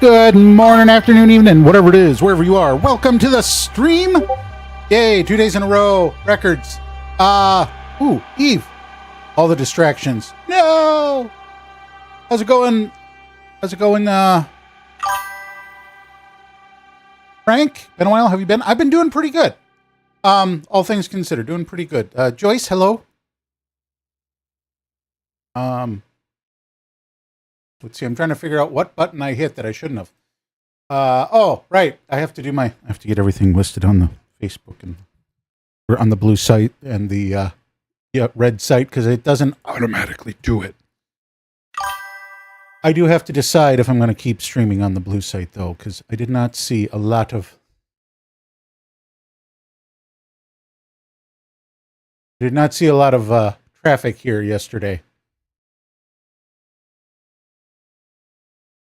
Good morning, afternoon, evening, whatever it is, wherever you are. Welcome to the stream. Yay, 2 days in a row. Records. Eve. All the distractions. No! How's it going? Frank? Been a while. Have you been? I've been doing pretty good. All things considered, doing pretty good. Joyce, hello. Let's see. I'm trying to figure out what button I hit that I shouldn't have. Oh, right. I have to get everything listed on the Facebook and or on the blue site and the red site because it doesn't automatically do it. I do have to decide if I'm going to keep streaming on the blue site though, because I did not see a lot of traffic here yesterday.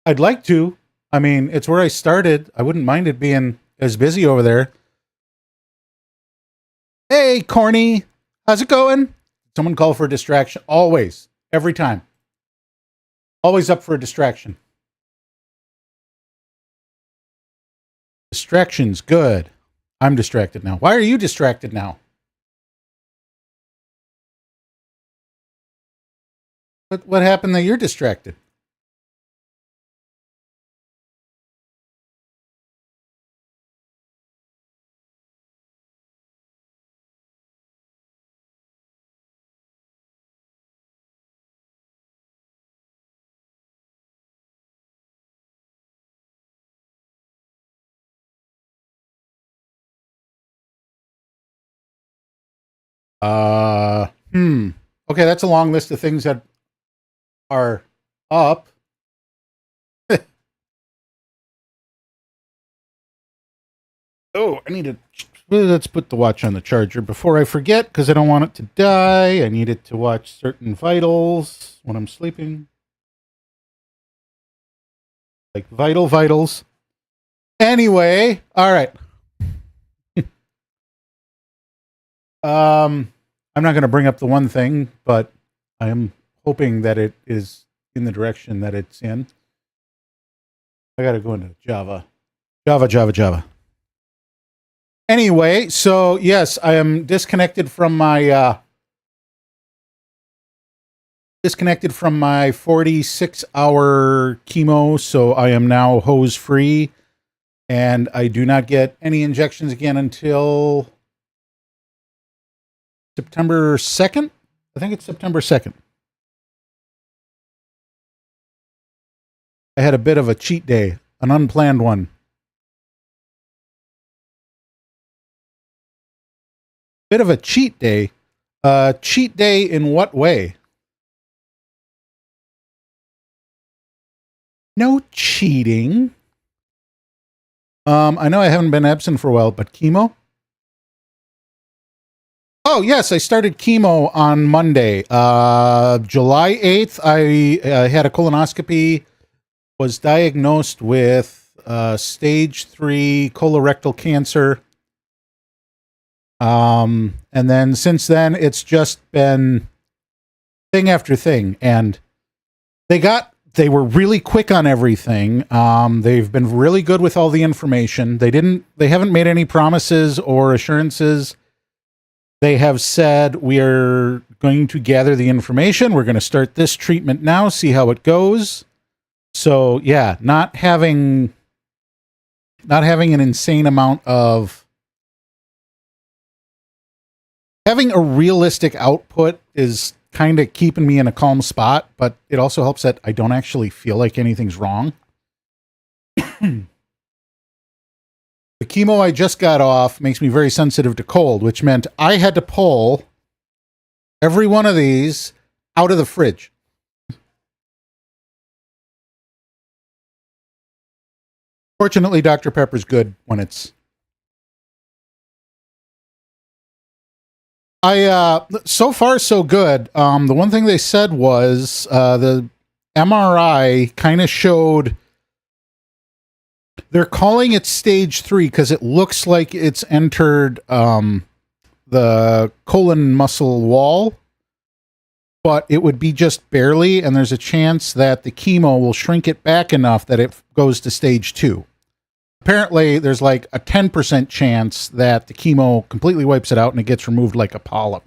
I'd like to. I mean, it's where I started. I wouldn't mind it being as busy over there. Hey, Corny. How's it going? Someone call for a distraction. Always. Every time. Always up for a distraction. Distractions. Good. I'm distracted now. Why are you distracted now? What happened that you're distracted? Okay, that's a long list of things that are up. Oh, let's put the watch on the charger before I forget, because I don't want it to die. I need it to watch certain vitals when I'm sleeping. Like vitals. Anyway, all right. I'm not going to bring up the one thing, but I am hoping that it is in the direction that it's in. I got to go into Java. Anyway, so yes, I am disconnected from my 46-hour chemo, so I am now hose free, and I do not get any injections again until September 2nd? I think it's September 2nd. I had a bit of a cheat day, an unplanned one. Bit of a cheat day? Cheat day in what way? No cheating. I know I haven't been absent for a while, but chemo? Oh, yes, I started chemo on Monday. July 8th, I had a colonoscopy, was diagnosed with stage 3 colorectal cancer. And then since then, it's just been thing after thing. And they were really quick on everything. They've been really good with all the information. They haven't made any promises or assurances. They have said, we are going to gather the information. We're going to start this treatment now, see how it goes. So yeah, not having an insane amount of having a realistic output is kind of keeping me in a calm spot, but it also helps that I don't actually feel like anything's wrong. The chemo I just got off makes me very sensitive to cold, which meant I had to pull every one of these out of the fridge. Fortunately, Dr. Pepper's good when it's... So far so good. The one thing they said was the MRI kind of showed... They're calling it stage 3 because it looks like it's entered the colon muscle wall, but it would be just barely, and there's a chance that the chemo will shrink it back enough that it goes to stage 2. Apparently, there's like a 10% chance that the chemo completely wipes it out and it gets removed like a polyp.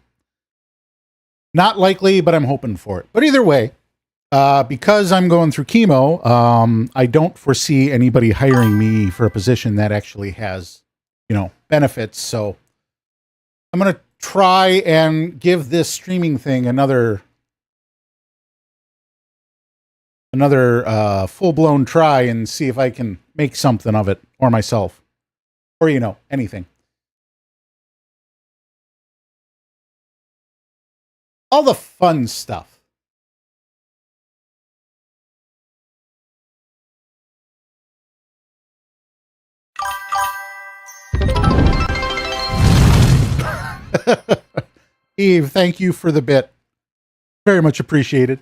Not likely, but I'm hoping for it. But either way, because I'm going through chemo, I don't foresee anybody hiring me for a position that actually has, benefits. So I'm going to try and give this streaming thing another full-blown try and see if I can make something of it, or myself, or, anything. All the fun stuff. Eve, thank you for the bit. Very much appreciated.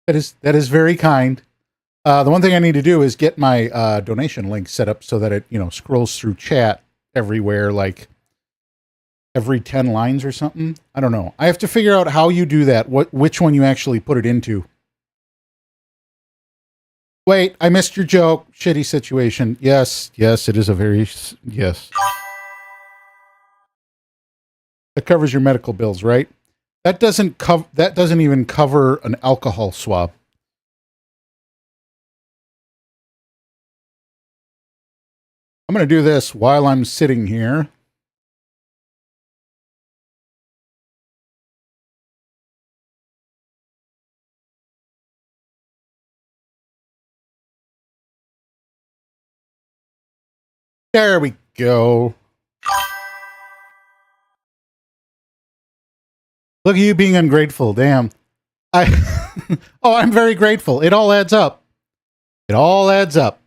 That is very kind. The one thing I need to do is get my donation link set up so that it, scrolls through chat everywhere, like every 10 lines or something. I don't know. I have to figure out how you do that, which one you actually put it into. Wait, I missed your joke. Shitty situation. Yes, it is a very... Yes. That covers your medical bills, right? That doesn't even cover an alcohol swab. I'm going to do this while I'm sitting here. There we go. Look at you being ungrateful. Damn. Oh, I'm very grateful. It all adds up. It all adds up.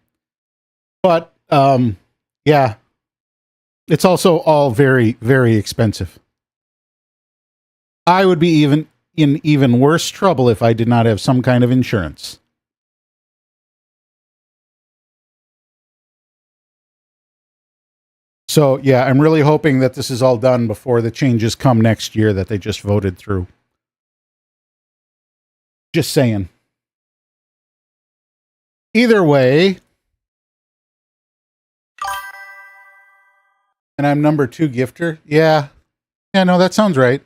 But, yeah. It's also all very, very expensive. I would be in even worse trouble if I did not have some kind of insurance. So, yeah, I'm really hoping that this is all done before the changes come next year that they just voted through. Just saying. Either way, and I'm number 2 gifter. Yeah. Yeah, no, that sounds right.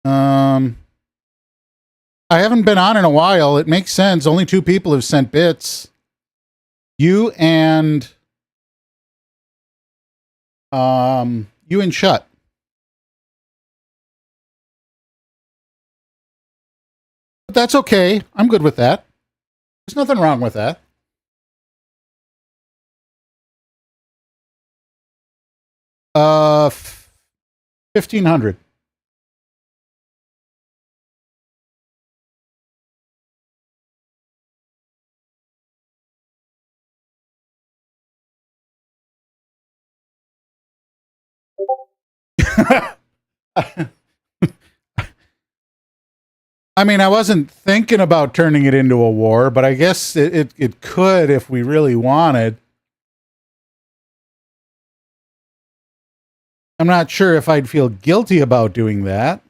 I haven't been on in a while. It makes sense. Only 2 people have sent bits. You and Shut. But that's okay. I'm good with that. There's nothing wrong with that. Uh, 1,500. I mean, I wasn't thinking about turning it into a war, but I guess it could if we really wanted. I'm not sure if I'd feel guilty about doing that.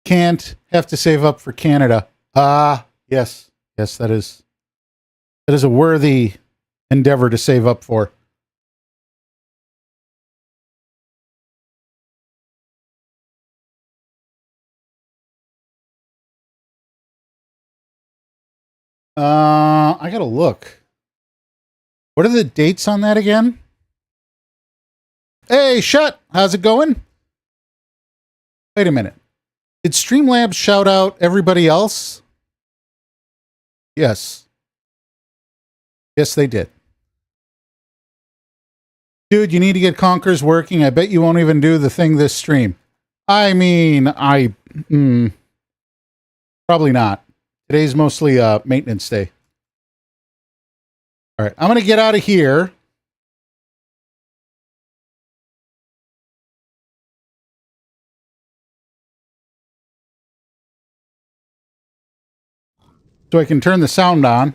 Can't have to save up for Canada. Ah, yes. Yes, that is a worthy endeavor to save up for. I gotta look. What are the dates on that again? Hey, Shut! How's it going? Wait a minute. Did Streamlabs shout out everybody else? Yes. Yes, they did. Dude, you need to get Conkers working. I bet you won't even do the thing this stream. I mean, probably not. Today's mostly maintenance day. All right, I'm going to get out of here. So I can turn the sound on.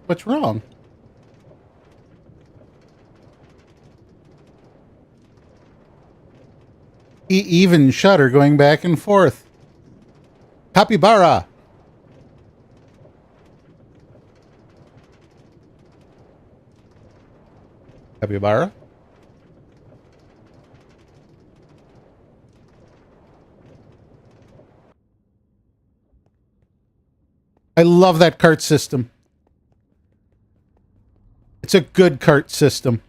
What's wrong? Even Shutter going back and forth. Capybara. Capybara. I love that cart system. It's a good cart system.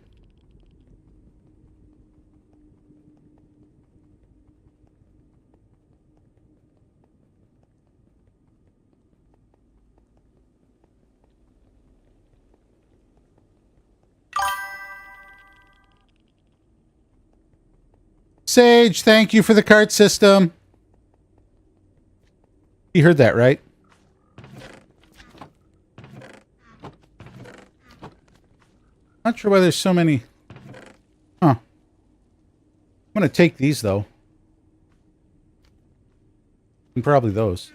Sage, thank you for the cart system. You heard that, right? Not sure why there's so many. Huh. I'm going to take these, though. And probably those.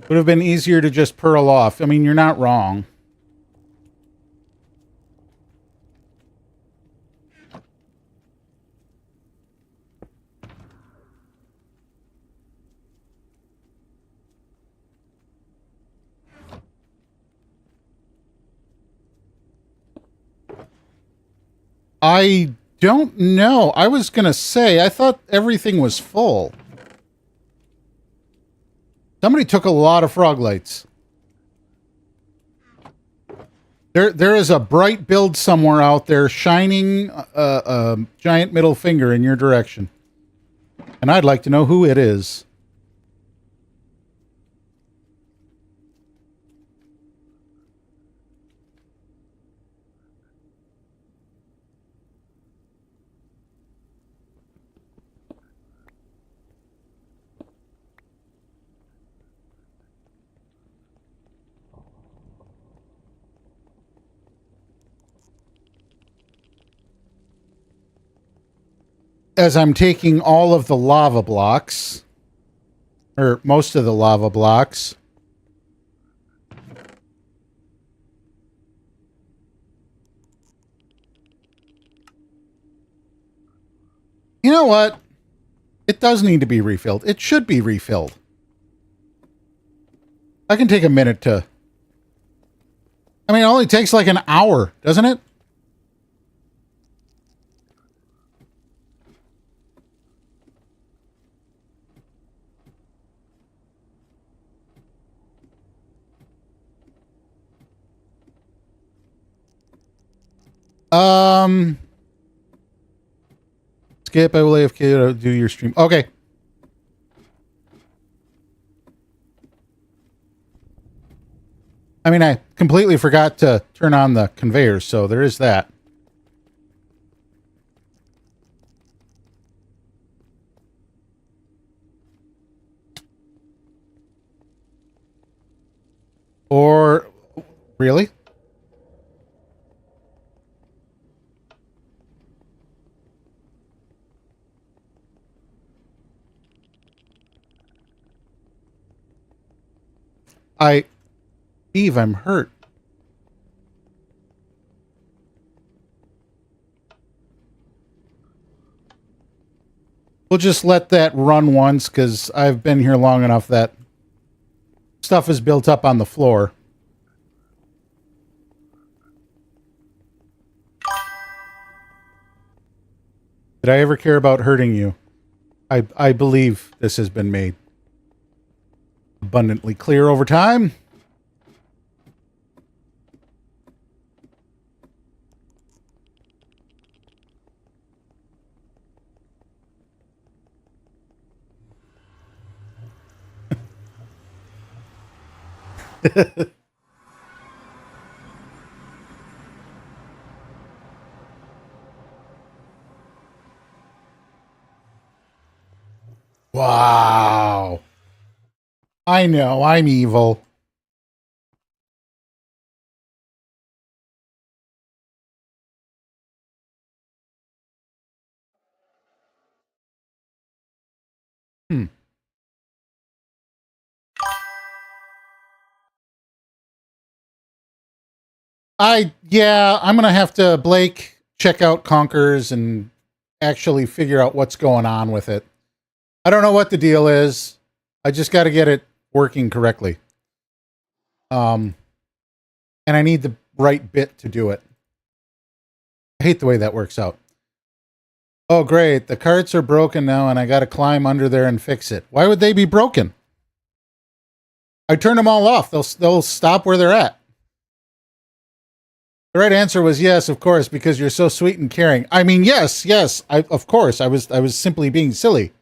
Would have been easier to just pearl off. I mean, you're not wrong. I don't know. I was going to say, I thought everything was full. Somebody took a lot of frog lights. There is a bright build somewhere out there shining a giant middle finger in your direction. And I'd like to know who it is. As I'm taking all of the lava blocks, or most of the lava blocks, you know what? It does need to be refilled. It should be refilled. I can take a minute to... I mean, it only takes like an hour, doesn't it? Um, Skip, I will AFK to do your stream. Okay. I mean, I completely forgot to turn on the conveyors, so there is that. Or, really? Eve, I'm hurt. We'll just let that run once, because I've been here long enough that stuff is built up on the floor. Did I ever care about hurting you? I believe this has been made abundantly clear over time. Wow. I know, I'm evil. Hmm. Yeah, I'm gonna have to, Blake, check out Conkers and actually figure out what's going on with it. I don't know what the deal is. I just got to get it working correctly. And I need the right bit to do it. I hate the way that works out. Oh, great. The carts are broken now, and I got to climb under there and fix it. Why would they be broken? I turned them all off. They'll stop where they're at. The right answer was yes, of course, because you're so sweet and caring. I mean, yes. Of course. I was simply being silly.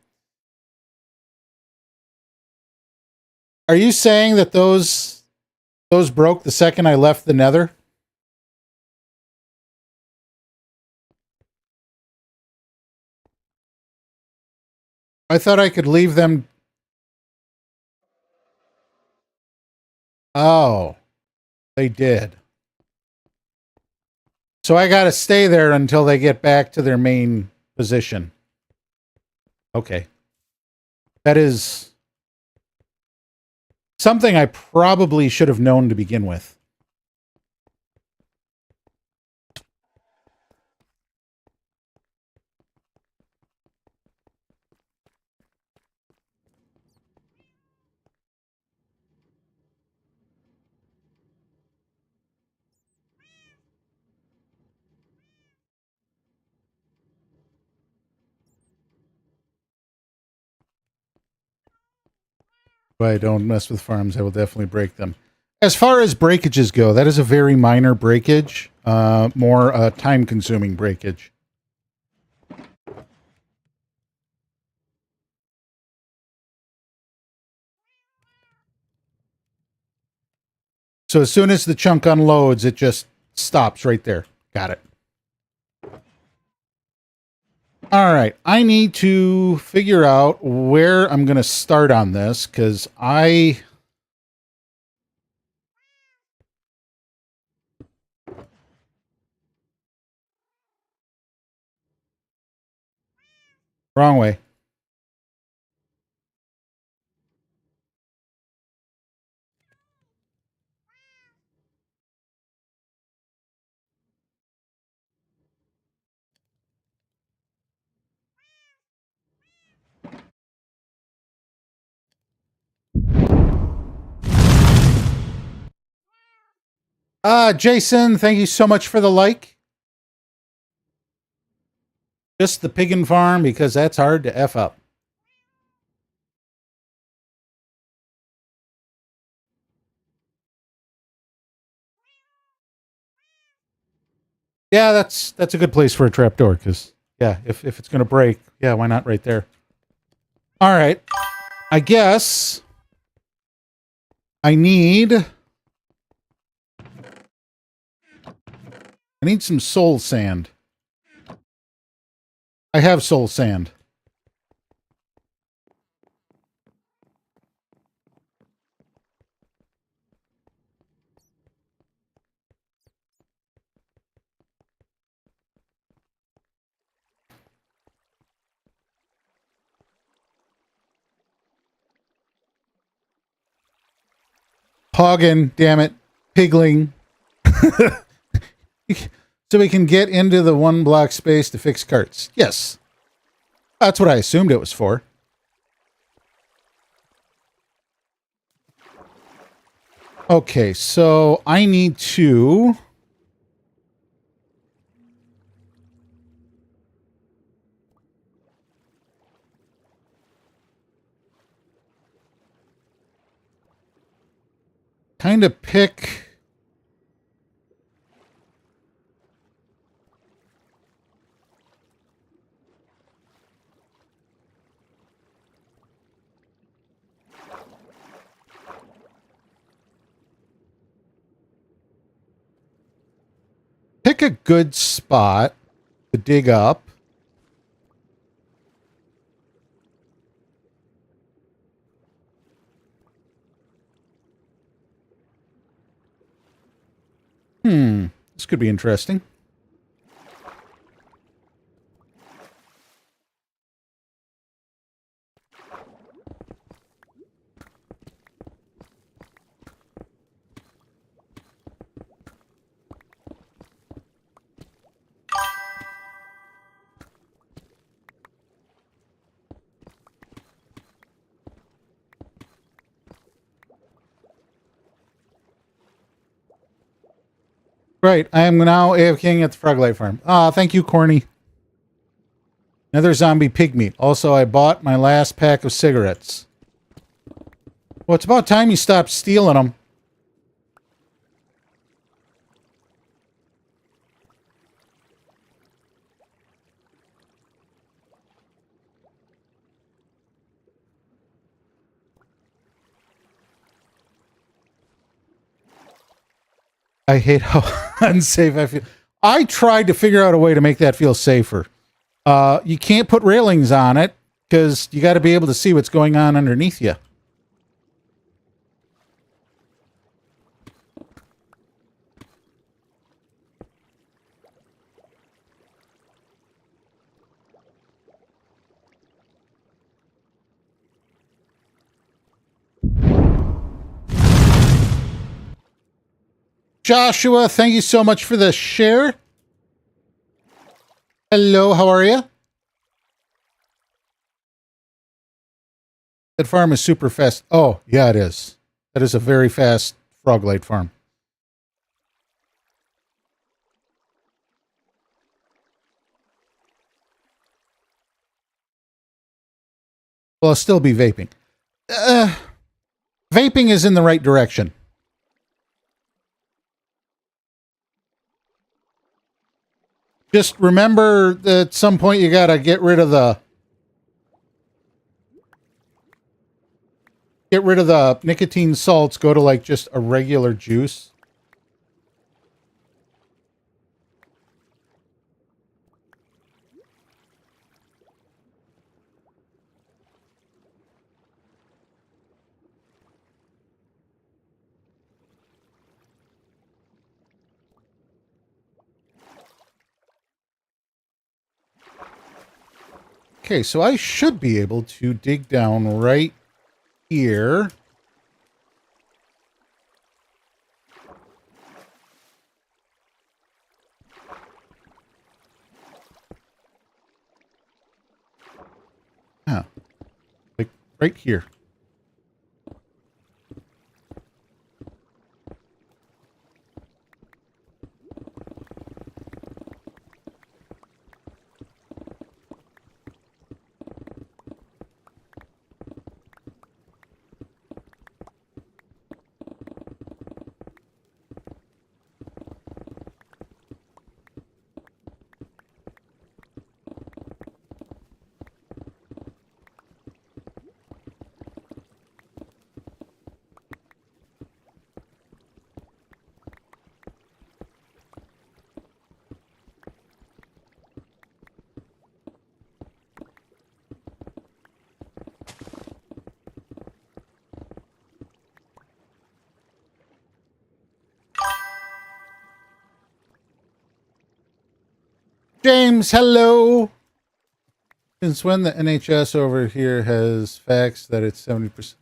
Are you saying that those broke the second I left the Nether? I thought I could leave them. Oh, they did. So I got to stay there until they get back to their main position. Okay. That is something I probably should have known to begin with. If I don't mess with farms, I will definitely break them. As far as breakages go, that is a very minor breakage, more time-consuming breakage. So as soon as the chunk unloads, it just stops right there. Got it. All right. I need to figure out where I'm going to start on this, because wrong way. Jason, thank you so much for the like. Just the pig and farm, because that's hard to F up. Yeah, that's a good place for a trapdoor, because, yeah, if it's going to break, yeah, why not right there? All right. I guess I need some soul sand. I have soul sand. Hoggin, damn it. Pigling. So we can get into the 1 block space to fix carts. Yes. That's what I assumed it was for. Okay, so I need to... kind of pick... pick a good spot to dig up. This could be interesting. Right, I am now AFKing at the Froglight Farm. Ah, thank you, Corny. Another zombie pig meat. Also, I bought my last pack of cigarettes. Well, it's about time you stopped stealing them. I hate how unsafe I feel. I tried to figure out a way to make that feel safer. You can't put railings on it because you got to be able to see what's going on underneath you. Joshua, thank you so much for the share. Hello, how are you? That farm is super fast. Oh, yeah, it is. That is a very fast Froglight farm. Well, I'll still be vaping. Vaping is in the right direction. Just remember that at some point you gotta get rid of the nicotine salts, go to like just a regular juice. Okay, so I should be able to dig down right here. Yeah, like right here. James, hello. Since when the NHS over here has facts that it's 70%?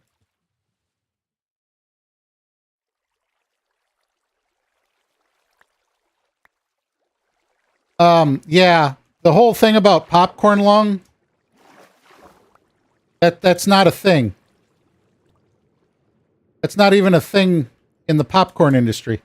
Yeah, the whole thing about popcorn lung, that's not a thing. That's not even a thing in the popcorn industry.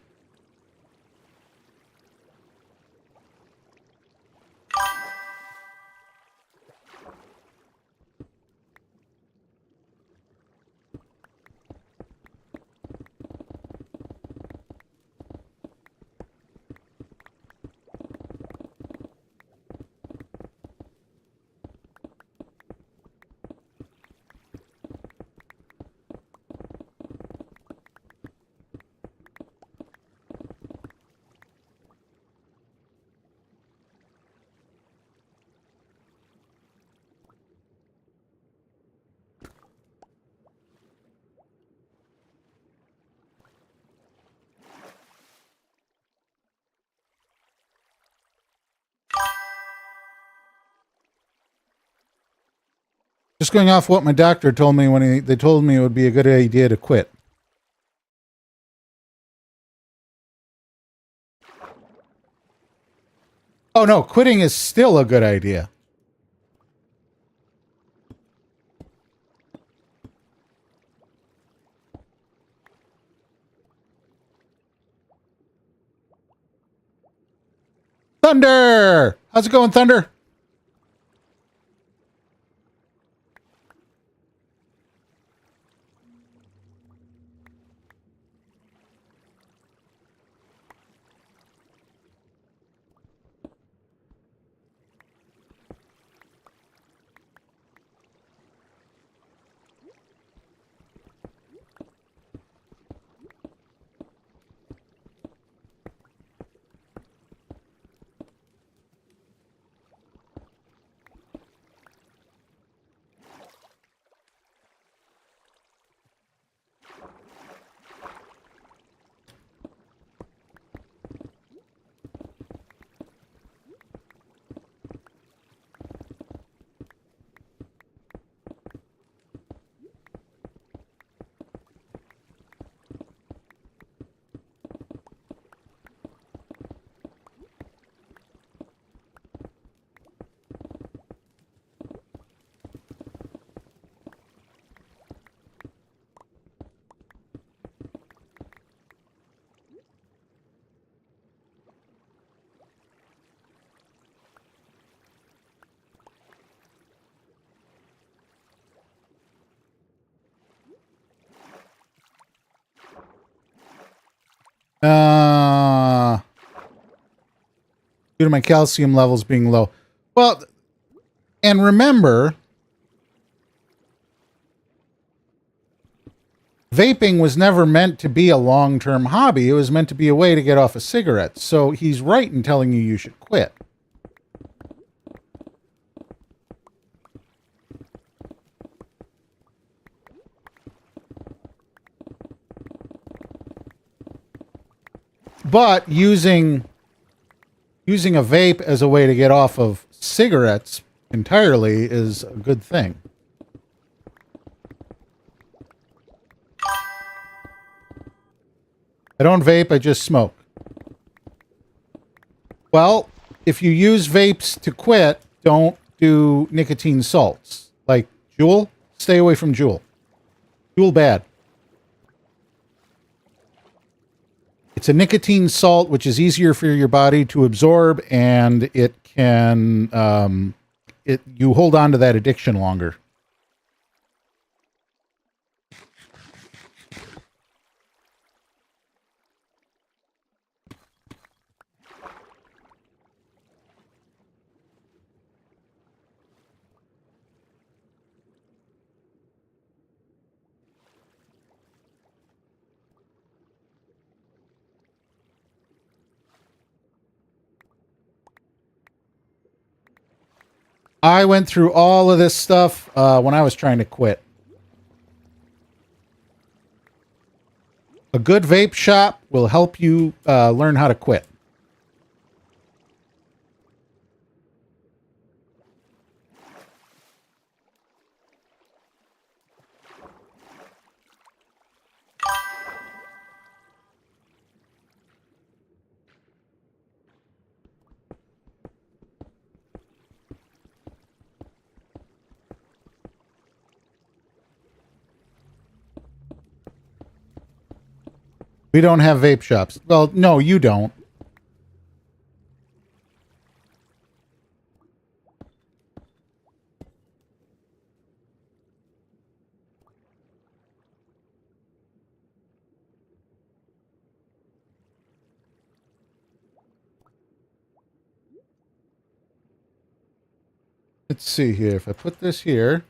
Just going off what my doctor told me when they told me it would be a good idea to quit. Oh no, quitting is still a good idea. Thunder! How's it going, Thunder? Due to my calcium levels being low. Well, and remember, vaping was never meant to be a long-term hobby. It was meant to be a way to get off of cigarettes. So he's right in telling you should quit. But using a vape as a way to get off of cigarettes entirely is a good thing. I don't vape, I just smoke. Well, if you use vapes to quit, don't do nicotine salts. Like Juul, stay away from Juul. Juul bad. It's a nicotine salt, which is easier for your body to absorb, and it can you hold on to that addiction longer. I went through all of this stuff when I was trying to quit. A good vape shop will help you learn how to quit. We don't have vape shops. Well, no, you don't. Let's see here. If I put this here,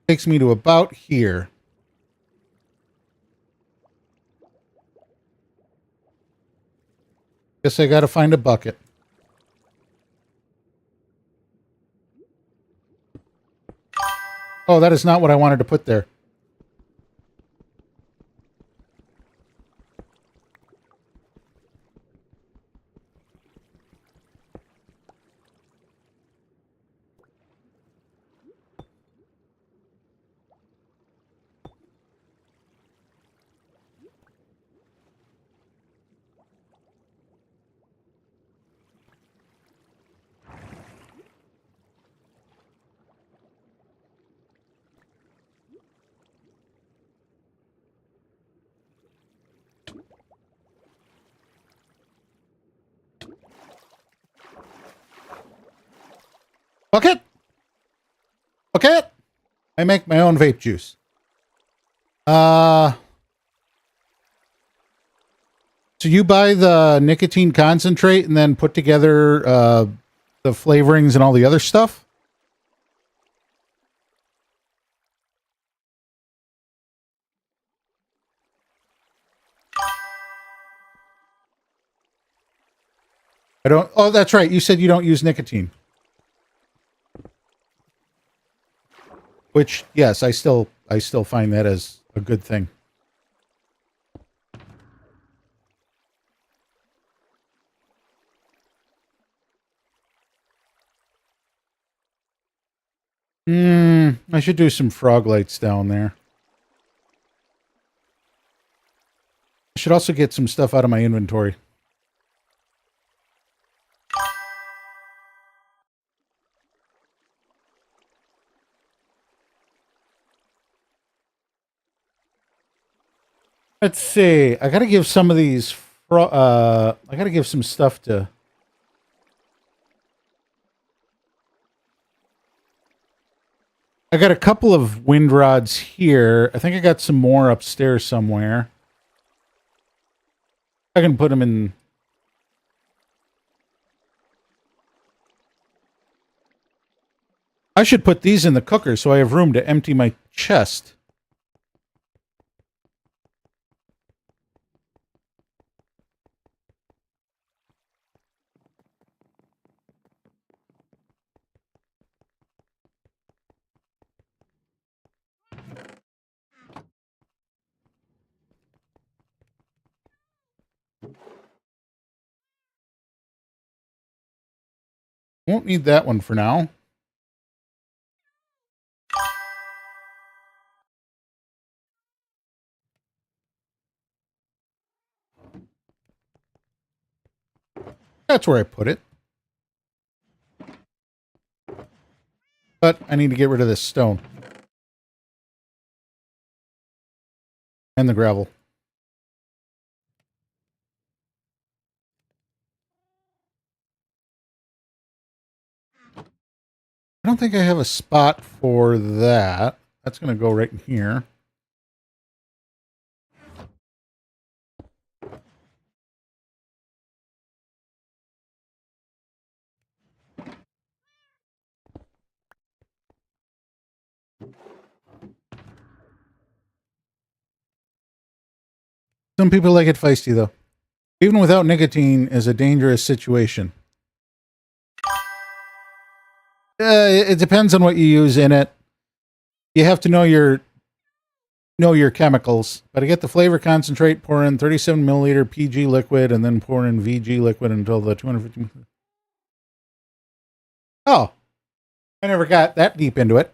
takes me to about here. Guess I got to find a bucket. Oh, that is not what I wanted to put there. Bucket? Bucket? I make my own vape juice. So you buy the nicotine concentrate and then put together the flavorings and all the other stuff? I don't. Oh, that's right. You said you don't use nicotine. Which, yes, I still find that as a good thing. I should do some frog lights down there. I should also get some stuff out of my inventory. Let's see. I gotta give some of these. I gotta give some stuff to. I got a couple of wind rods here. I think I got some more upstairs somewhere. I can put them in. I should put these in the cooker so I have room to empty my chest. Won't need that one for now. That's where I put it. But I need to get rid of this stone. And the gravel. I don't think I have a spot for that. That's going to go right in here. Some people like it feisty, though. Even without nicotine is a dangerous situation. It depends on what you use in it. You have to know your chemicals. But I get the flavor concentrate, pour in 37 milliliter PG liquid, and then pour in VG liquid until the 250. Oh, I never got that deep into it.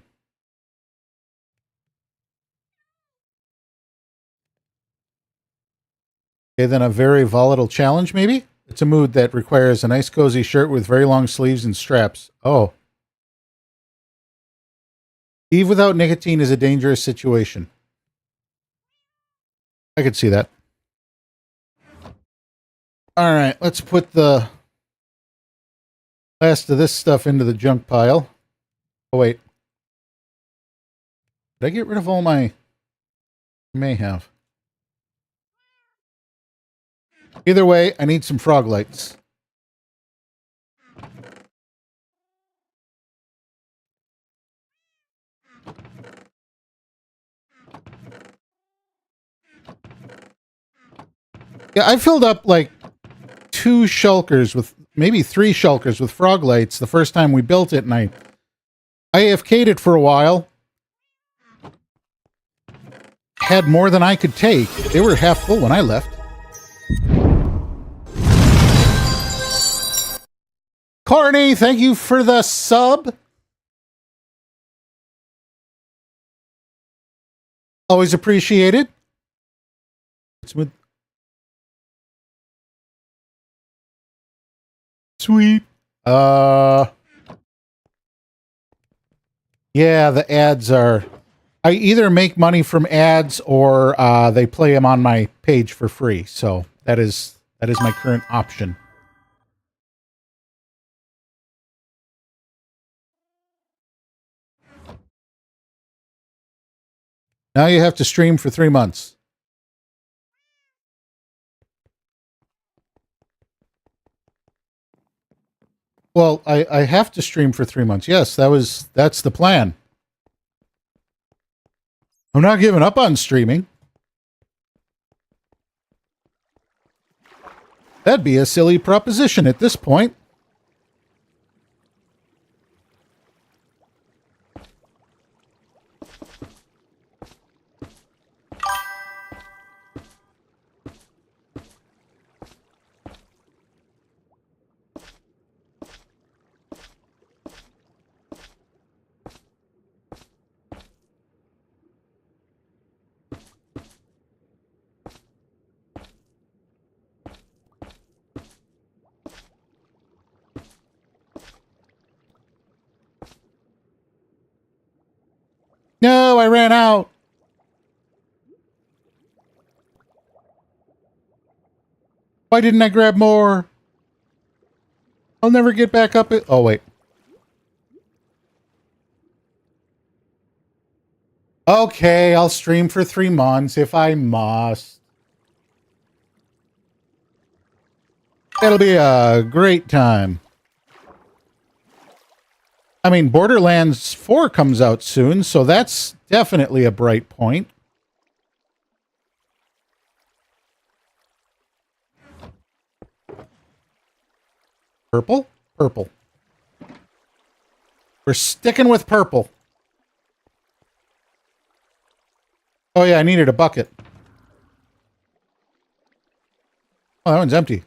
Okay, then a very volatile challenge, maybe? It's a mood that requires a nice cozy shirt with very long sleeves and straps. Oh. Eve without nicotine is a dangerous situation. I could see that. All right, let's put the last of this stuff into the junk pile. Oh, wait. Did I get rid of all my... May have. Either way, I need some frog lights. Yeah, I filled up like 2 shulkers with, maybe 3 shulkers with frog lights the first time we built it, and I AFK'd it for a while. Had more than I could take. They were half full when I left. Corny, thank you for the sub. Always appreciated. Smooth. Sweet. Yeah, the ads are... I either make money from ads or they play them on my page for free. So that is my current option. Now you have to stream for 3 months. Well, I have to stream for 3 months. Yes, that's the plan. I'm not giving up on streaming. That'd be a silly proposition at this point. No, I ran out. Why didn't I grab more? I'll never get back up it. Oh, wait. Okay, I'll stream for 3 months if I must. It'll be a great time. I mean, Borderlands 4 comes out soon, so that's definitely a bright point. Purple? Purple. We're sticking with purple. Oh yeah, I needed a bucket. Oh, that one's empty.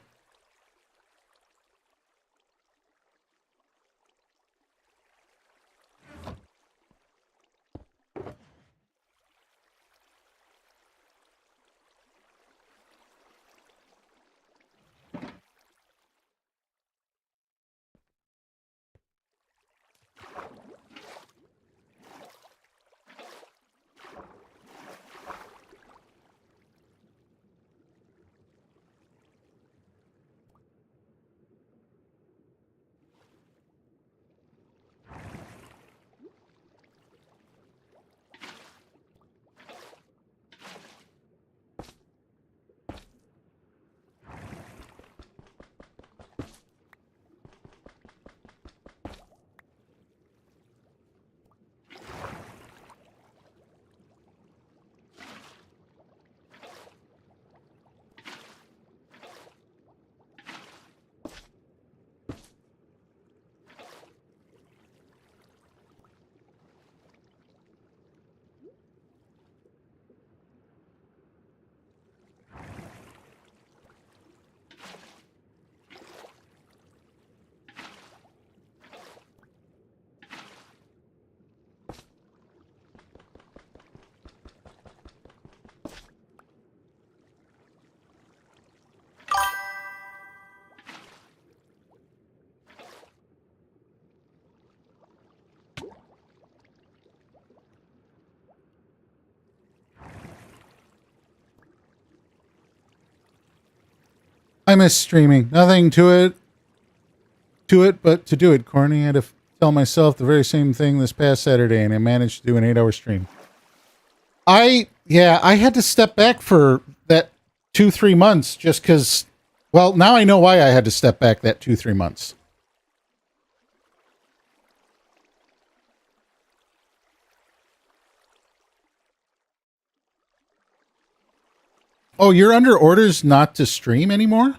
I miss streaming. Nothing to it, but to do it, Corny. I had to tell myself the very same thing this past Saturday, and I managed to do an 8-hour stream. I had to step back for that 2-3 months just because, well, now I know why I had to step back that 2-3 months. Oh, you're under orders not to stream anymore?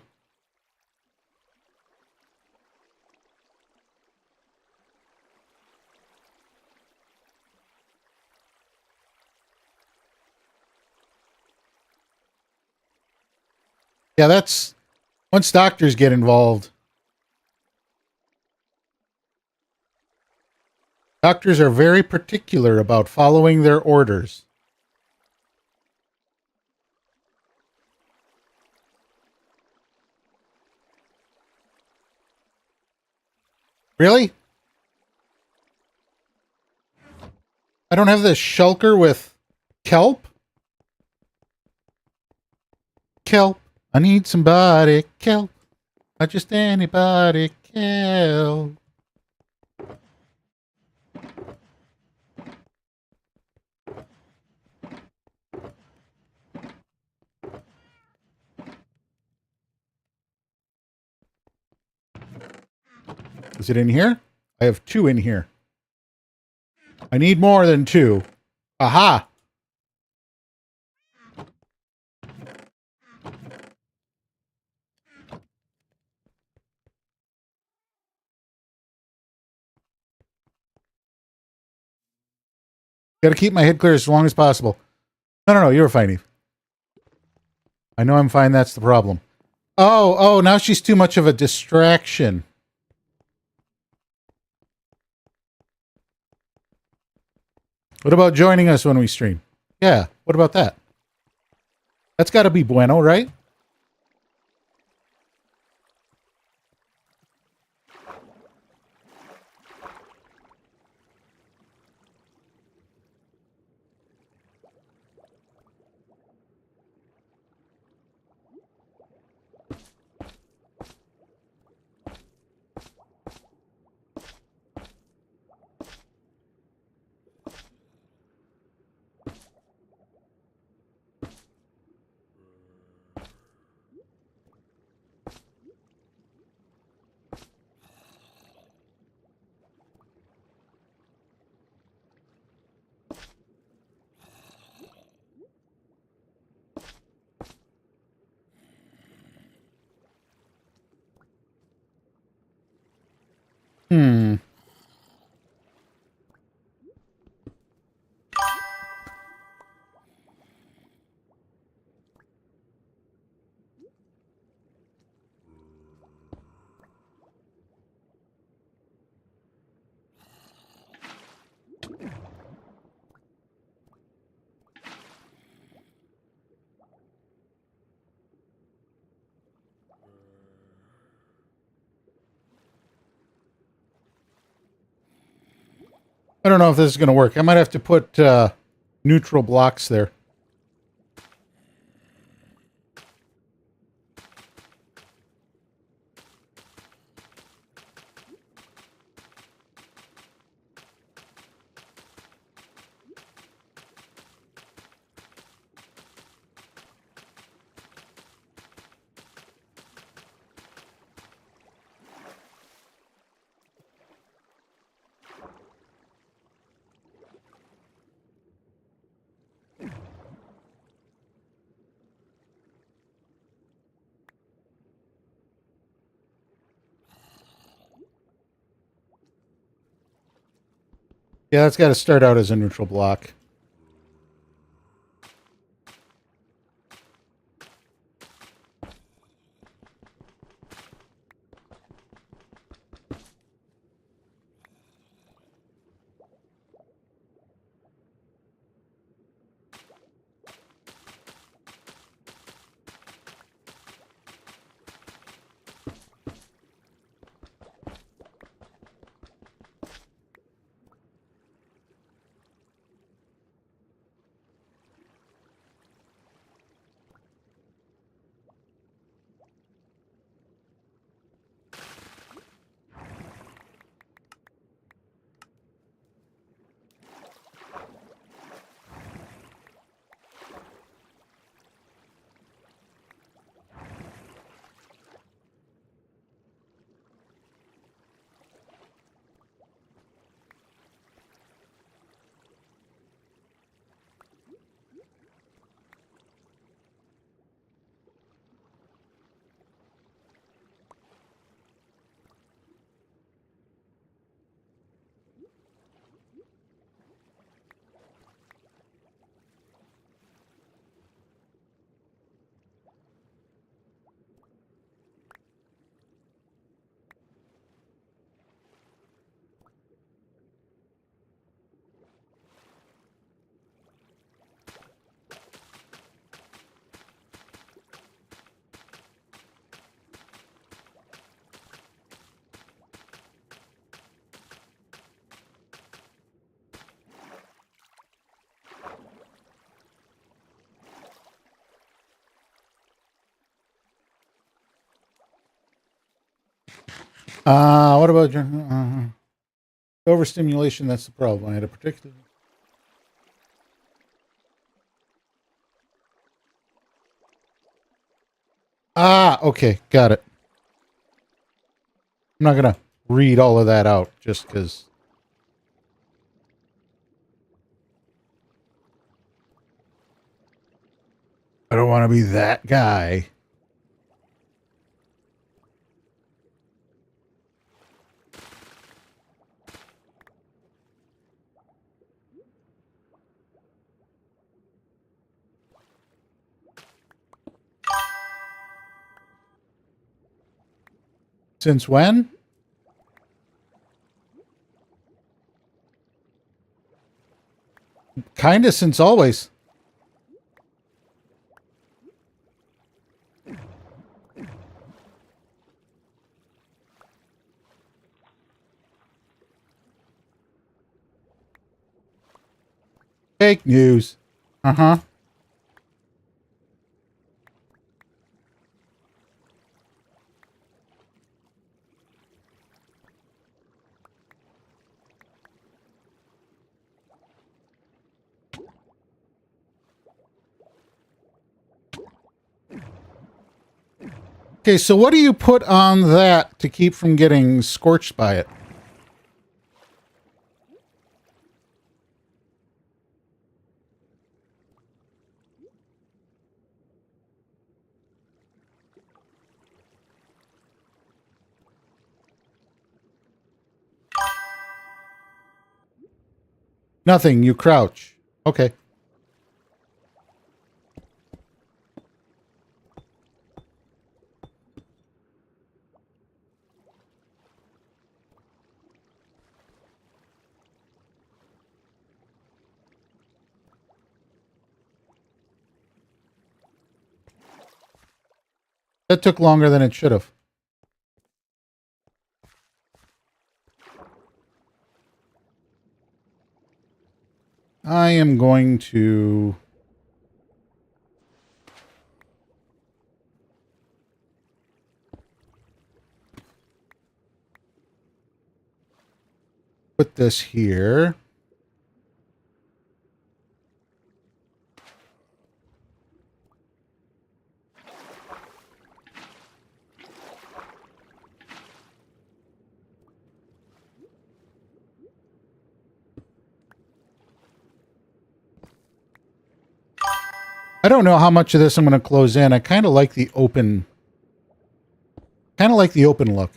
Yeah, that's once doctors get involved. Doctors are very particular about following their orders. Really? I don't have the shulker with kelp? Kelp. I need somebody. Kelp. Not just anybody. Kelp. Is it in here? I have 2 in here. I need more than 2. Aha! Gotta keep my head clear as long as possible. No, you were fine, Eve. I know I'm fine, that's the problem. Oh, now she's too much of a distraction. What about joining us when we stream? Yeah, what about that? That's gotta be bueno, right? I don't know if this is going to work. I might have to put neutral blocks there. Yeah, that's got to start out as a neutral block. What about overstimulation? That's the problem. I had a particular. Okay, got it. I'm not gonna read all of that out just because. I don't want to be that guy. Since when? Kinda since always. Fake news. Uh-huh. Okay, so what do you put on that to keep from getting scorched by it? Nothing. You crouch. Okay. That took longer than it should have. I am going to... put this here. I don't know how much of this I'm going to close in. I kind of like the open... kind of like the open look.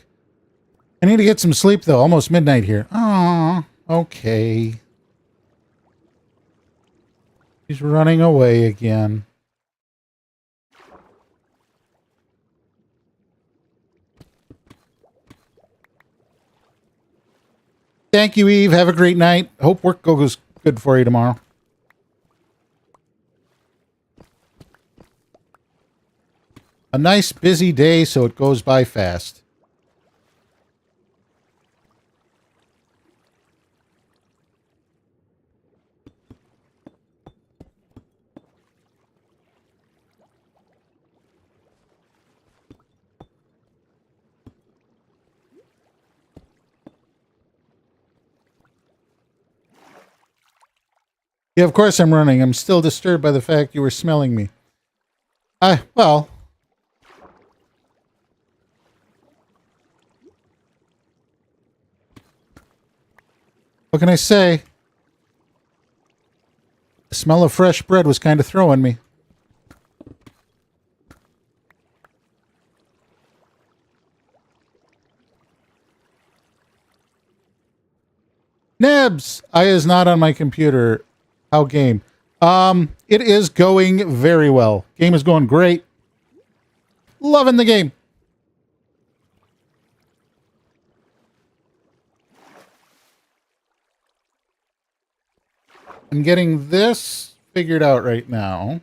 I need to get some sleep, though. Almost midnight here. Oh, okay. He's running away again. Thank you, Eve. Have a great night. Hope work goes good for you tomorrow. A nice busy day, so it goes by fast. Yeah, of course I'm running. I'm still disturbed by the fact you were smelling me. Well... what can I say? The smell of fresh bread was kind of throwing me. Nebs! I is not on my computer. How game? It is going very well. Game is going great. Loving the game. I'm getting this figured out right now.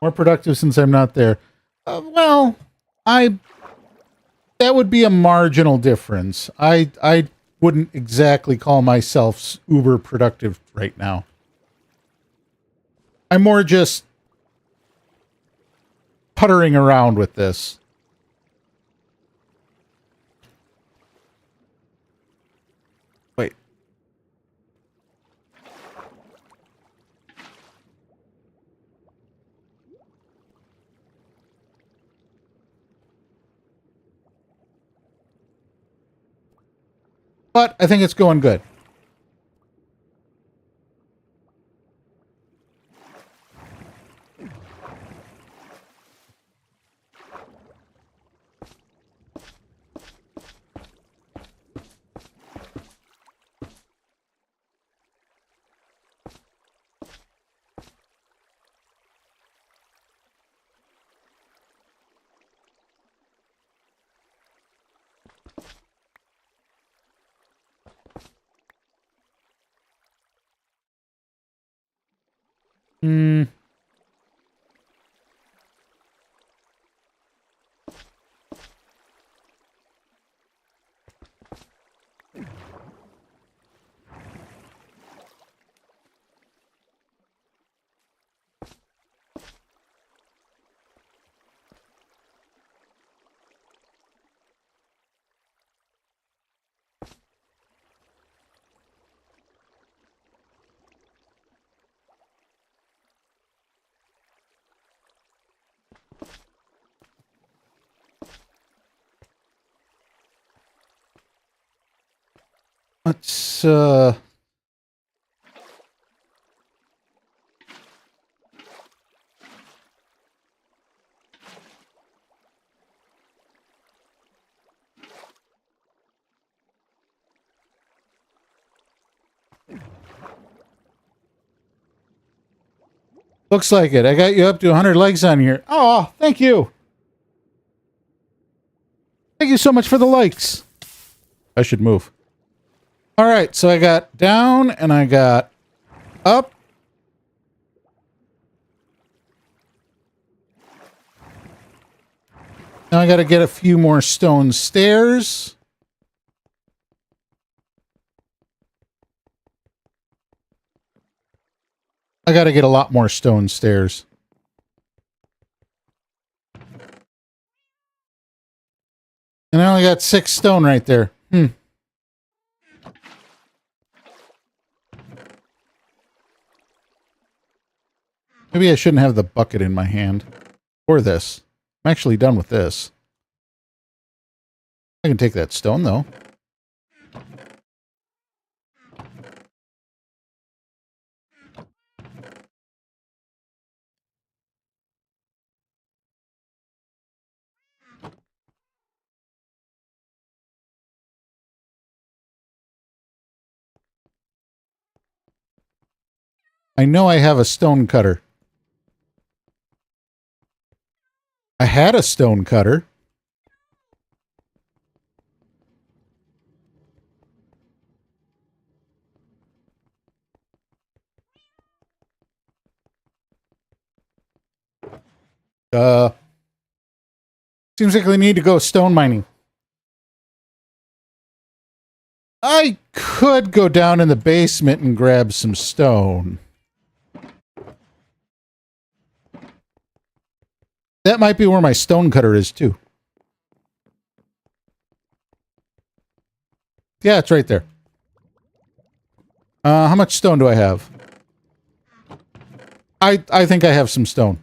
More productive since I'm not there. Well, that would be a marginal difference. I wouldn't exactly call myself uber productive right now. I'm more just puttering around with this. Wait. But I think it's going good. Hmm. Let's, looks like it. I got you up to 100 likes on here. Oh, thank you. Thank you so much for the likes. I should move. All right, so I got down and I got up. Now I got to get a few more stone stairs. I got to get a lot more stone stairs. And I only got 6 stone right there. Maybe I shouldn't have the bucket in my hand. Or this. I'm actually done with this. I can take that stone, though. I know I have a stone cutter. I had a stone cutter. Seems like we need to go stone mining. I could go down in the basement and grab some stone. That might be where my stone cutter is, too. Yeah, it's right there. How much stone do I have? I think I have some stone.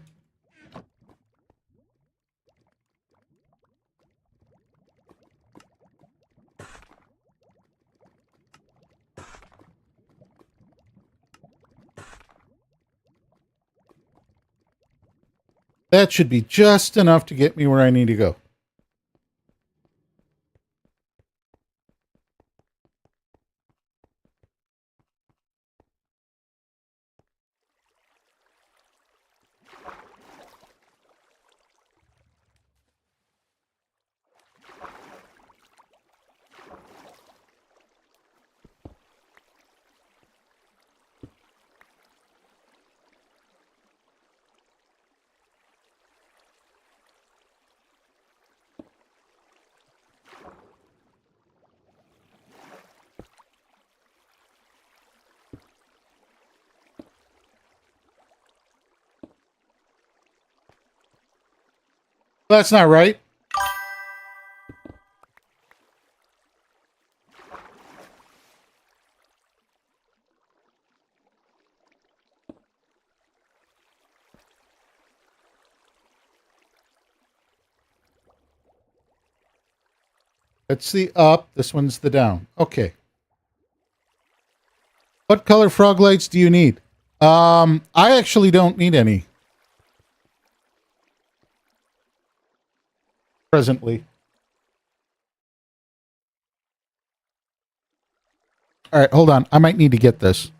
That should be just enough to get me where I need to go. That's not right. That's the up. This one's the down. Okay. What color frog lights do you need? I actually don't need any. Presently. All right, hold on. I might need to get this.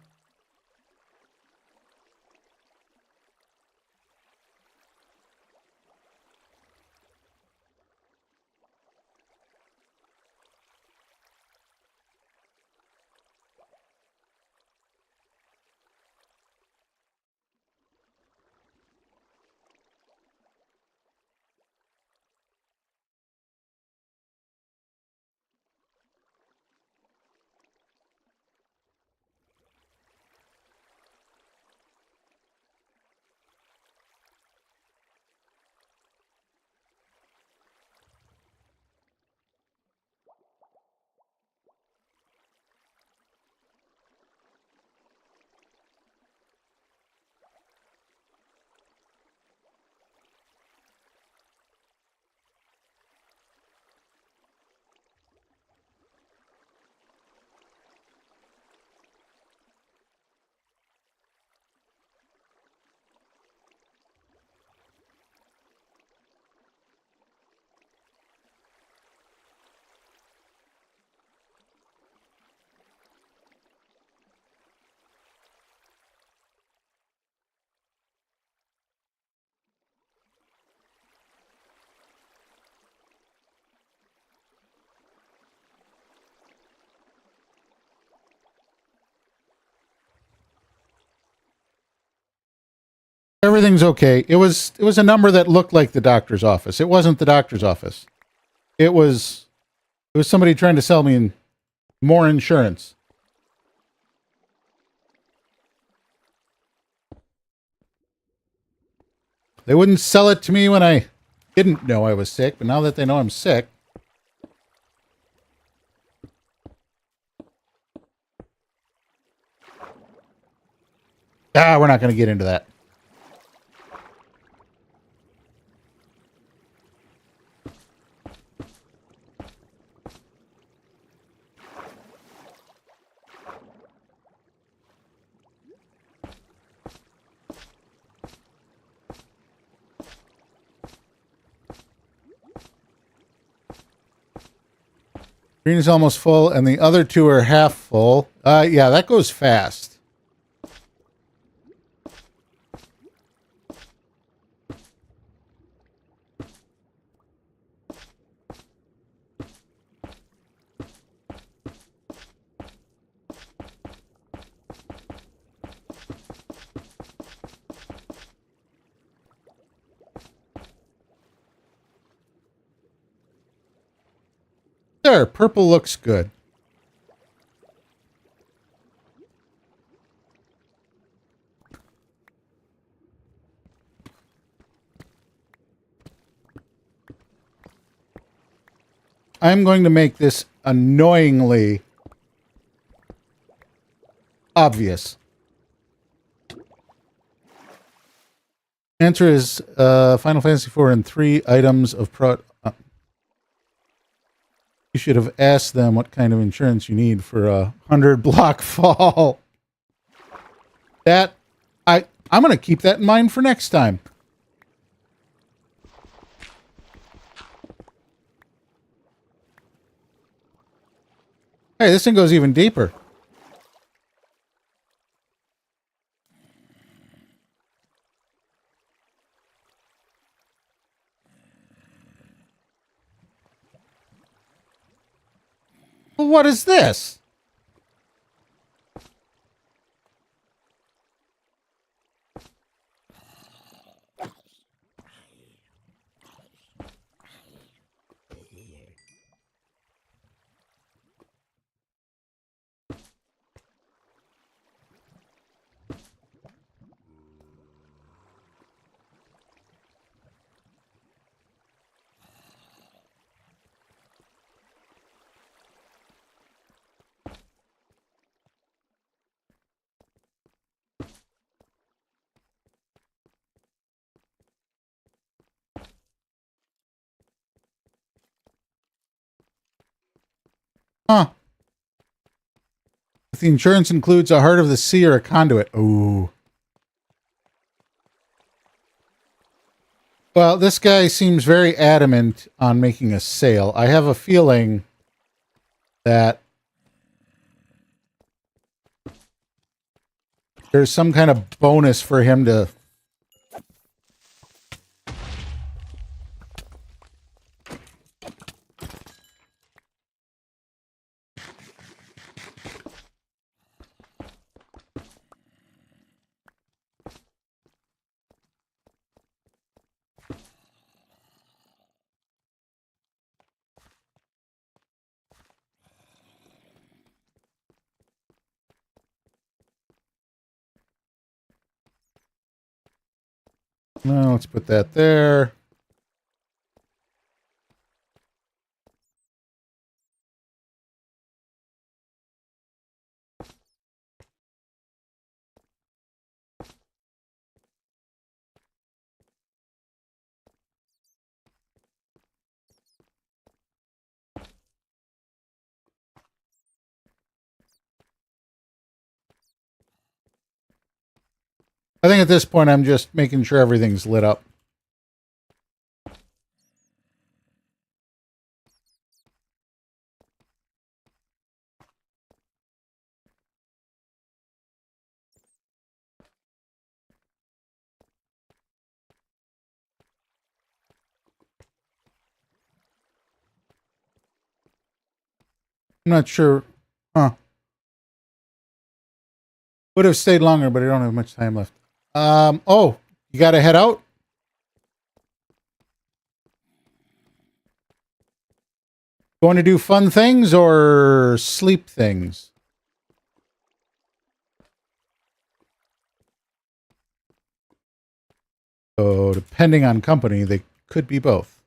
Everything's okay. It was a number that looked like the doctor's office. It wasn't the doctor's office. It was somebody trying to sell me more insurance. They wouldn't sell it to me when I didn't know I was sick, but now that they know I'm sick. We're not going to get into that. Green is almost full, and the other two are half full. Yeah, that goes fast. There, purple looks good. I'm going to make this annoyingly obvious. Answer is Final Fantasy IV and 3 items of you should have asked them what kind of insurance you need for a 100-block fall. I'm going to keep that in mind for next time. Hey, this thing goes even deeper. Well, what is this? Huh. If the insurance includes a heart of the sea or a conduit. Ooh. Well, this guy seems very adamant on making a sale. I have a feeling that there's some kind of bonus for him to... No, let's put that there. I think at this point I'm just making sure everything's lit up. I'm not sure. Huh. Would have stayed longer, but I don't have much time left. Oh, you got to head out? Going to do fun things or sleep things? So, depending on company, they could be both.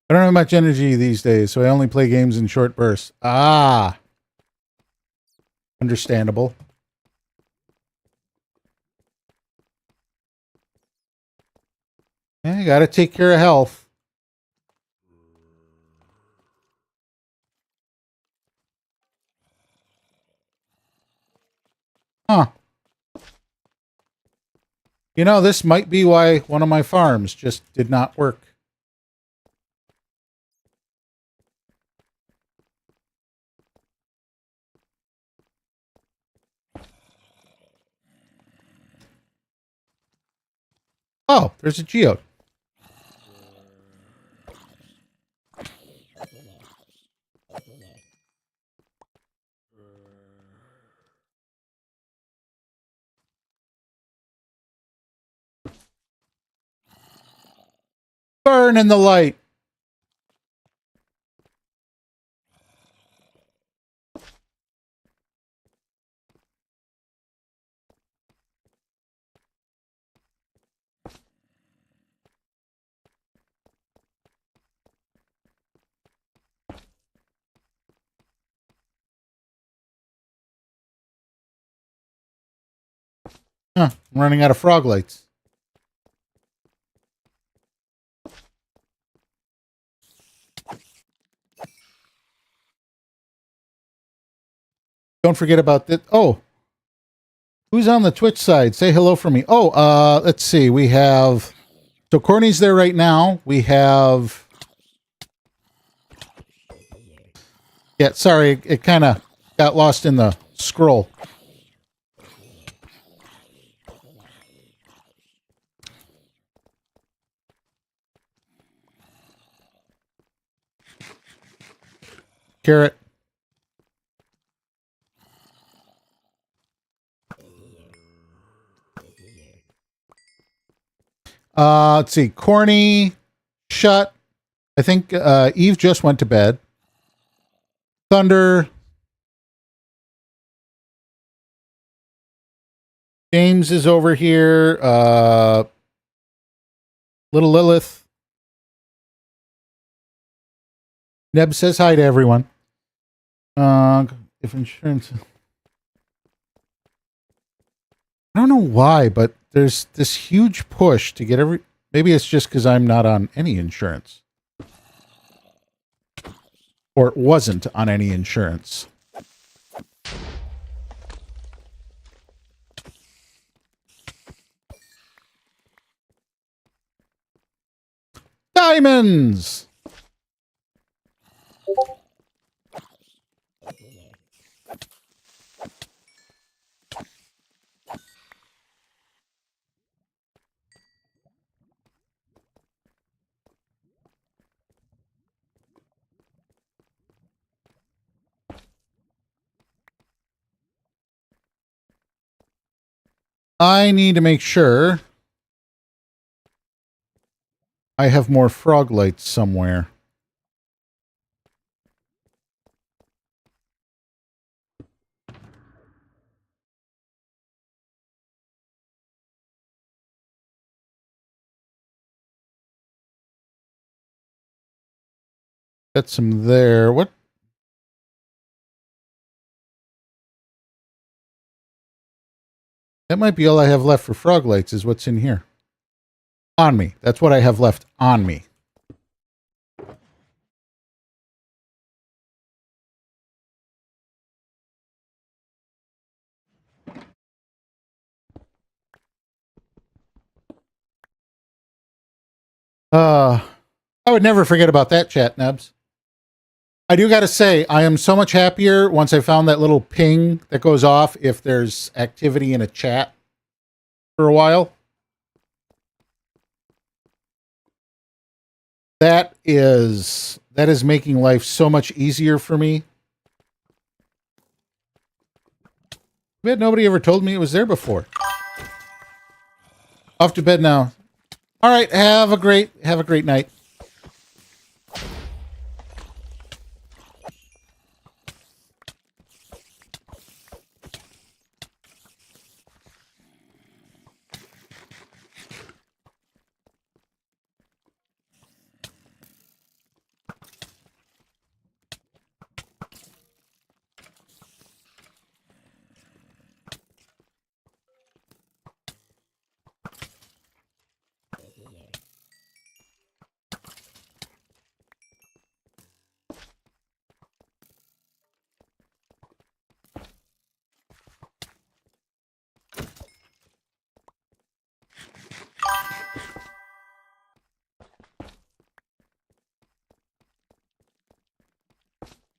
I don't have much energy these days, so I only play games in short bursts. Ah, understandable. Yeah, you got to take care of health. Huh. You know, this might be why one of my farms just did not work. Oh, there's a geode. Burn in the light. Huh, I'm running out of frog lights. Don't forget about that. Oh, who's on the Twitch side? Say hello for me. Oh, let's see. We have... So Courtney's there right now. We have... Yeah, sorry. It kind of got lost in the scroll. Carrot. Let's see. Corny, Shut. I think Eve just went to bed. Thunder. James is over here. Little Lilith. Neb says hi to everyone. If insurance... I don't know why, but there's this huge push to get every... Maybe it's just because I'm not on any insurance. Or it wasn't on any insurance. Diamonds! I need to make sure I have more frog lights somewhere. Got some there. What? That might be all I have left for frog lights is what's in here. On me. That's what I have left on me. I would never forget about that chat, Nebs. I do got to say, I am so much happier once I found that little ping that goes off if there's activity in a chat for a while. That is making life so much easier for me. Bet nobody ever told me it was there before. Off to bed now. All right, have a great night.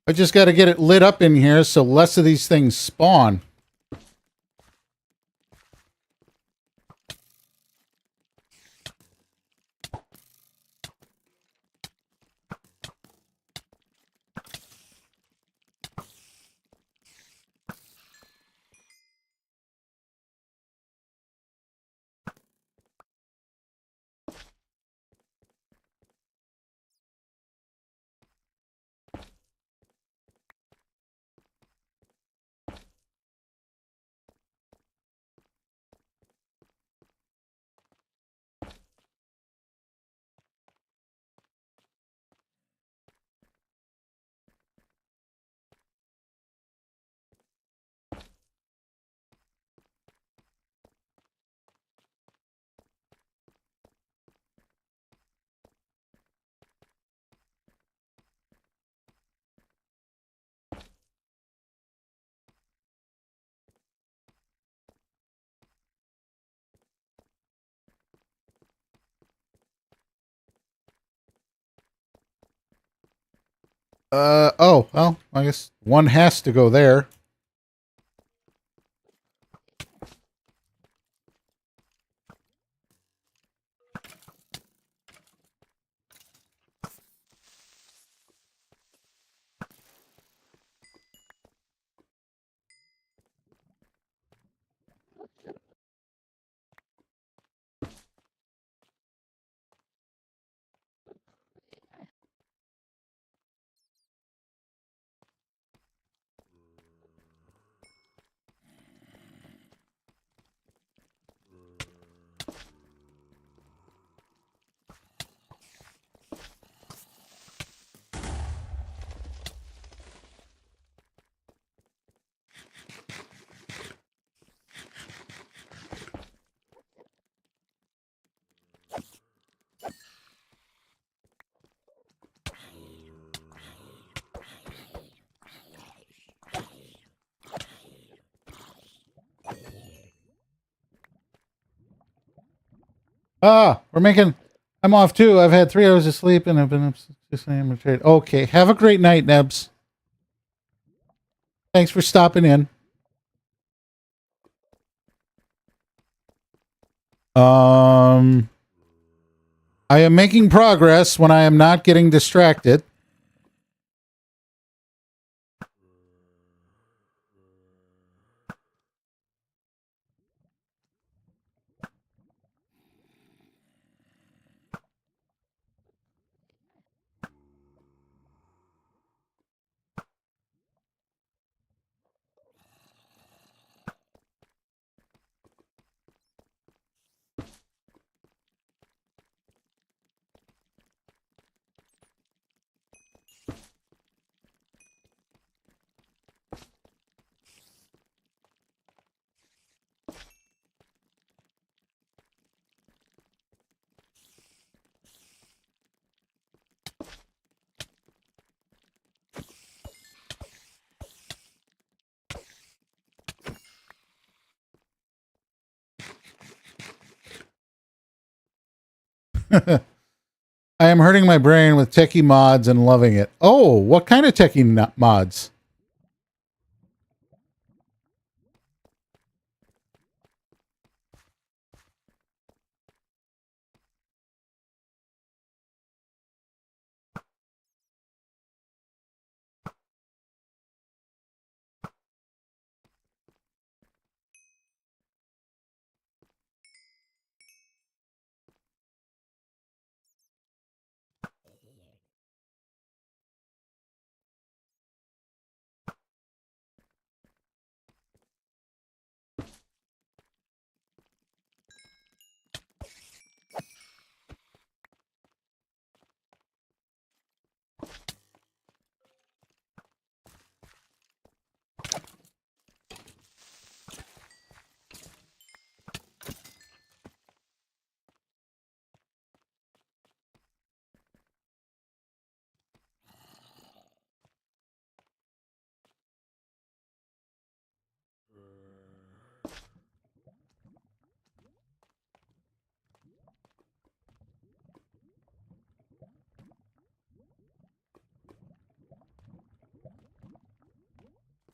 I just got to get it lit up in here so less of these things spawn. Oh, well, I guess one has to go there. I'm off too. I've had 3 hours of sleep and I've been up since 6 a.m. Okay, have a great night, Nebs. Thanks for stopping in. I am making progress when I am not getting distracted. I am hurting my brain with techie mods and loving it. Oh, what kind of techie mods?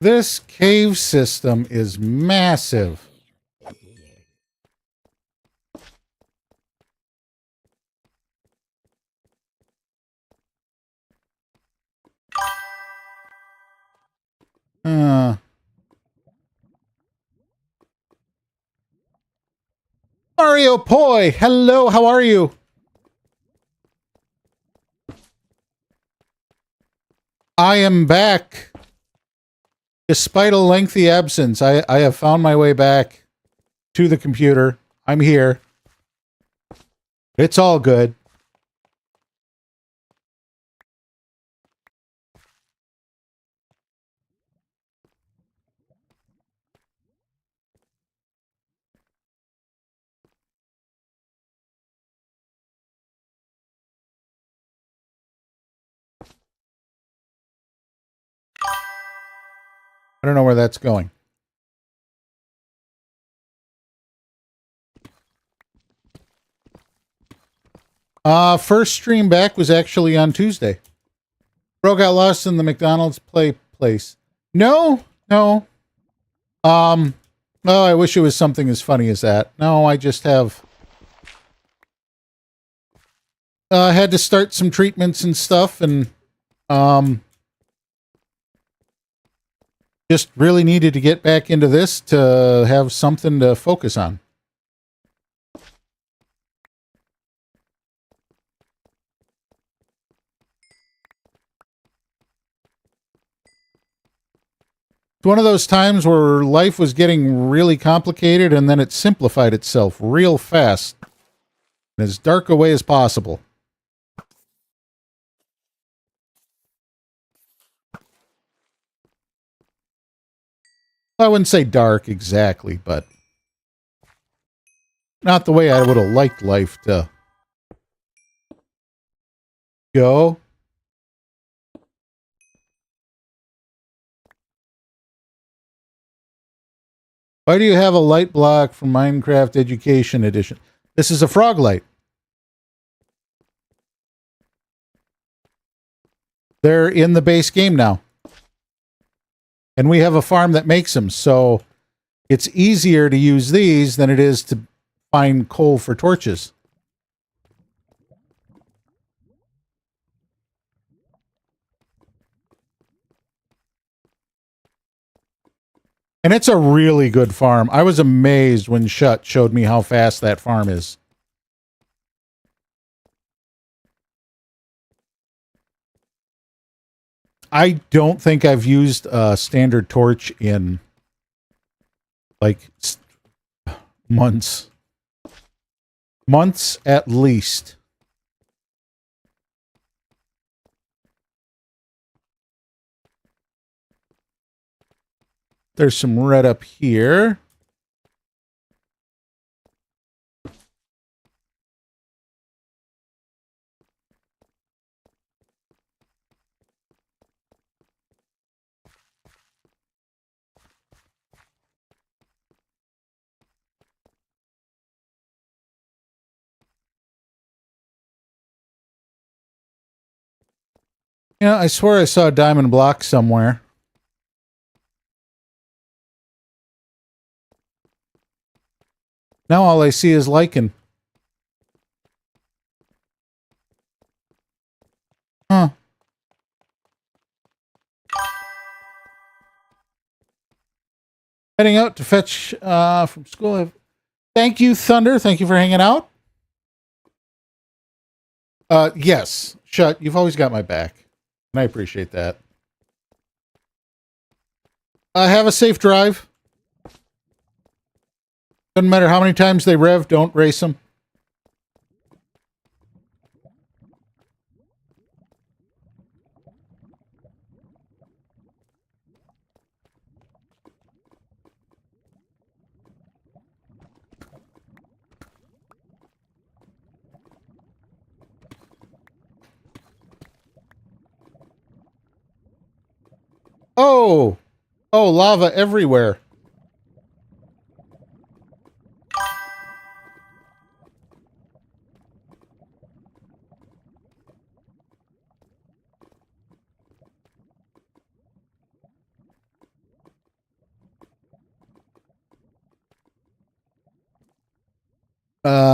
This cave system is massive. Mario Poi, hello, how are you? I am back. Despite a lengthy absence, I have found my way back to the computer. I'm here. It's all good. I don't know where that's going. First stream back was actually on Tuesday. Bro got lost in the McDonald's place. No. Oh, I wish it was something as funny as that. No, I just have had to start some treatments and stuff, and just really needed to get back into this to have something to focus on. It's one of those times where life was getting really complicated and then it simplified itself real fast in as dark a way as possible. I wouldn't say dark exactly, but not the way I would have liked life to go. Why do you have a light block from Minecraft Education Edition? This is a frog light. They're in the base game now. And we have a farm that makes them, so it's easier to use these than it is to find coal for torches. And it's a really good farm. I was amazed when Shut showed me how fast that farm is. I don't think I've used a standard torch in like months. Months at least. There's some red up here. Yeah, I swear I saw a diamond block somewhere. Now all I see is lichen. Huh. Heading out to fetch from school. Thank you, Thunder. Thank you for hanging out. Yes. Shut. You've always got my back. And I appreciate that. Have a safe drive. Doesn't matter how many times they rev, don't race them. Oh! Oh, lava everywhere.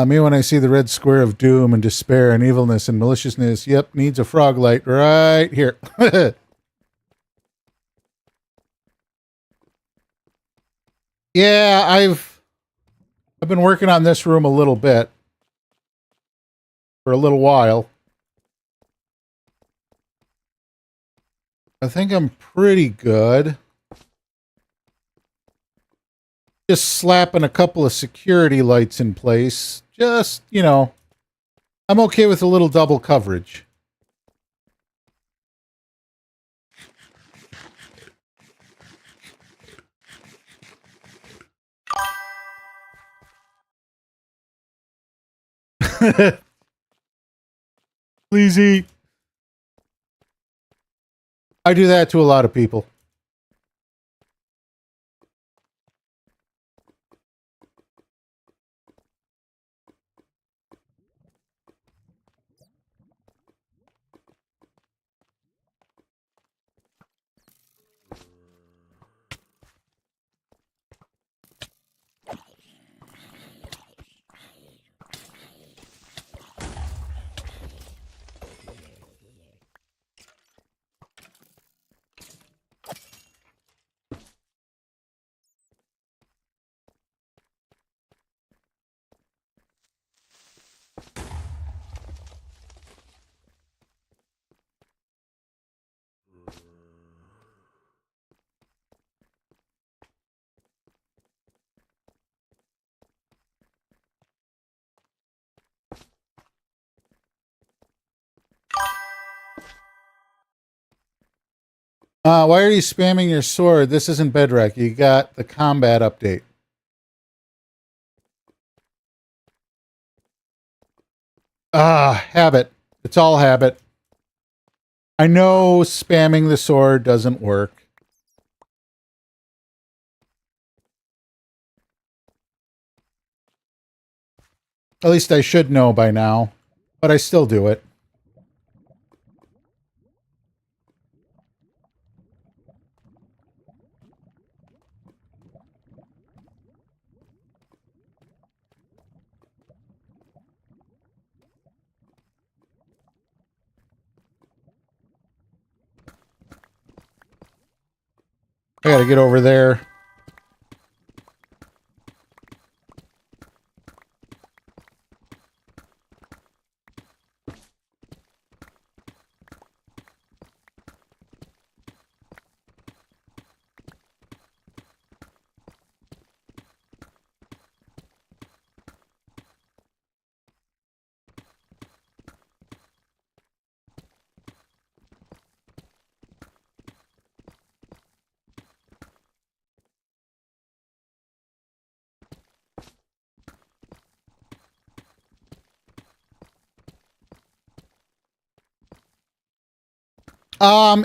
Me when I see the red square of doom and despair and evilness and maliciousness. Yep, needs a frog light right here. Yeah, I've been working on this room a little bit. For a little while. I think I'm pretty good. Just slapping a couple of security lights in place. Just, you know, I'm okay with a little double coverage. Please eat. I do that to a lot of people. Why are you spamming your sword? This isn't Bedrock. You got the combat update. Habit. It's all habit. I know spamming the sword doesn't work. At least I should know by now, but I still do it. I gotta get over there.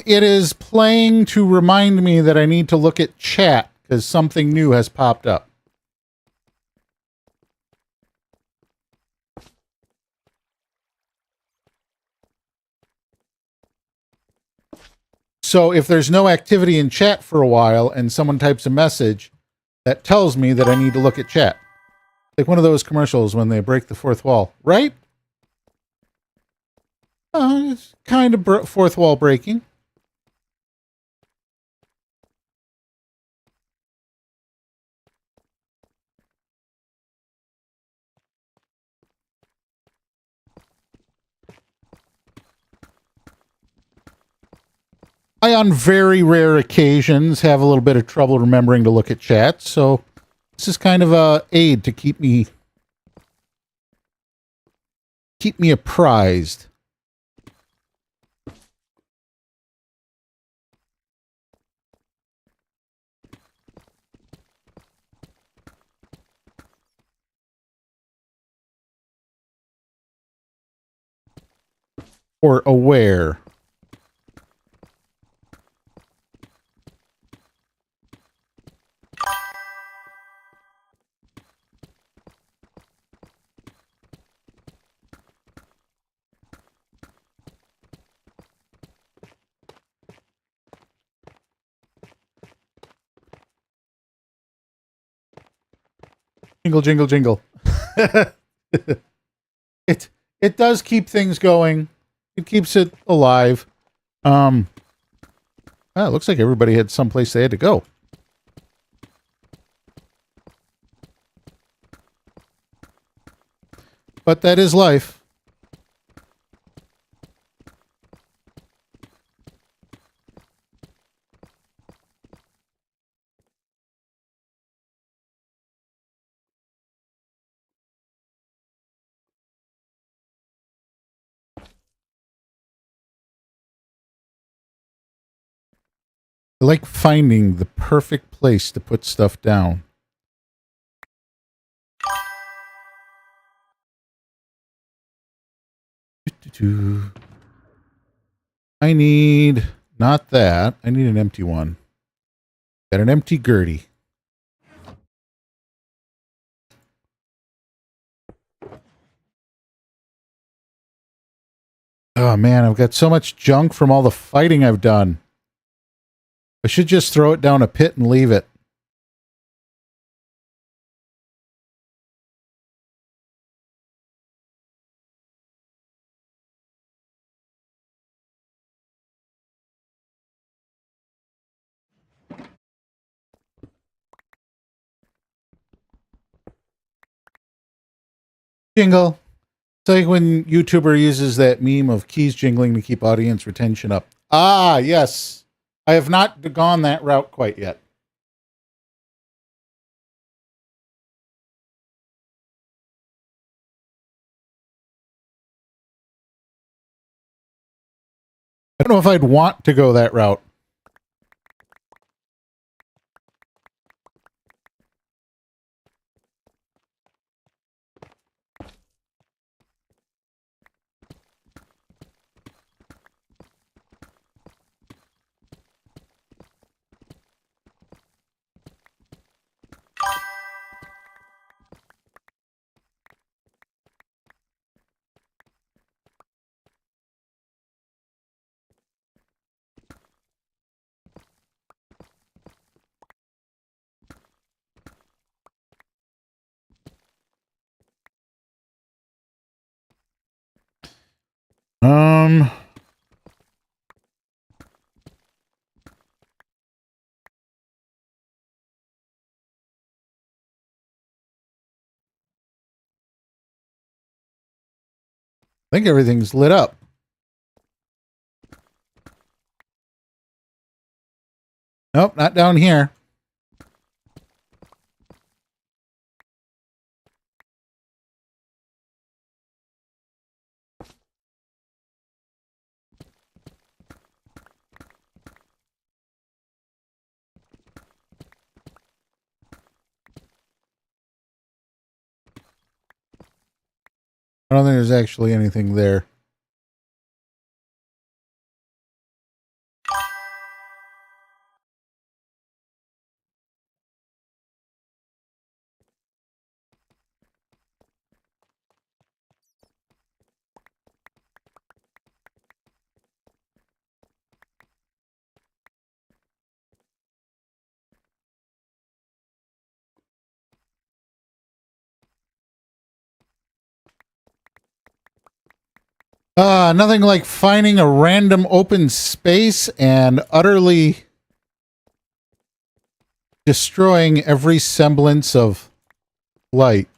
It is playing to remind me that I need to look at chat because something new has popped up. So if there's no activity in chat for a while and someone types a message, that tells me that I need to look at chat. Like one of those commercials when they break the fourth wall, right? It's kind of fourth wall breaking. I, on very rare occasions, have a little bit of trouble remembering to look at chat, so this is kind of a aid to keep me apprised. Or aware. Jingle, jingle, jingle. It does keep things going. It keeps it alive. It looks like everybody had someplace they had to go. But that is life. I like finding the perfect place to put stuff down. I need not that. I need an empty one. Got an empty Gertie. Oh man, I've got so much junk from all the fighting I've done. I should just throw it down a pit and leave it. Jingle. It's like when YouTuber uses that meme of keys jingling to keep audience retention up. Ah, yes. I have not gone that route quite yet. I don't know if I'd want to go that route. Um, I think everything's lit up. Nope, not down here. I don't think there's actually anything there. Nothing like finding a random open space and utterly destroying every semblance of light.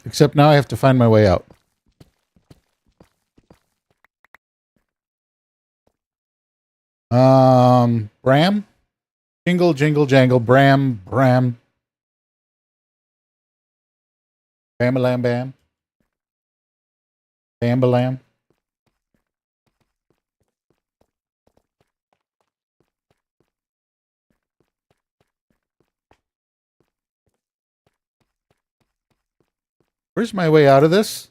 Except now I have to find my way out. Bram? Jingle, jingle, jangle, Bram, Bram. Bam-a-lam, bam. Bam-a-lam. Where's my way out of this?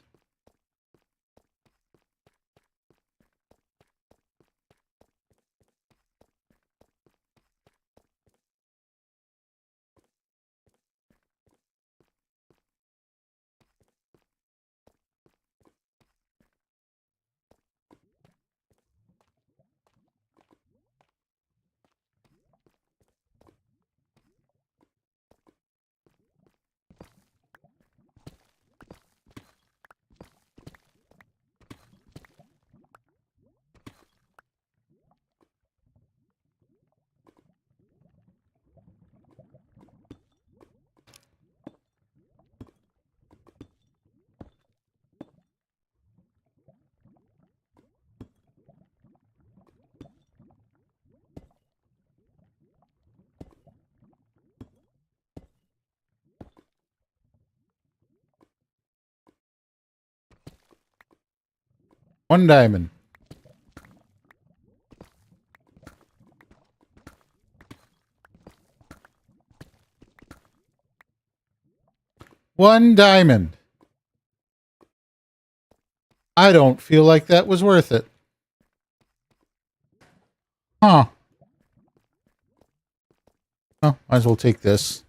One diamond. One diamond. I don't feel like that was worth it. Huh. Oh, might as well take this.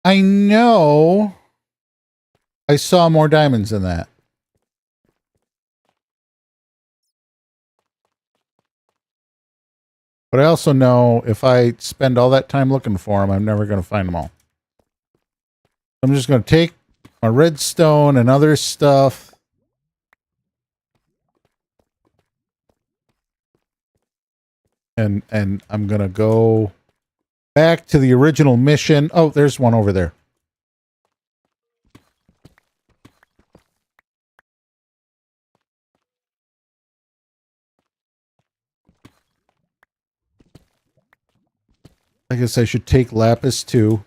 I know I saw more diamonds than that. But I also know if I spend all that time looking for them, I'm never going to find them all. I'm just going to take my redstone and other stuff. And I'm going to go back to the original mission. Oh, there's one over there. I guess I should take lapis too.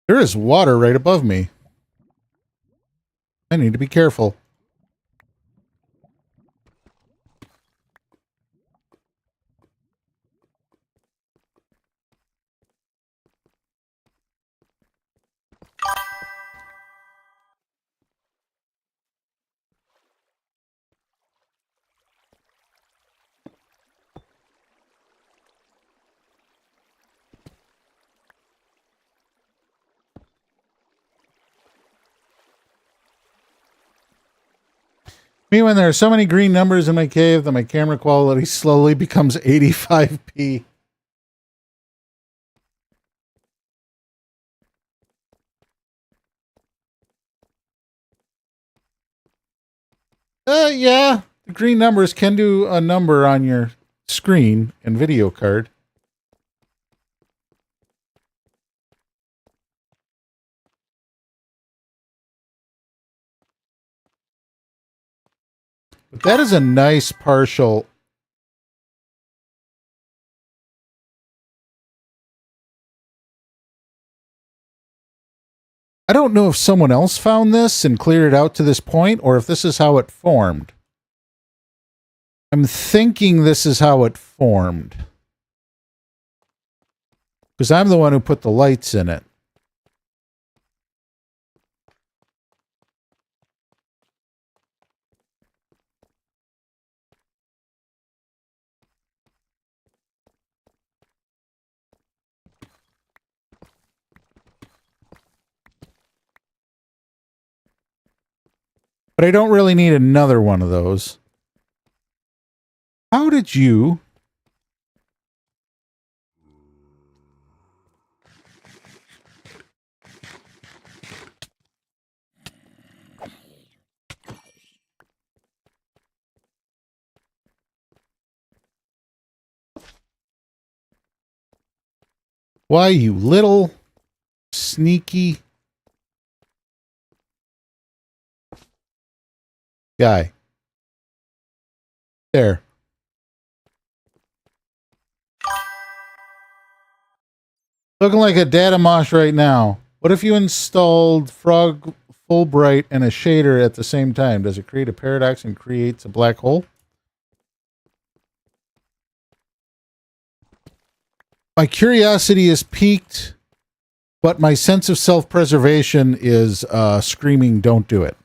There is water right above me. I need to be careful. Me, when there are so many green numbers in my cave that my camera quality slowly becomes 85p. Yeah. The green numbers can do a number on your screen and video card. But that is a nice partial. I don't know if someone else found this and cleared it out to this point, or if this is how it formed. I'm thinking this is how it formed. Because I'm the one who put the lights in it. But I don't really need another one of those. How did you... Why, you little sneaky guy. There. Looking like a data mosh right now. What if you installed Frog Fulbright and a shader at the same time? Does it create a paradox and creates a black hole? My curiosity is piqued, but my sense of self-preservation is screaming, don't do it.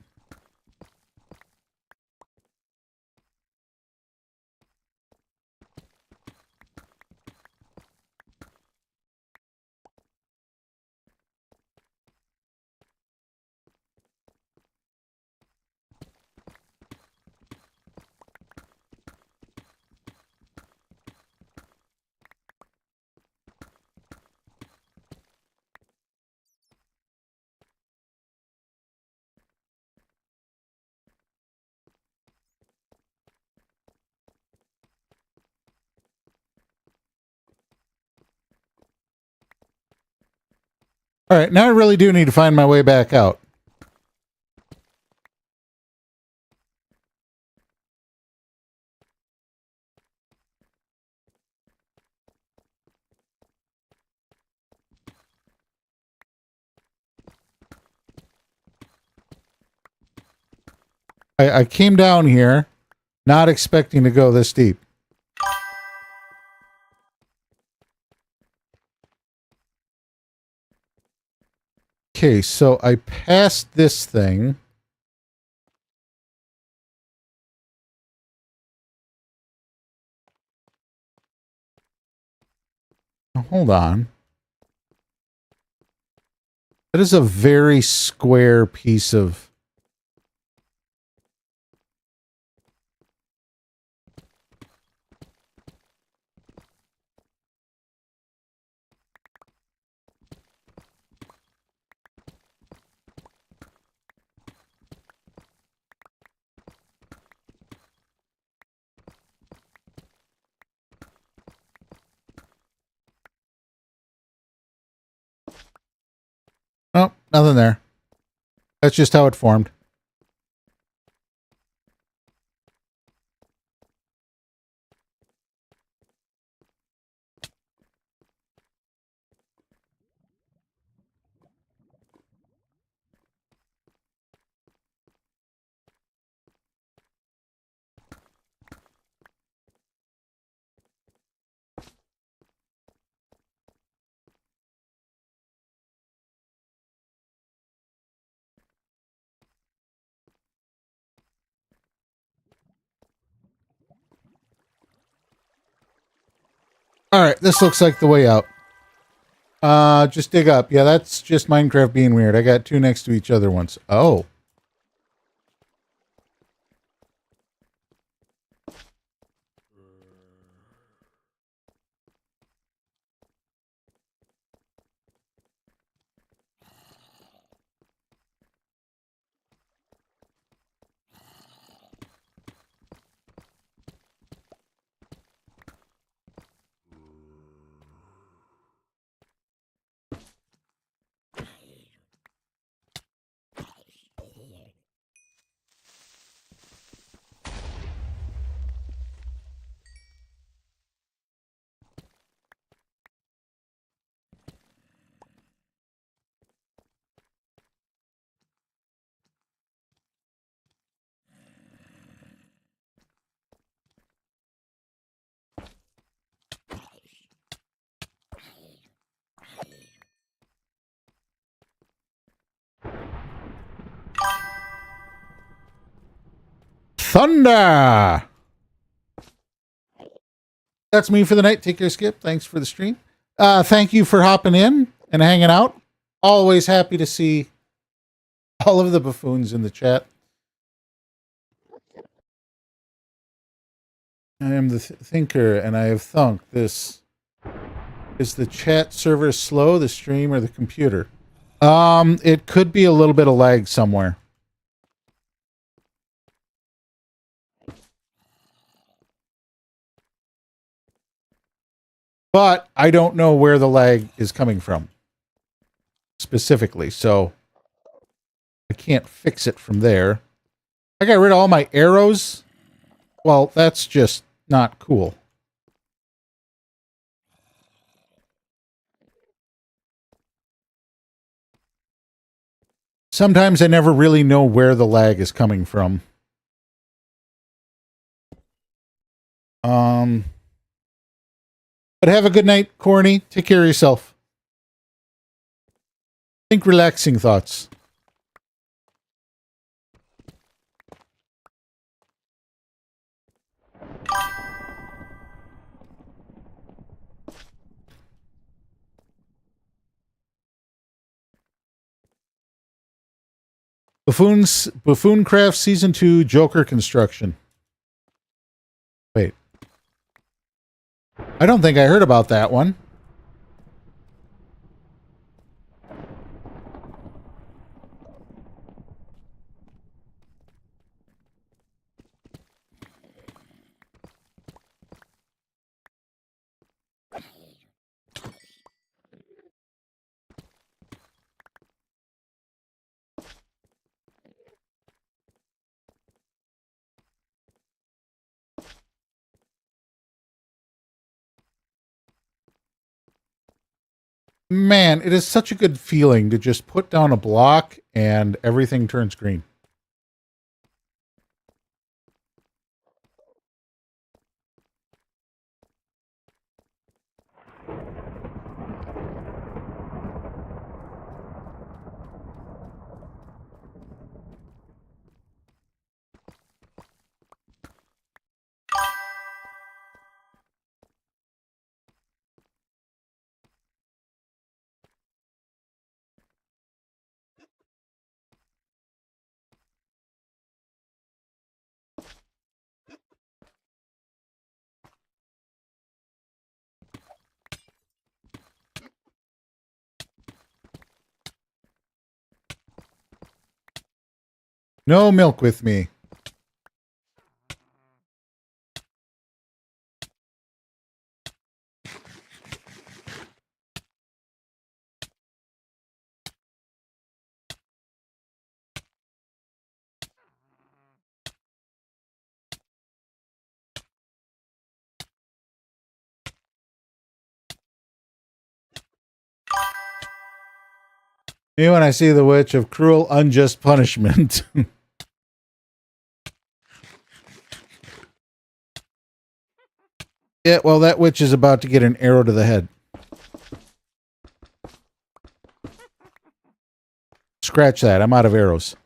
All right, now I really do need to find my way back out. I came down here not expecting to go this deep. Okay, so I passed this thing. Hold on. That is a very square piece of... Oh, nothing there. That's just how it formed. All right, this looks like the way out. Just dig up. Yeah, that's just Minecraft being weird. I got two next to each other once. Oh. Thunder! That's me for the night. Take care, Skip. Thanks for the stream. Thank you for hopping in and hanging out. Always happy to see all of the buffoons in the chat. I am the thinker, and I have thunk. This is the chat server slow, the stream, or the computer. It could be a little bit of lag somewhere. But I don't know where the lag is coming from specifically, so I can't fix it from there. I got rid of all my arrows. Well, that's just not cool. Sometimes I never really know where the lag is coming from. But have a good night, Corny. Take care of yourself. Think relaxing thoughts. Buffoon-Craft Season 2 Joker Construction. Wait. I don't think I heard about that one. Man, it is such a good feeling to just put down a block and everything turns green. No milk with me. Me when I see the witch of cruel, unjust punishment. Yeah, well, that witch is about to get an arrow to the head. Scratch that. I'm out of arrows.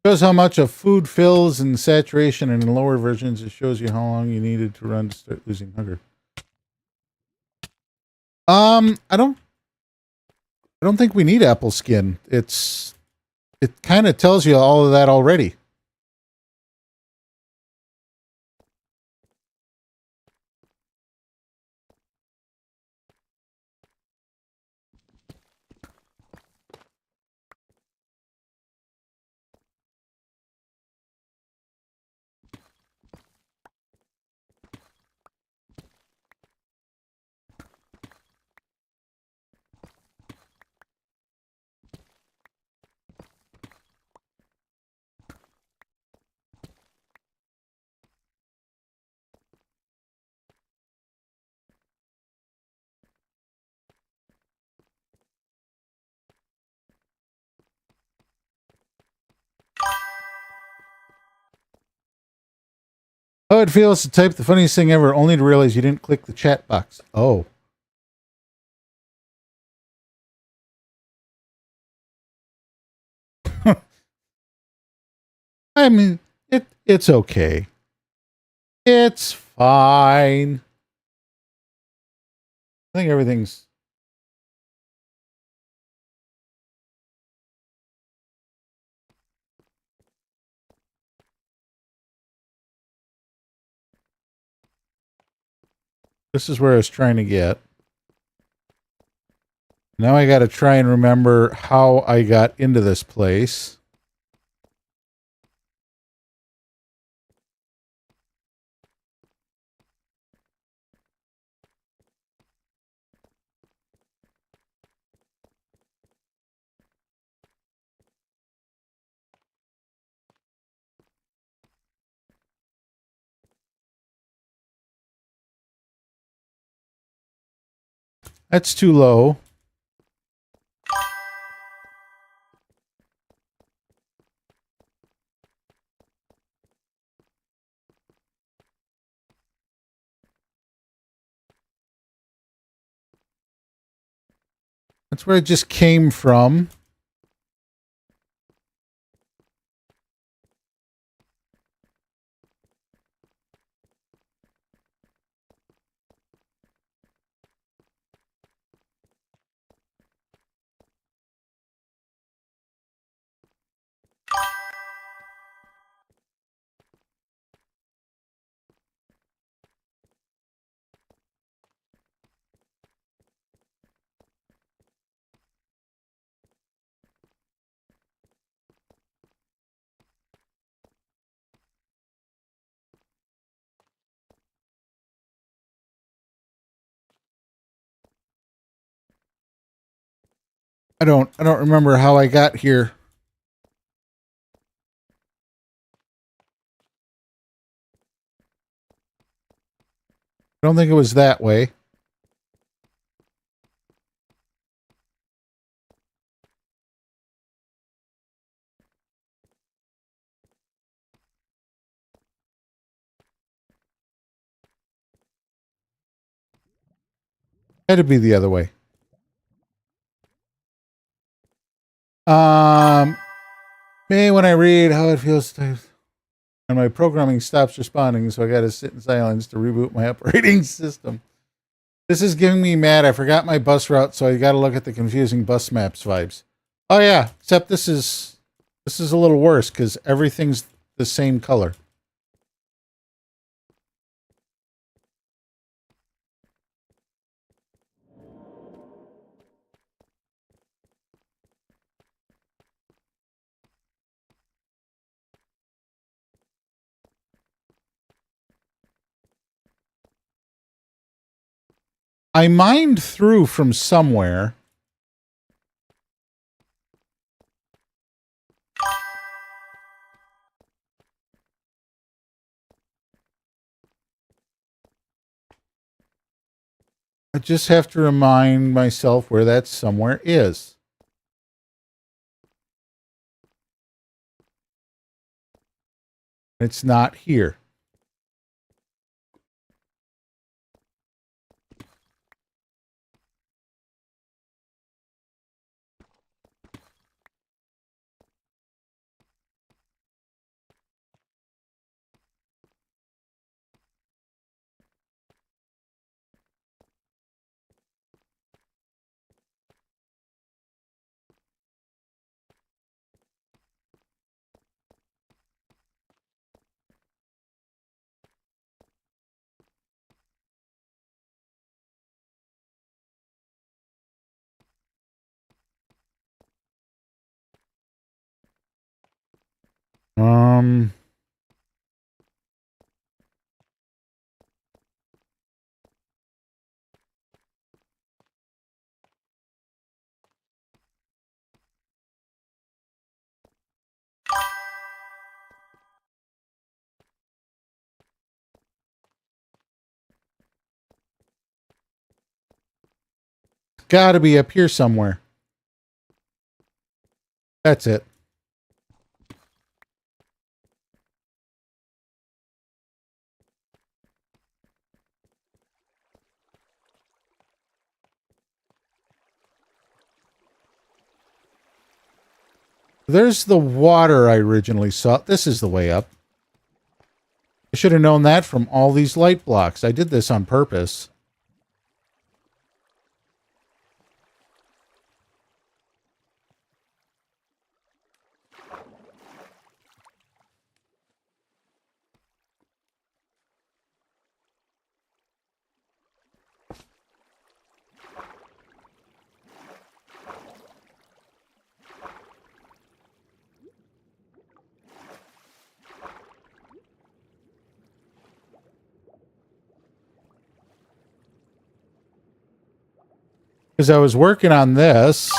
Shows how much a food fills in saturation, and in lower versions, it shows you how long you needed to run to start losing hunger. I don't think we need apple skin. It kind of tells you all of that already. How it feels to type the funniest thing ever, only to realize you didn't click the chat box. Oh. I mean, it's okay. It's fine. I think everything's... This is where I was trying to get. Now I got to try and remember how I got into this place. That's too low. That's where it just came from. I don't remember how I got here. I don't think it was that way. Had to be the other way. Me when I read how it feels to, and my programming stops responding, so I got to sit in silence to reboot my operating system. This is giving me mad. I forgot my bus route, so I got to look at the confusing bus maps vibes. Oh yeah, except this is a little worse because everything's the same color. I mined through from somewhere. I just have to remind myself where that somewhere is. It's not here. Gotta be up here somewhere. That's it. There's the water I originally saw. This is the way up. I should have known that from all these light blocks. I did this on purpose. Because I was working on this.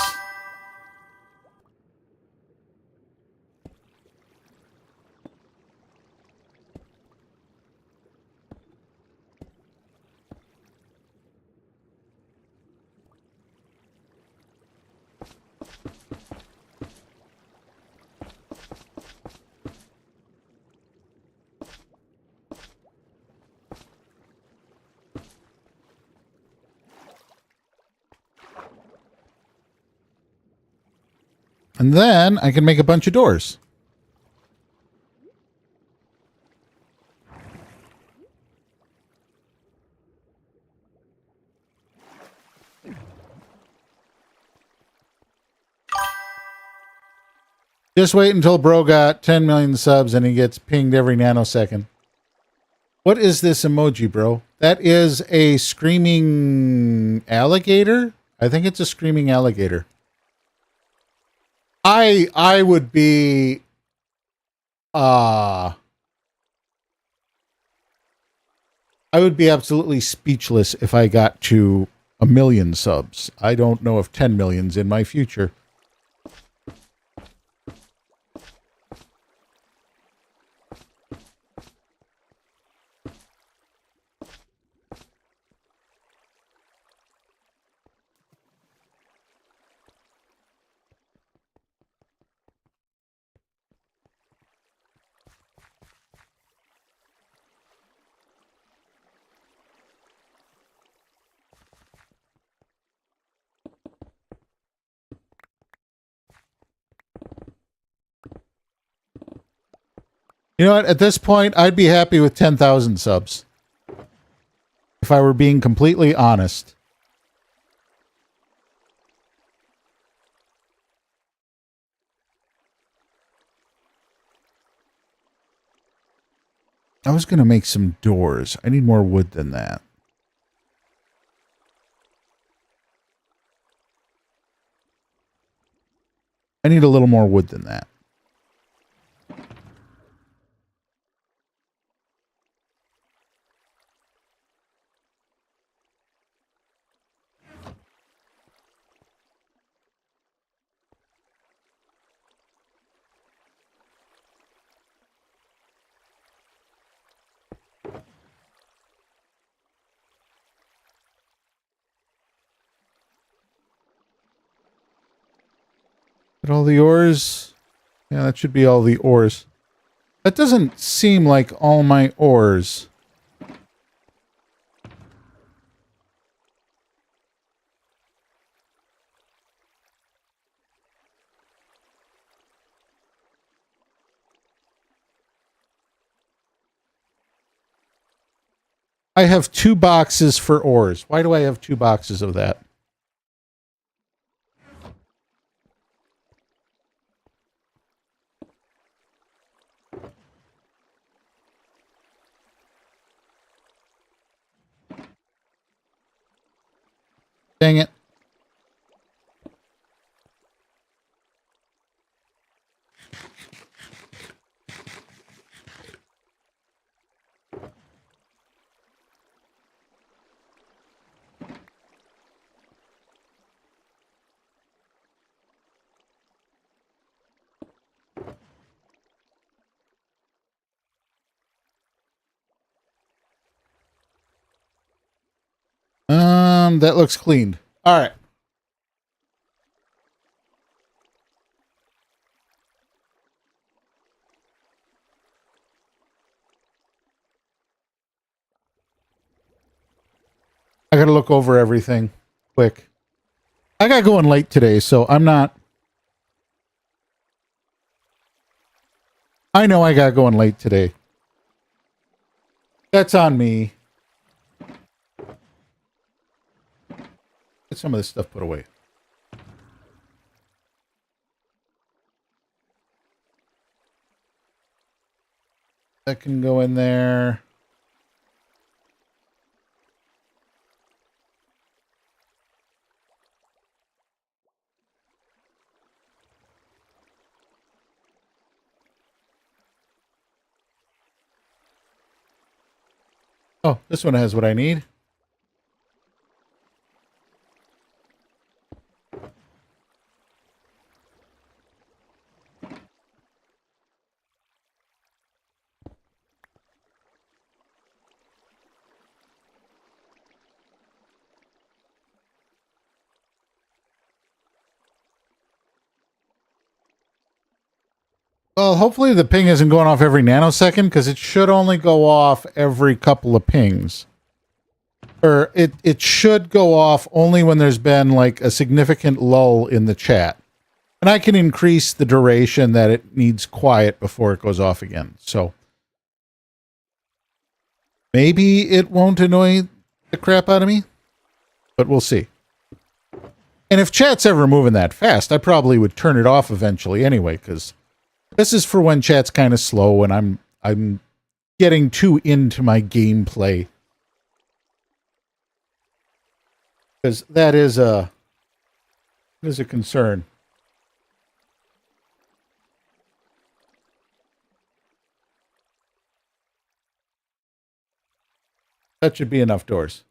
And then I can make a bunch of doors. Just wait until bro got 10 million subs and he gets pinged every nanosecond. What is this emoji, bro? That is a screaming alligator? I think it's a screaming alligator. I would be I would be absolutely speechless if I got to 1 million subs. I don't know if 10 million's in my future. You know what? At this point, I'd be happy with 10,000 subs. If I were being completely honest. I was going to make some doors. I need more wood than that. I need a little more wood than that. But all the ores? Yeah, that should be all the ores. That doesn't seem like all my ores. I have 2 boxes for ores. Why do I have 2 boxes of that? Dang it. That looks cleaned. All right. I got to look over everything quick. I got going late today, so I'm not... I know I got going late today. That's on me. Get some of this stuff put away. That can go in there. Oh, this one has what I need. Well, hopefully the ping isn't going off every nanosecond, because it should only go off every couple of pings. Or it should go off only when there's been like a significant lull in the chat. And I can increase the duration that it needs quiet before it goes off again. So maybe it won't annoy the crap out of me, but we'll see. And if chat's ever moving that fast, I probably would turn it off eventually anyway, because this is for when chat's kind of slow and I'm getting too into my gameplay. Because that is a concern. That should be enough doors.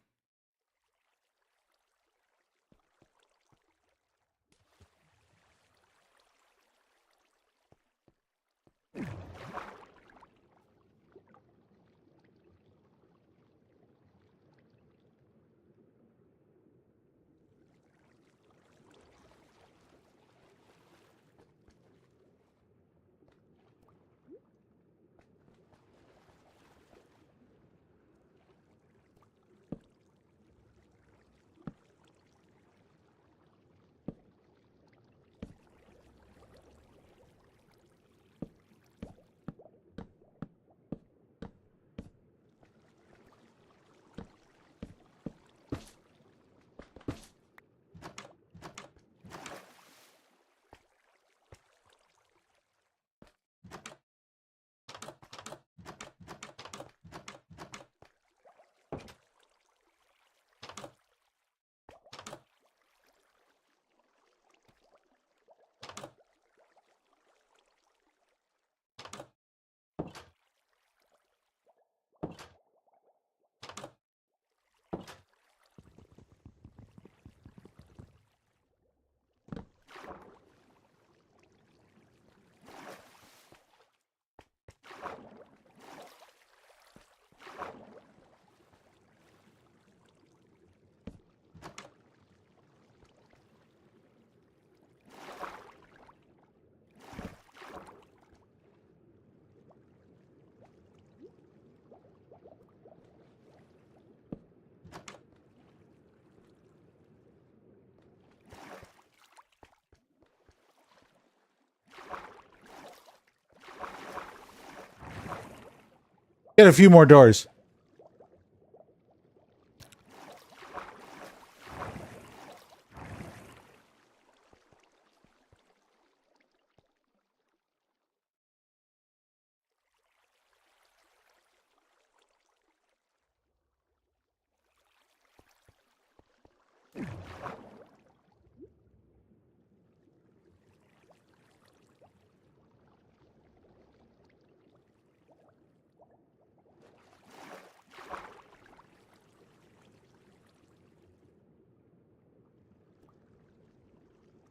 Get a few more doors.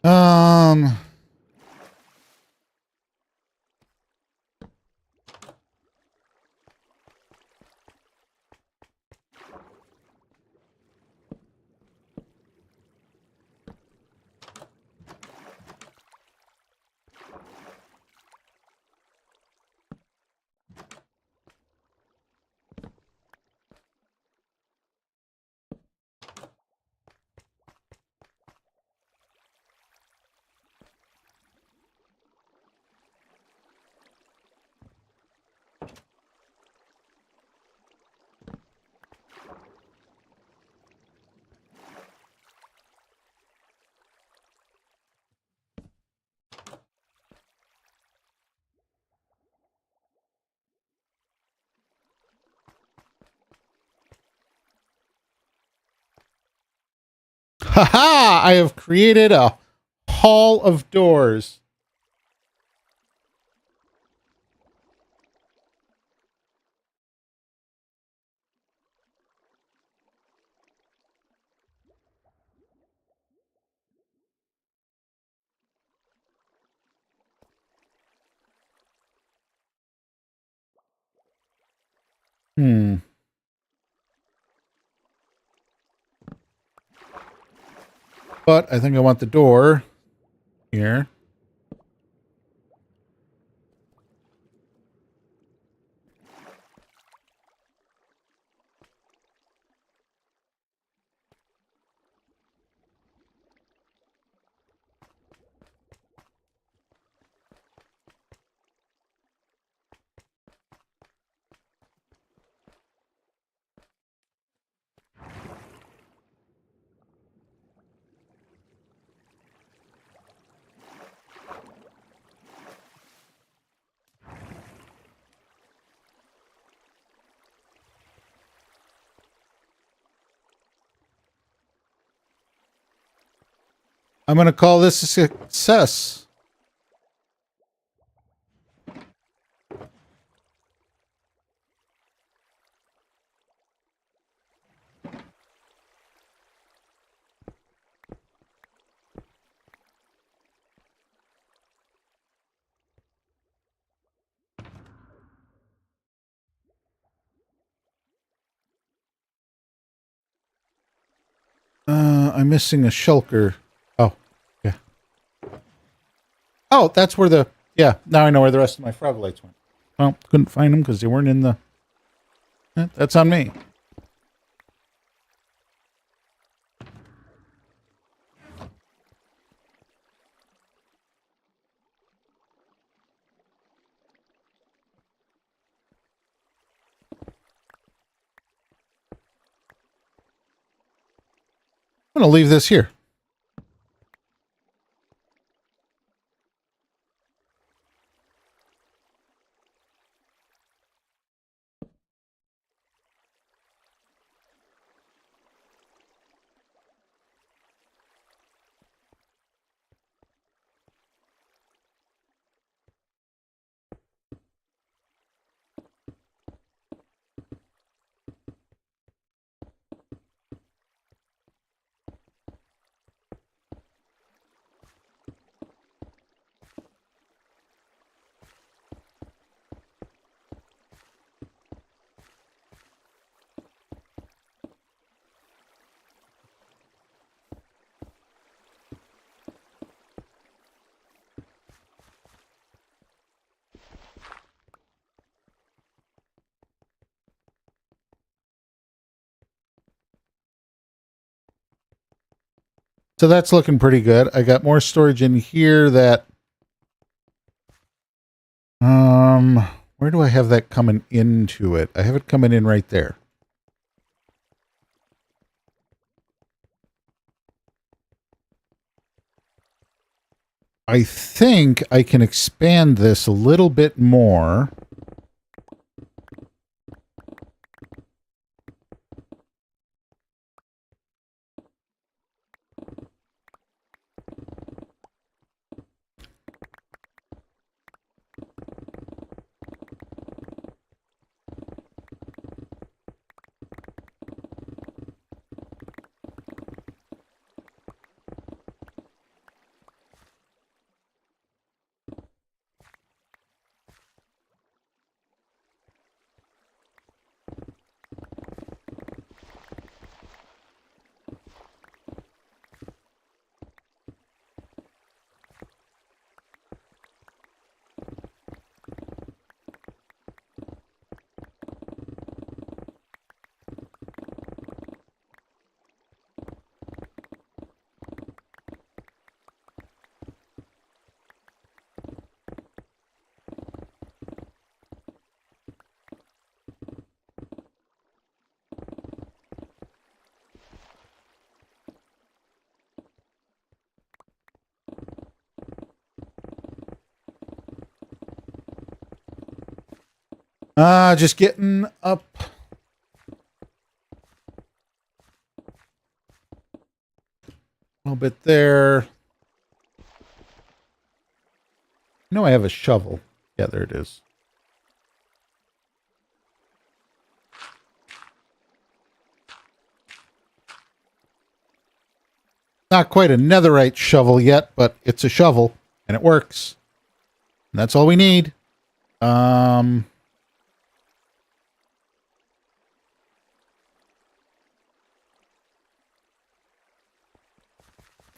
Um... Ha! I have created a hall of doors. Hmm. But I think I want the door here. I'm going to call this a success. I'm missing a shulker. Oh, yeah. Oh, that's where the... Yeah, now I know where the rest of my frog lights went. Well, couldn't find them because they weren't in the... That's on me. I'm going to leave this here. So that's looking pretty good. I got more storage in here that... where do I have that coming into it? I have it coming in right there. I think I can expand this a little bit more. Just getting up. A little bit there. I know I have a shovel. Yeah, there it is. Not quite a netherite shovel yet, but it's a shovel, and it works. And that's all we need. I'm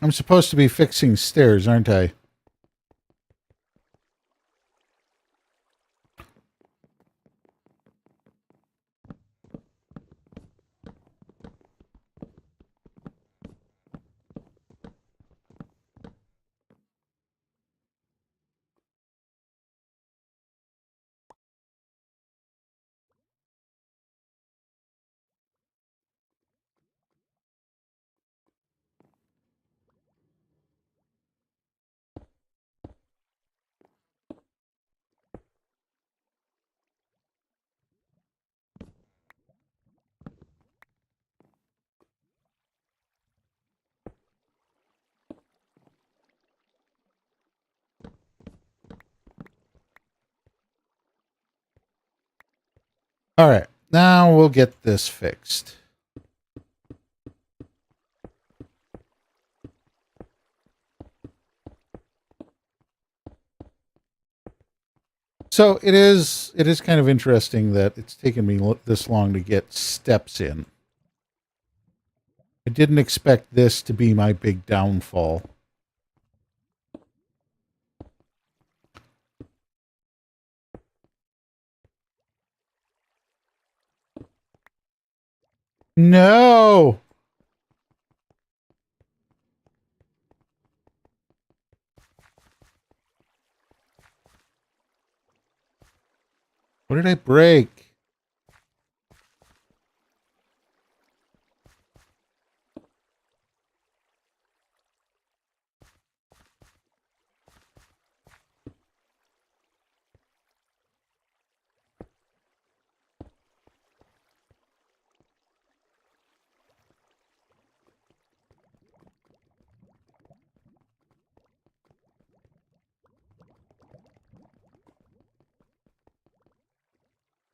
supposed to be fixing stairs, aren't I? All right, now we'll get this fixed. So it is kind of interesting that it's taken me this long to get steps in. I didn't expect this to be my big downfall. No! What did I break?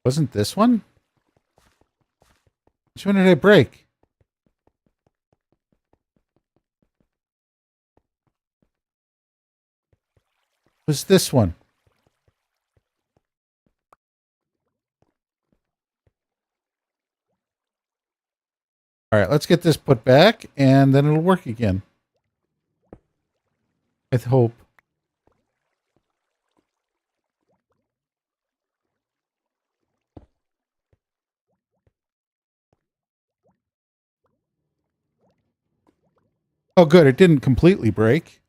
Wasn't this one? Which one did I break? Was this one? All right, let's get this put back, and then it'll work again. I hope. Oh, good. It didn't completely break.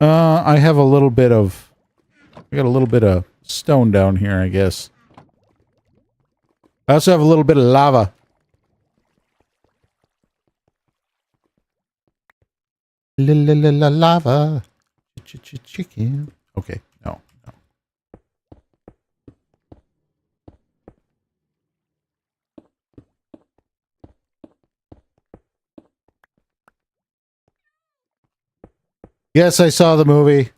I have a little bit of... I got a little bit of stone down here, I guess. I also have a little bit of lava. Lava. Chicken. Okay, no. Yes, I saw the movie.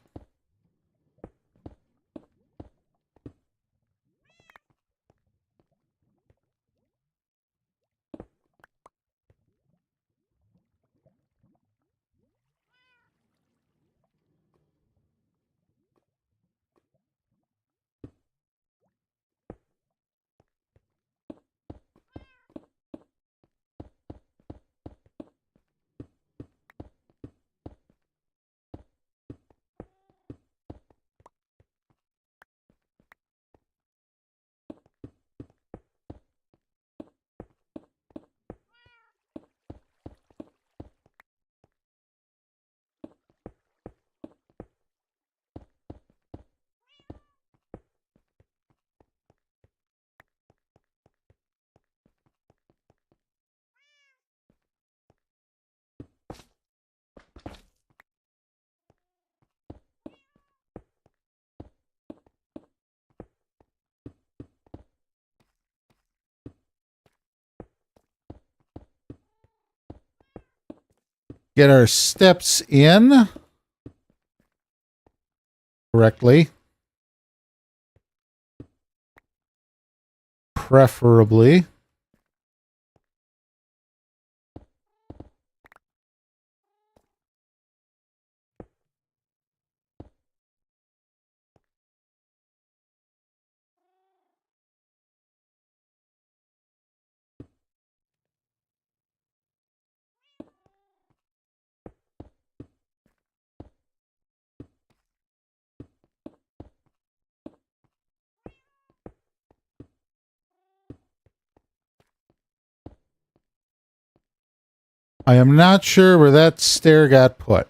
get our steps in correctly. Preferably. I am not sure where that stair got put.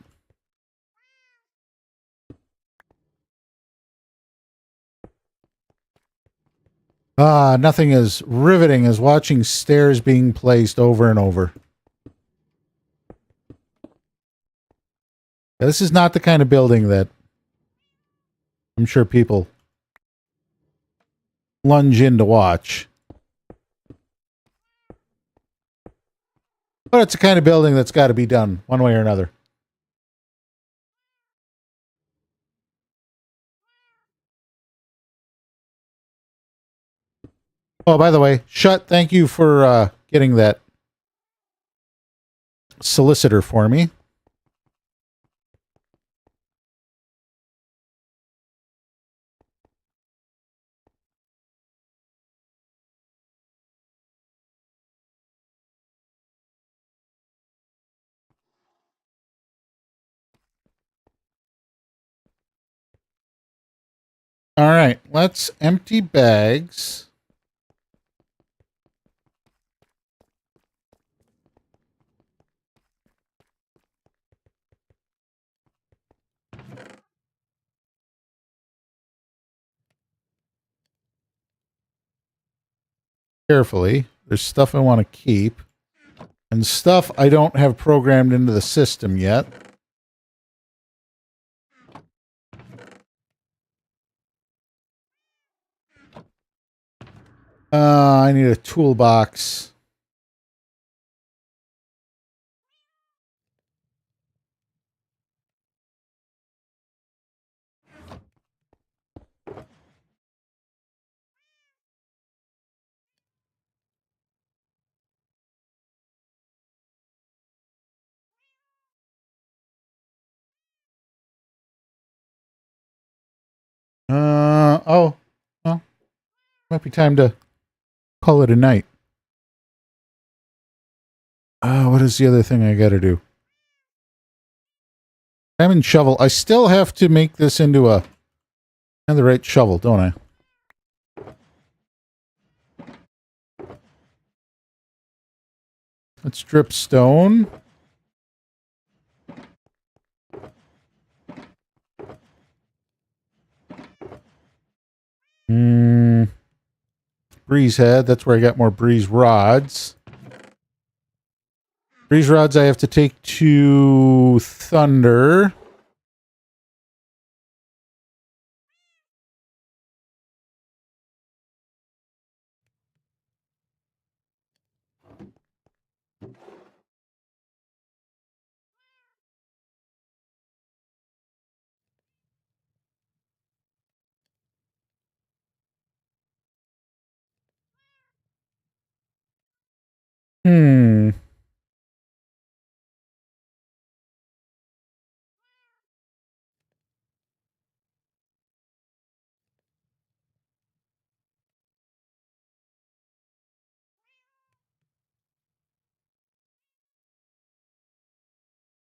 Nothing as riveting as watching stairs being placed over and over. This is not the kind of building that I'm sure people lunge in to watch. But it's the kind of building that's got to be done one way or another. Oh, by the way, Shut, thank you for getting that solicitor for me. All right, let's empty bags. Carefully. There's stuff I want to keep. And stuff I don't have programmed into the system yet. I need a toolbox. Oh. Well, might be time to call it a night. What is the other thing I gotta do? Diamond shovel. I still have to make this into the right shovel, don't I? Let's drip stone. Breeze head. That's where I got more breeze rods. Breeze rods I have to take to Thunder.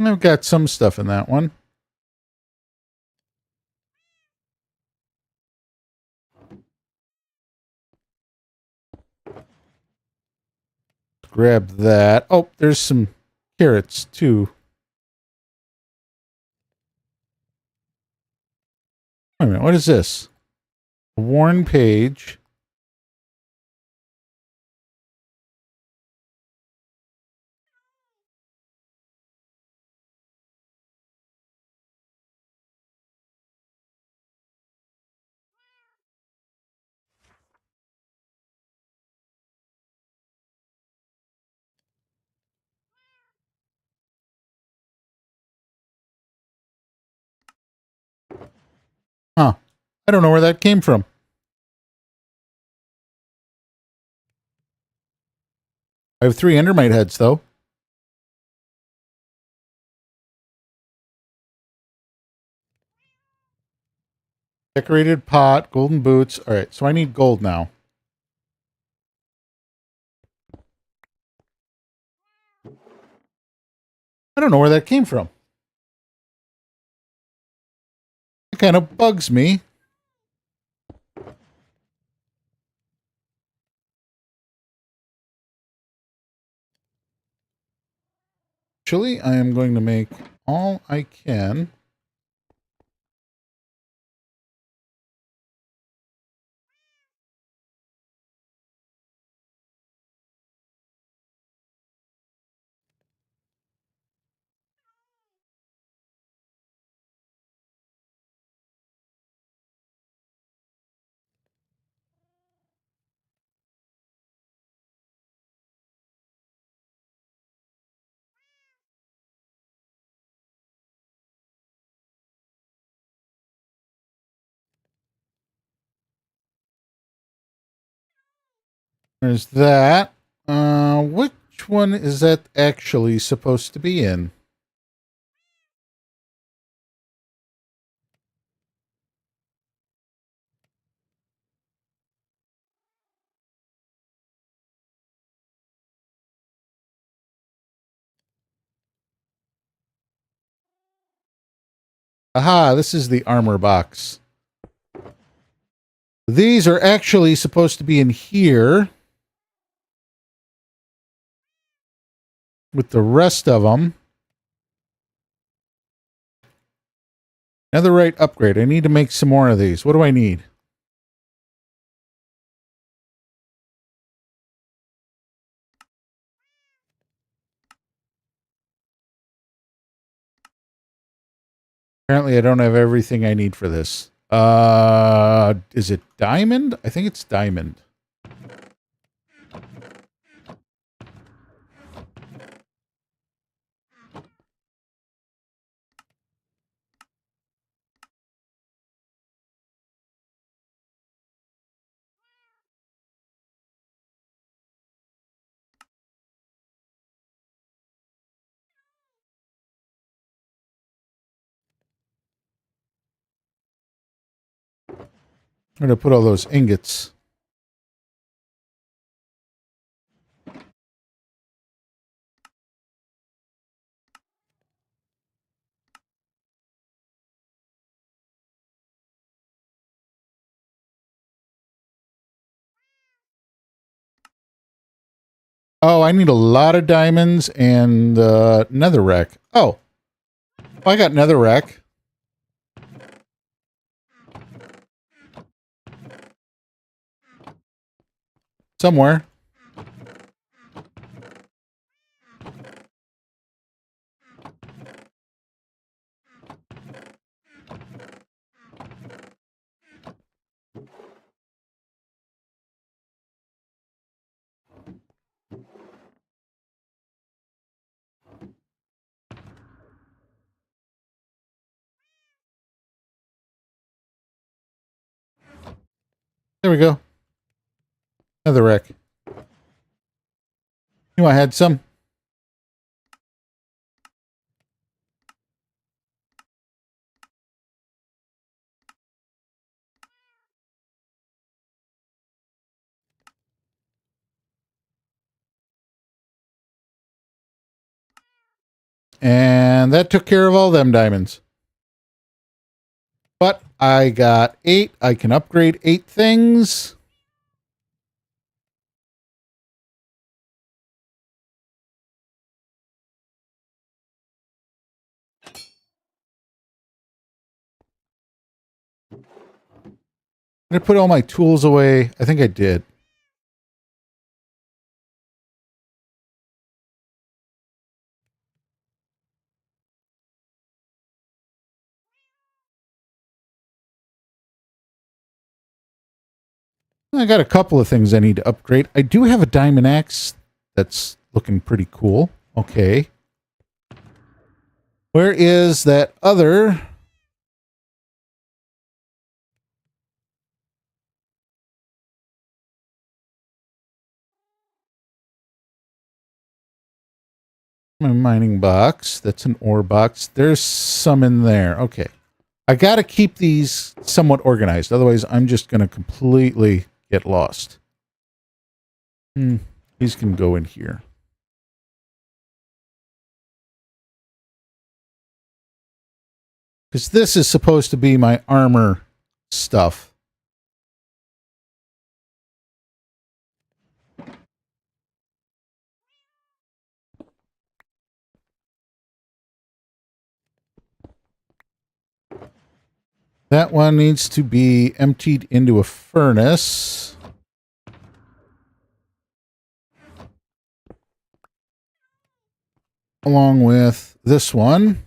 I've got some stuff in that one. Grab that. Oh, there's some carrots too. Wait a minute, what is this? A worn page. Huh. I don't know where that came from. I have 3 Endermite heads, though. Decorated pot, golden boots. All right, so I need gold now. I don't know where that came from. It kind of bugs me. Actually, I am going to make all I can. There's that. Which one is that actually supposed to be in? Aha, this is the armor box. These are actually supposed to be in here with the rest of them. Netherite upgrade. I need to make some more of these. What do I need? Apparently, I don't have everything I need for this. Is it diamond? I think it's diamond. I'm going to put all those ingots. Oh, I need a lot of diamonds and netherrack. Oh, I got netherrack. Somewhere. There we go. Netherrack. You want to add some? And that took care of all them diamonds. But I got 8. I can upgrade 8 things. Did I put all my tools away? I think I did. I got a couple of things I need to upgrade. I do have a diamond axe that's looking pretty cool. Okay. Where is that other My mining box. That's an ore box. There's some in there. Okay. I got to keep these somewhat organized. Otherwise, I'm just going to completely get lost. These can go in here. Because this is supposed to be my armor stuff. That one needs to be emptied into a furnace. Along with this one.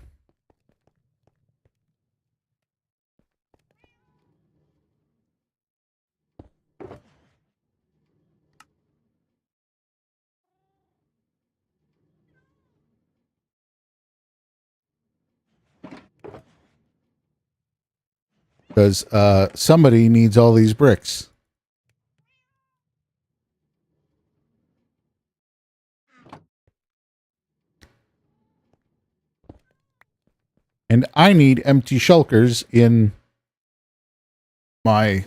Because somebody needs all these bricks. And I need empty shulkers in my...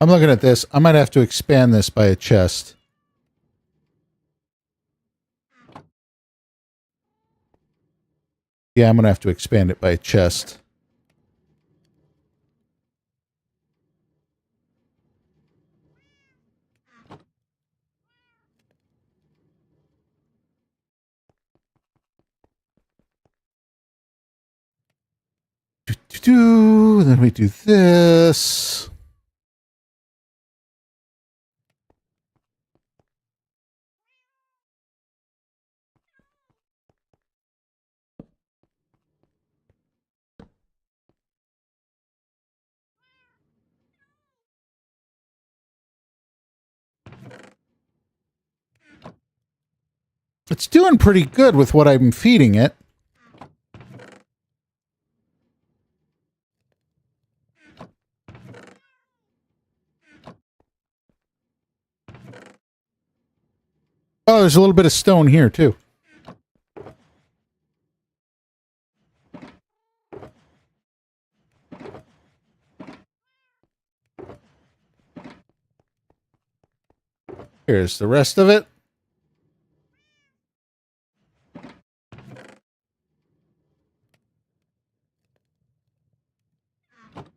I'm looking at this. I might have to expand this by a chest. Yeah, I'm going to have to expand it by a chest. Then we do this. It's doing pretty good with what I'm feeding it. Oh, there's a little bit of stone here, too. Here's the rest of it.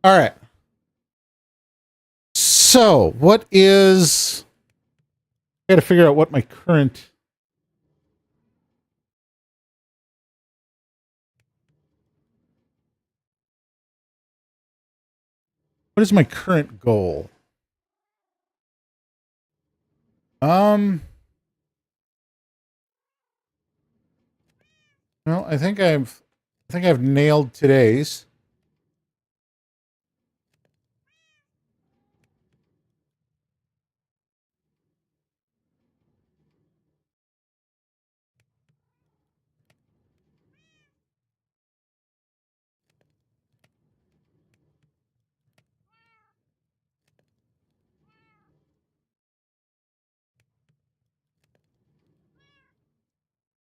All right. So, what is... I got to figure out what my current... What is my current goal? Well, I think I've nailed today's.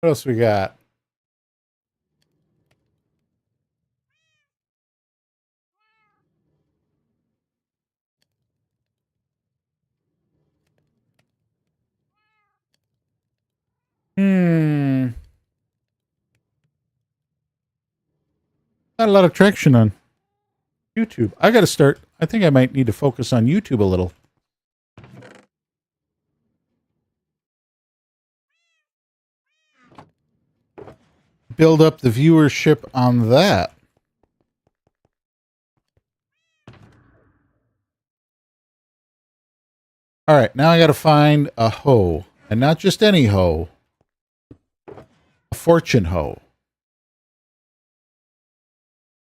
What else we got? Not a lot of traction on YouTube. I got to start. I think I might need to focus on YouTube a little. Build up the viewership on that. All right, now I got to find a hoe. And not just any hoe. A fortune hoe.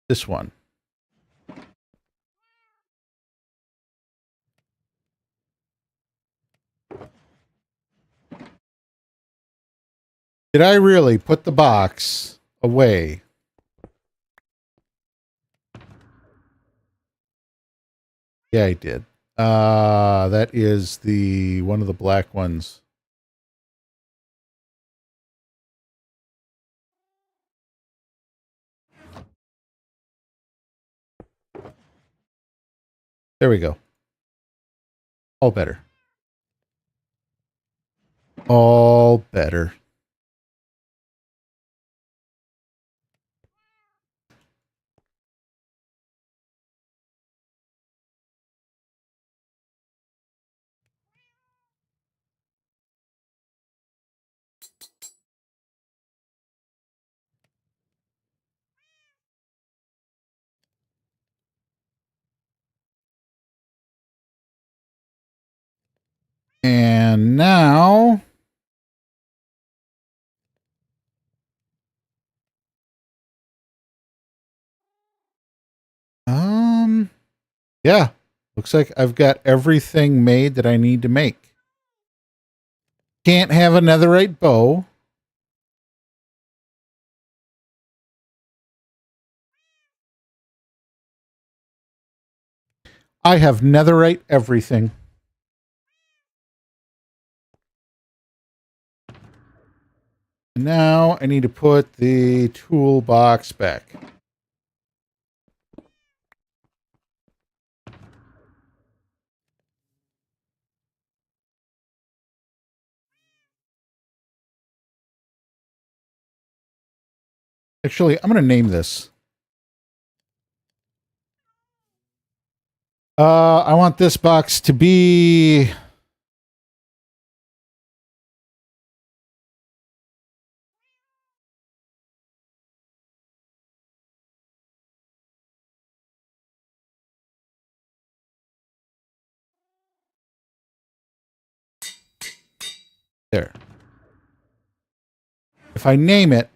This one. Did I really put the box away? Yeah, I did. That is the one of the black ones. There we go. All better. All better. And now, yeah, looks like I've got everything made that I need to make. Can't have a netherite bow. I have netherite everything. Now I need to put the toolbox back. Actually, I'm going to name this. I want this box to be... There. If I name it,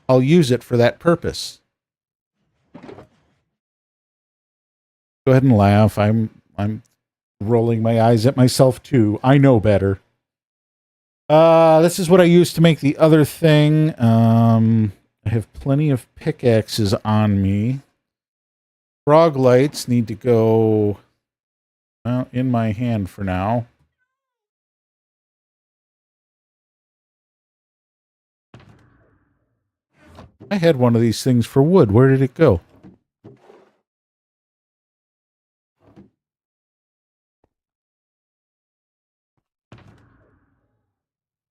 I'll use it for that purpose. Go ahead and laugh. I'm rolling my eyes at myself too. I know better. This is what I used to make the other thing. I have plenty of pickaxes on me. Frog lights need to go in my hand for now. I had one of these things for wood. Where did it go?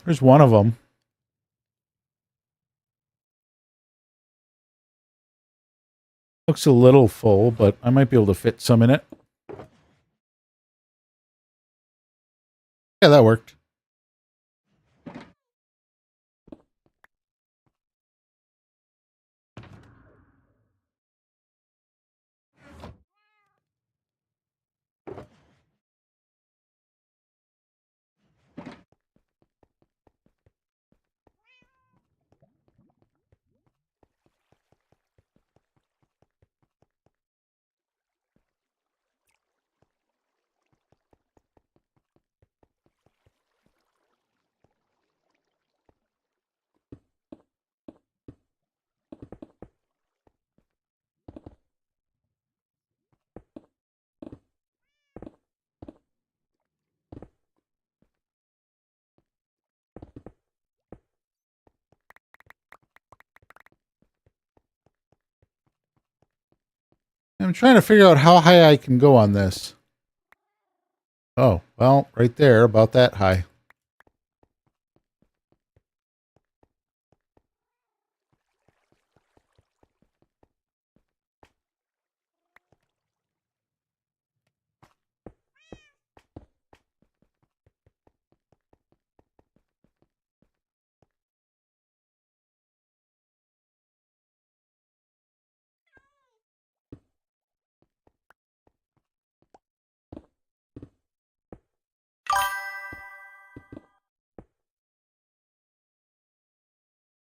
There's one of them. Looks a little full, but I might be able to fit some in it. Yeah, that worked. I'm trying to figure out how high I can go on this. Oh, well, right there, about that high.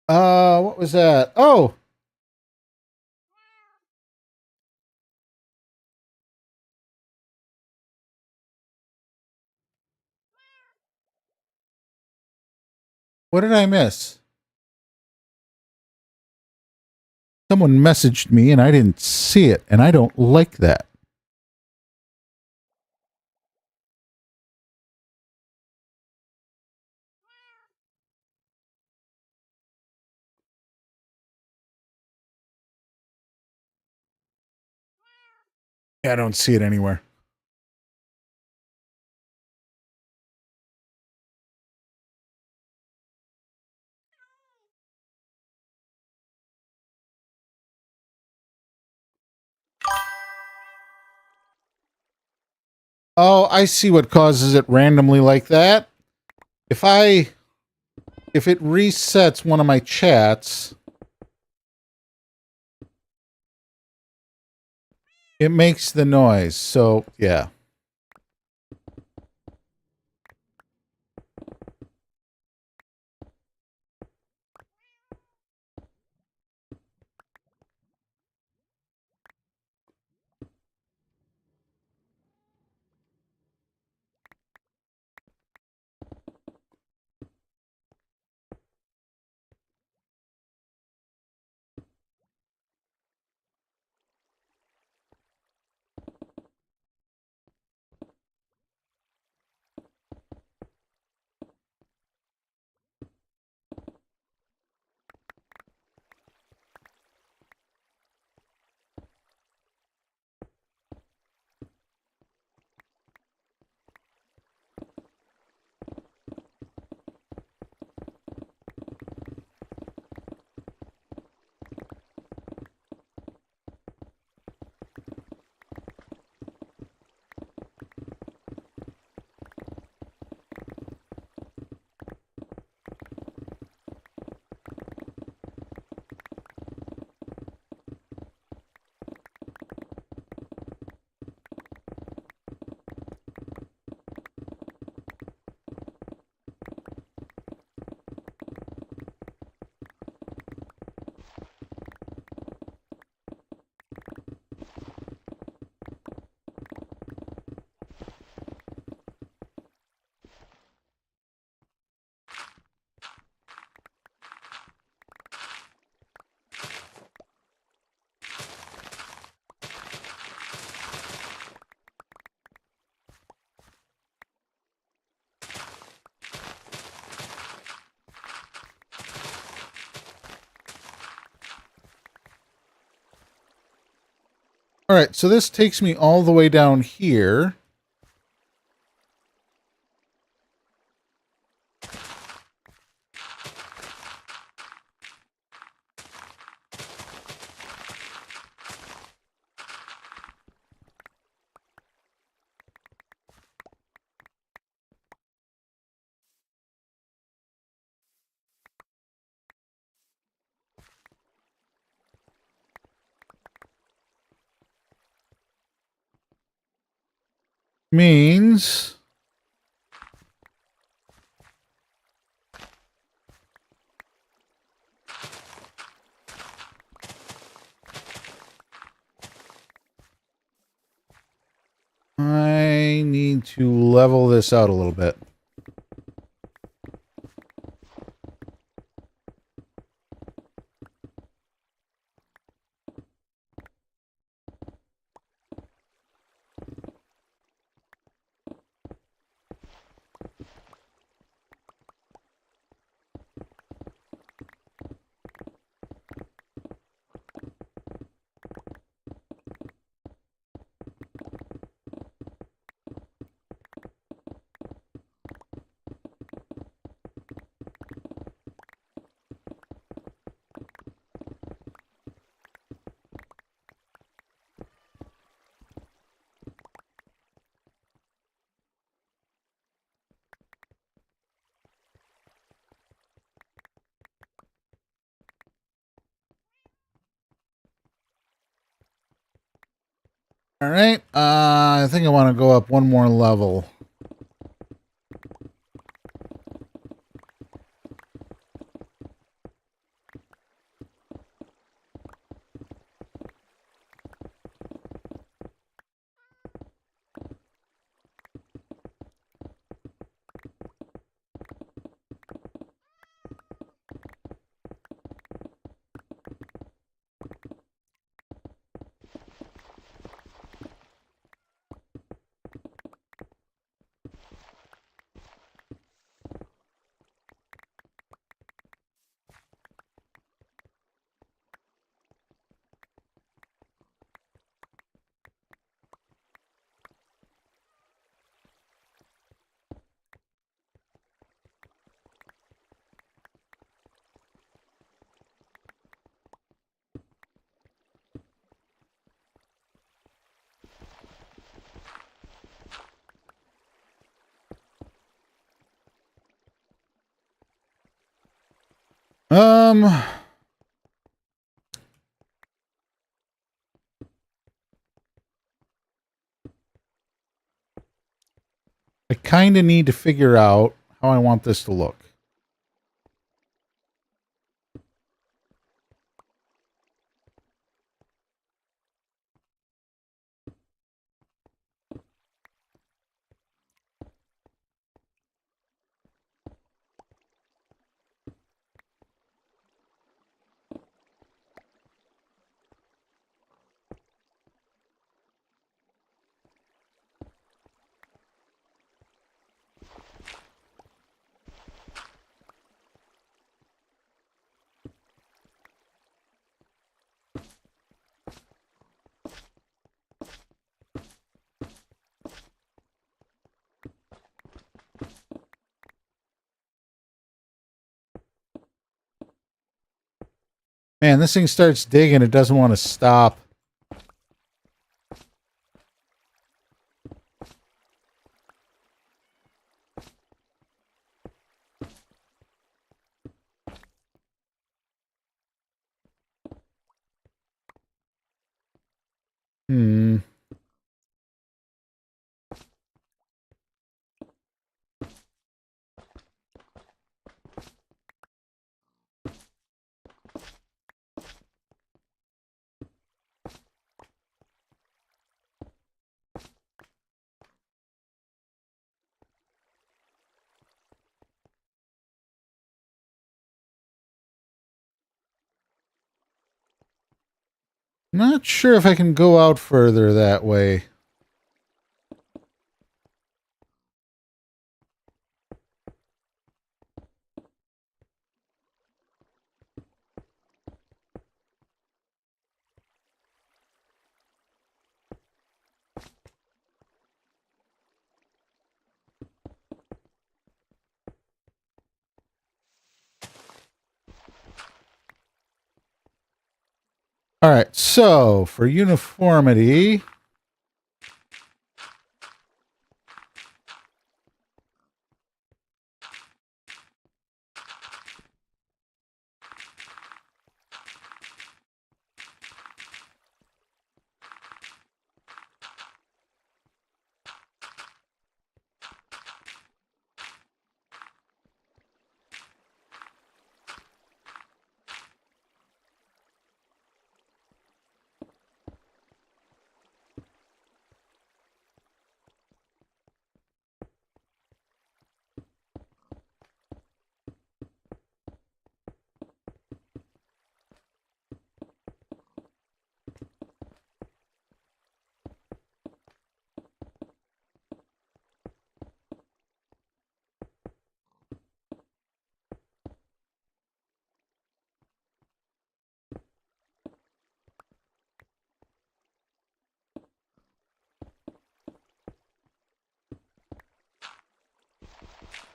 What was that? Oh! What did I miss? Someone messaged me and I didn't see it, and I don't like that. Yeah, I don't see it anywhere. Oh, I see what causes it randomly like that. If it resets one of my chats, it makes the noise. So, yeah. All right, so this takes me all the way down here. Means I need to level this out a little bit. All right. I think I want to go up one more level. I kind of need to figure out how I want this to look. Man, this thing starts digging. It doesn't want to stop. Hmm. Not sure if I can go out further that way. All right, so for uniformity,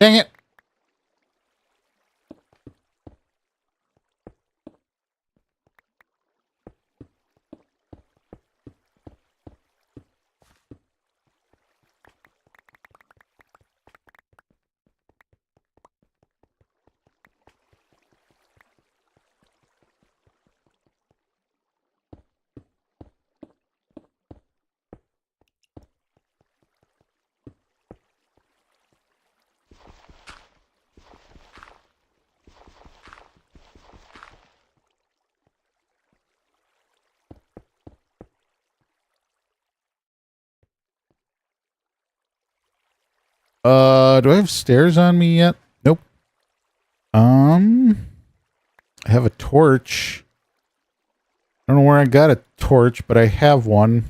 dang it. Do I have stairs on me yet? Nope. I have a torch. I don't know where I got a torch, but I have one.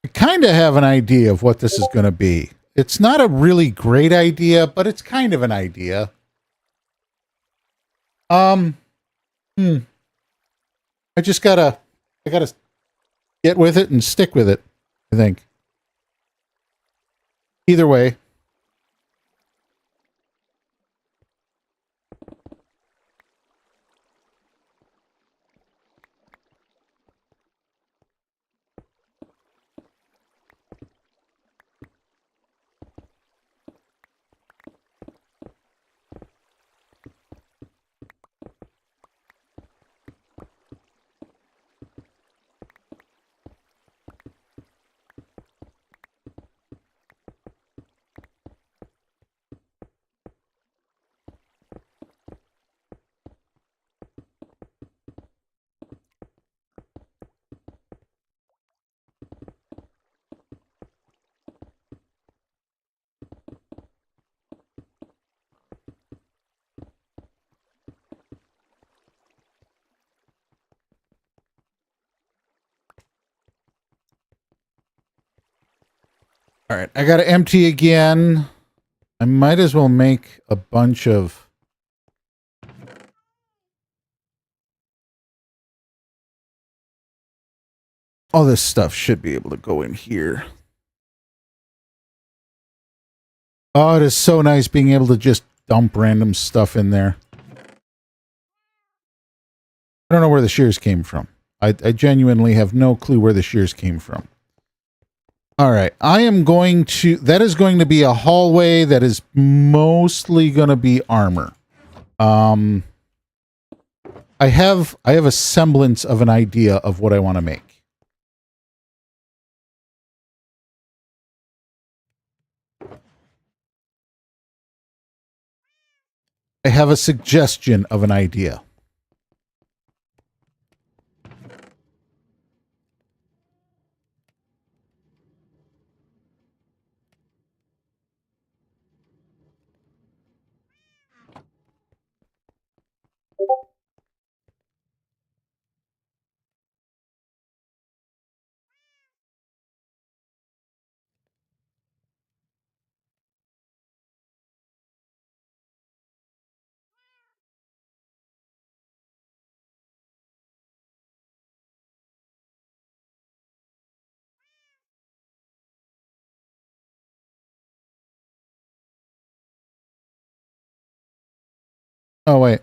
I kind of have an idea of what this is going to be. It's not a really great idea, but it's kind of an idea. Um, hmm. I gotta get with it and stick with it, I think. Either way. All right, I gotta empty again. I might as well make a bunch of... All this stuff should be able to go in here. Oh, it is so nice being able to just dump random stuff in there. I don't know where the shears came from. I genuinely have no clue where the shears came from. All right, I am going to... That is going to be a hallway that is mostly going to be armor. I have a semblance of an idea of what I want to make. I have a suggestion of an idea. Oh, wait.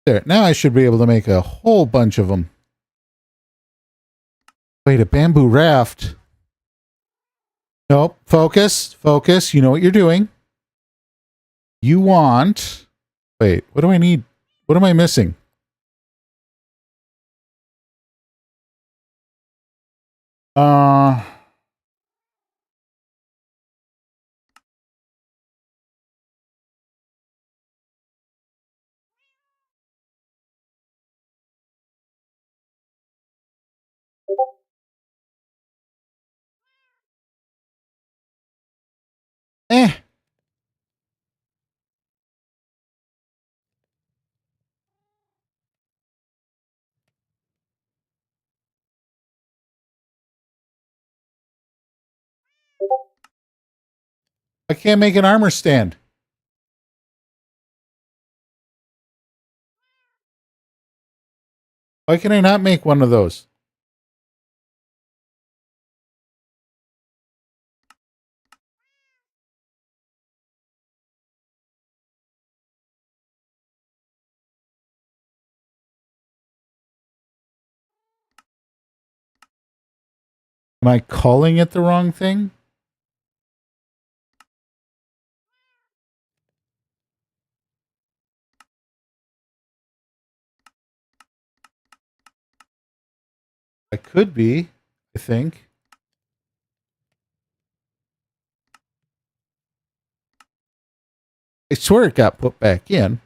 There. Now I should be able to make a whole bunch of them. Wait, a bamboo raft. Nope. Focus. Focus. You know what you're doing. You want... Wait, what do I need? What am I missing? Uh... Eh. I can't make an armor stand. Why can I not make one of those? Am I calling it the wrong thing? I could be, I think. I swear it got put back in.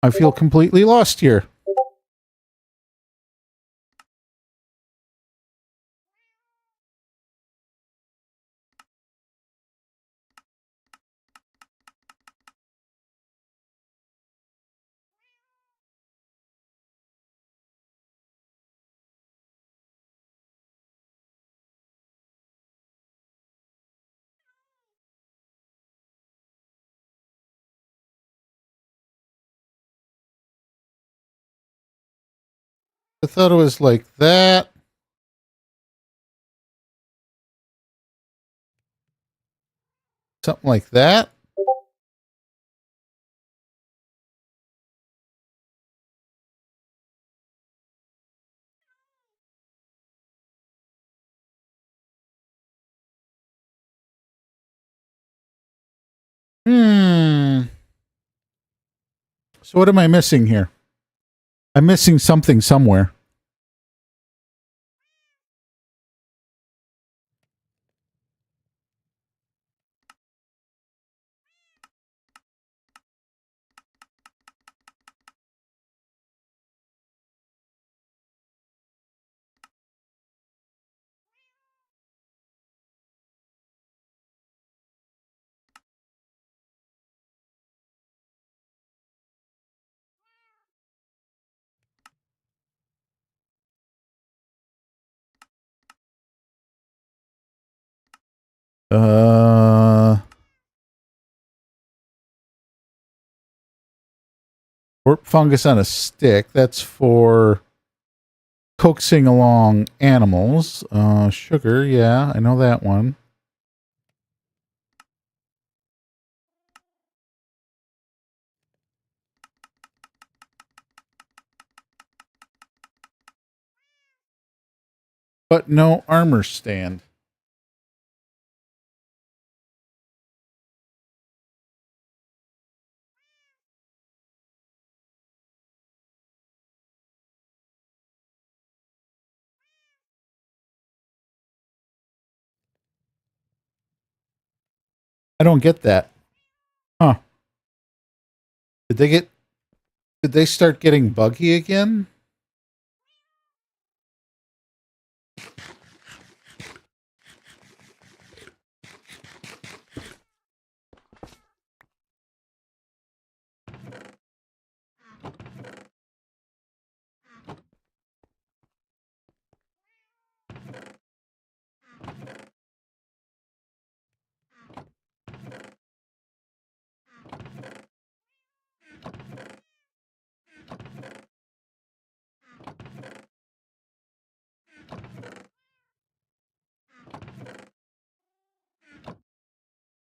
I feel completely lost here. I thought it was like that. Something like that. Hmm. So what am I missing here? I'm missing something somewhere. Warp fungus on a stick. That's for coaxing along animals. Sugar, yeah, I know that one. But no armor stand. I don't get that. Huh. Did they get did they start getting buggy again?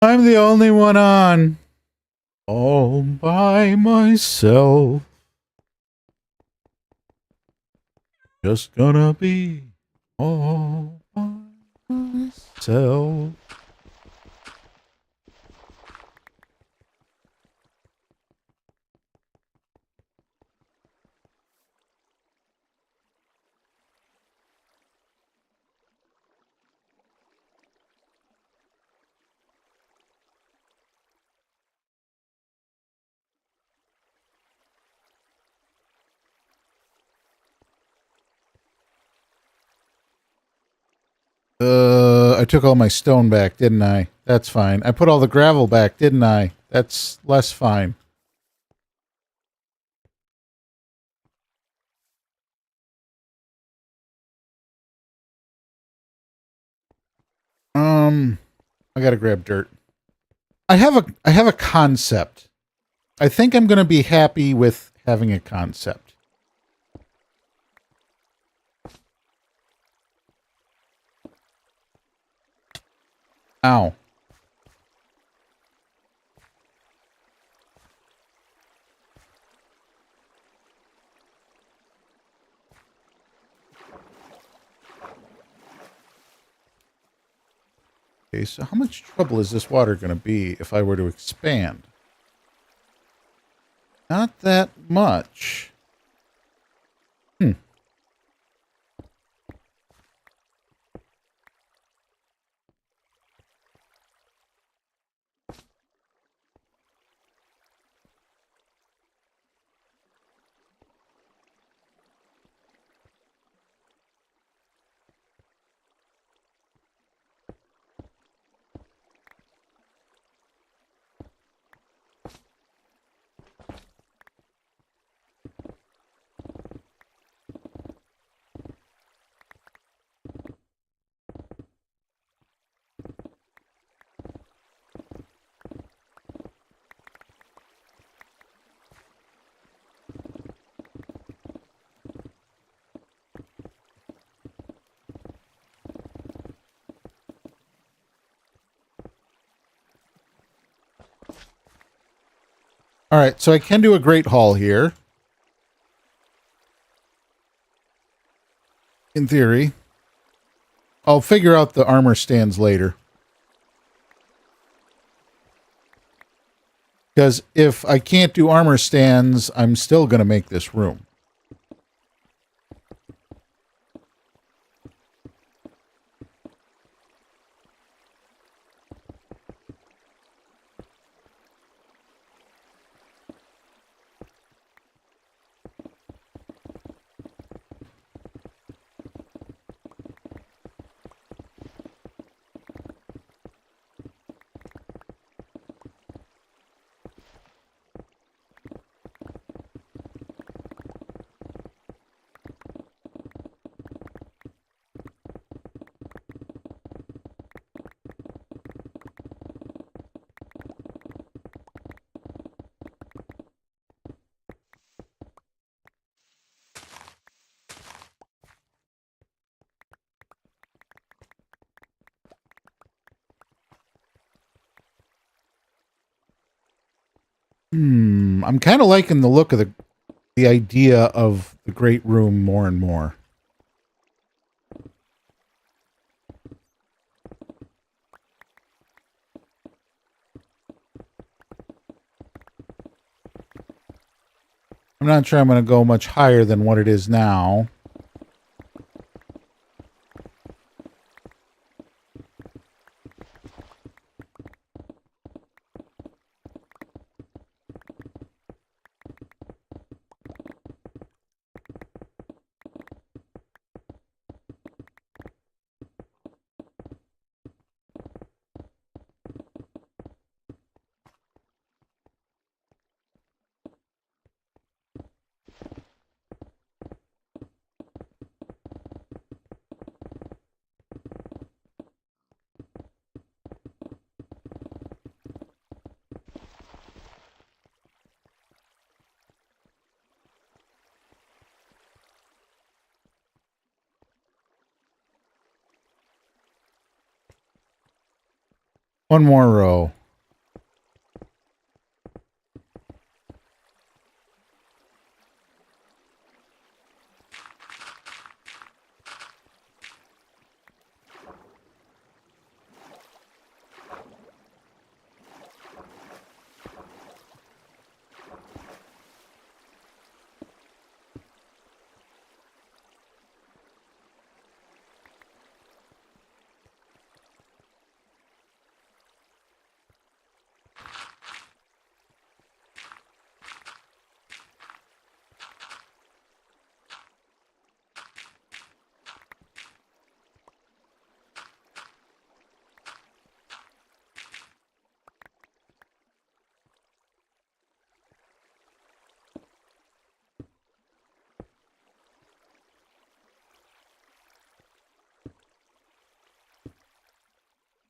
I'm the only one on. All by myself. Just gonna be all by myself. I took all my stone back, didn't I? That's fine. I put all the gravel back, didn't I? That's less fine. I gotta grab dirt. I have a concept. I think I'm gonna be happy with having a concept. Ow. Okay, so how much trouble is this water going to be if I were to expand? Not that much. Hmm. All right, so I can do a Great Hall here. In theory. I'll figure out the armor stands later. Because if I can't do armor stands, I'm still going to make this room. I'm kind of liking the look of the idea of the great room more and more. I'm not sure I'm going to go much higher than what it is now. One more row.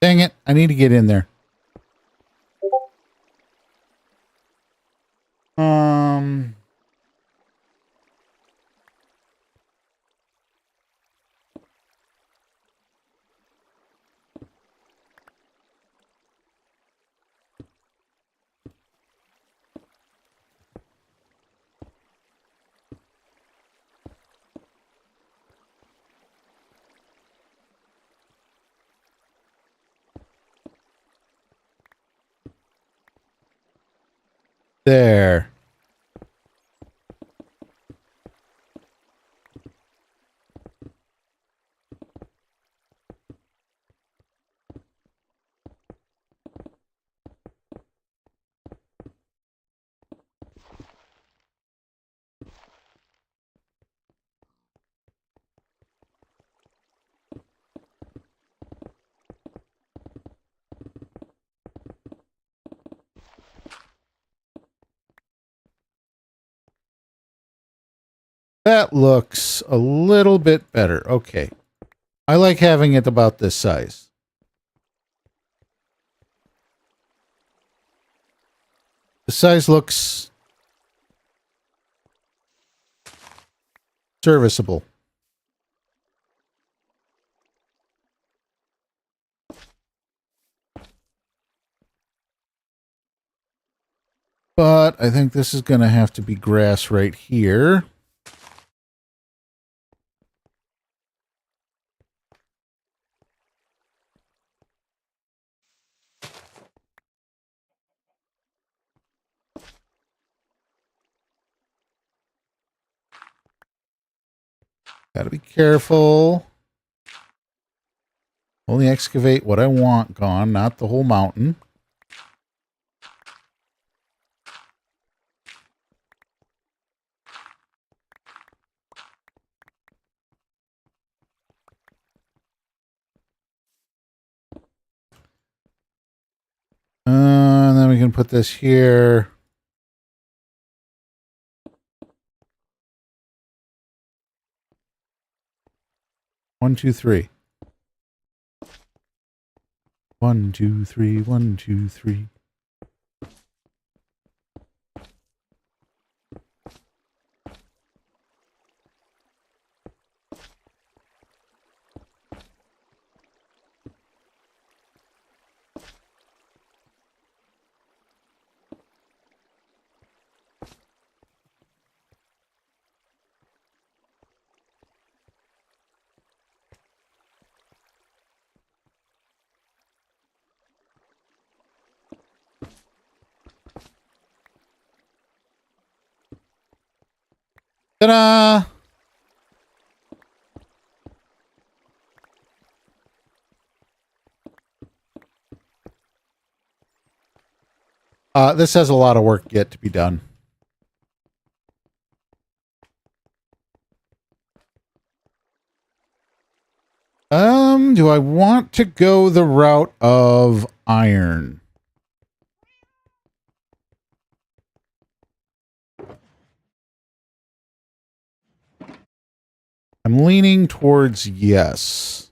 Dang it, I need to get in there. Um... There. That looks a little bit better. Okay. I like having it about this size. The size looks serviceable. But I think this is going to have to be grass right here. Gotta be careful. Only excavate what I want gone, not the whole mountain. And then we can put this here. One, two, three. 1, 2, 3, 1, 2, 3. Ta-da! This has a lot of work yet to be done. Do I want to go the route of iron? I'm leaning towards yes.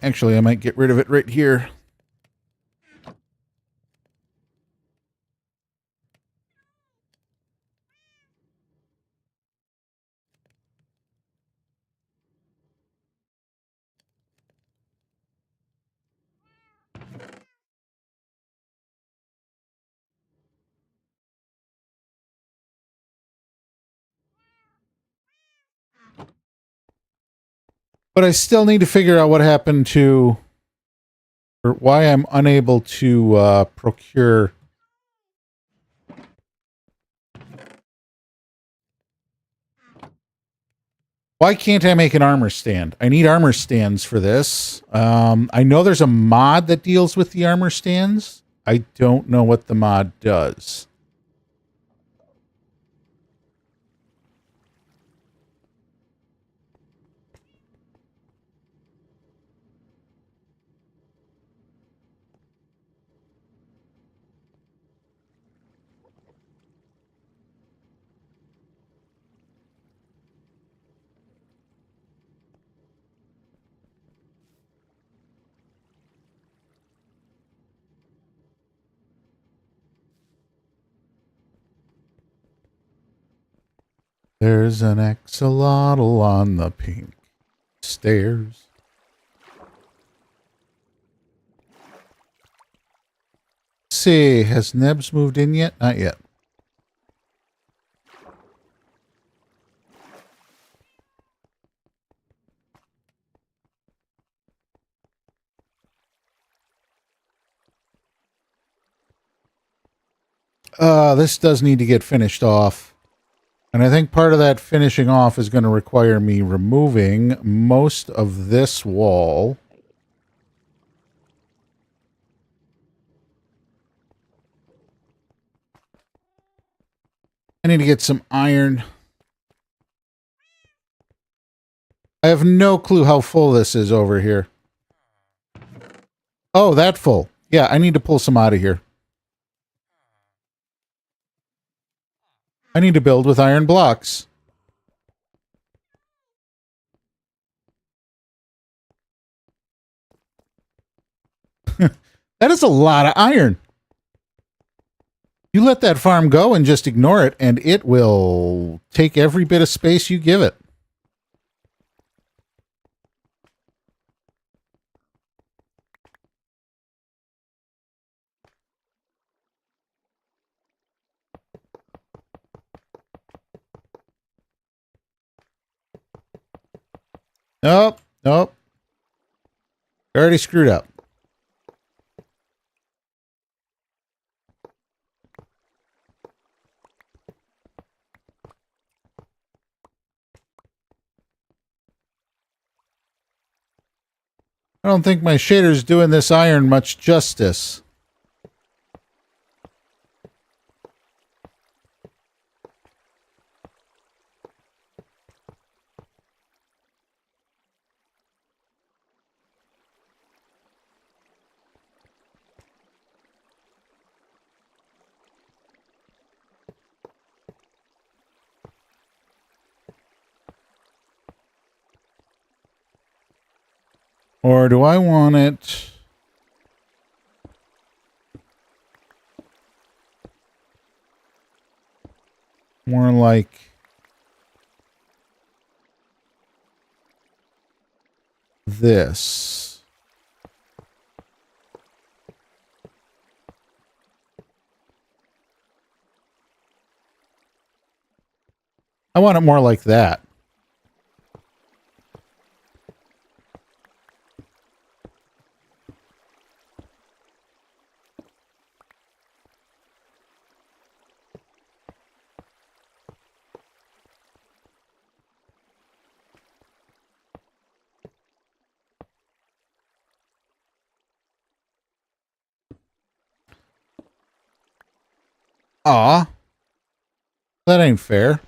Actually, I might get rid of it right here. But I still need to figure out what happened to, or why I'm unable to procure. Why can't I make an armor stand? I need armor stands for this. I know there's a mod that deals with the armor stands. I don't know what the mod does. There's an axolotl on the pink stairs. Let's see, has Nebs moved in yet? Not yet. This does need to get finished off. And I think part of that finishing off is going to require me removing most of this wall. I need to get some iron. I have no clue how full this is over here. Oh, that full. Yeah, I need to pull some out of here. I need to build with iron blocks. That is a lot of iron. You let that farm go and just ignore it, and it will take every bit of space you give it. Nope, nope. Already screwed up. I don't think my shader's doing this iron much justice. Or do I want it more like this? I want it more like that. Aw. That ain't fair.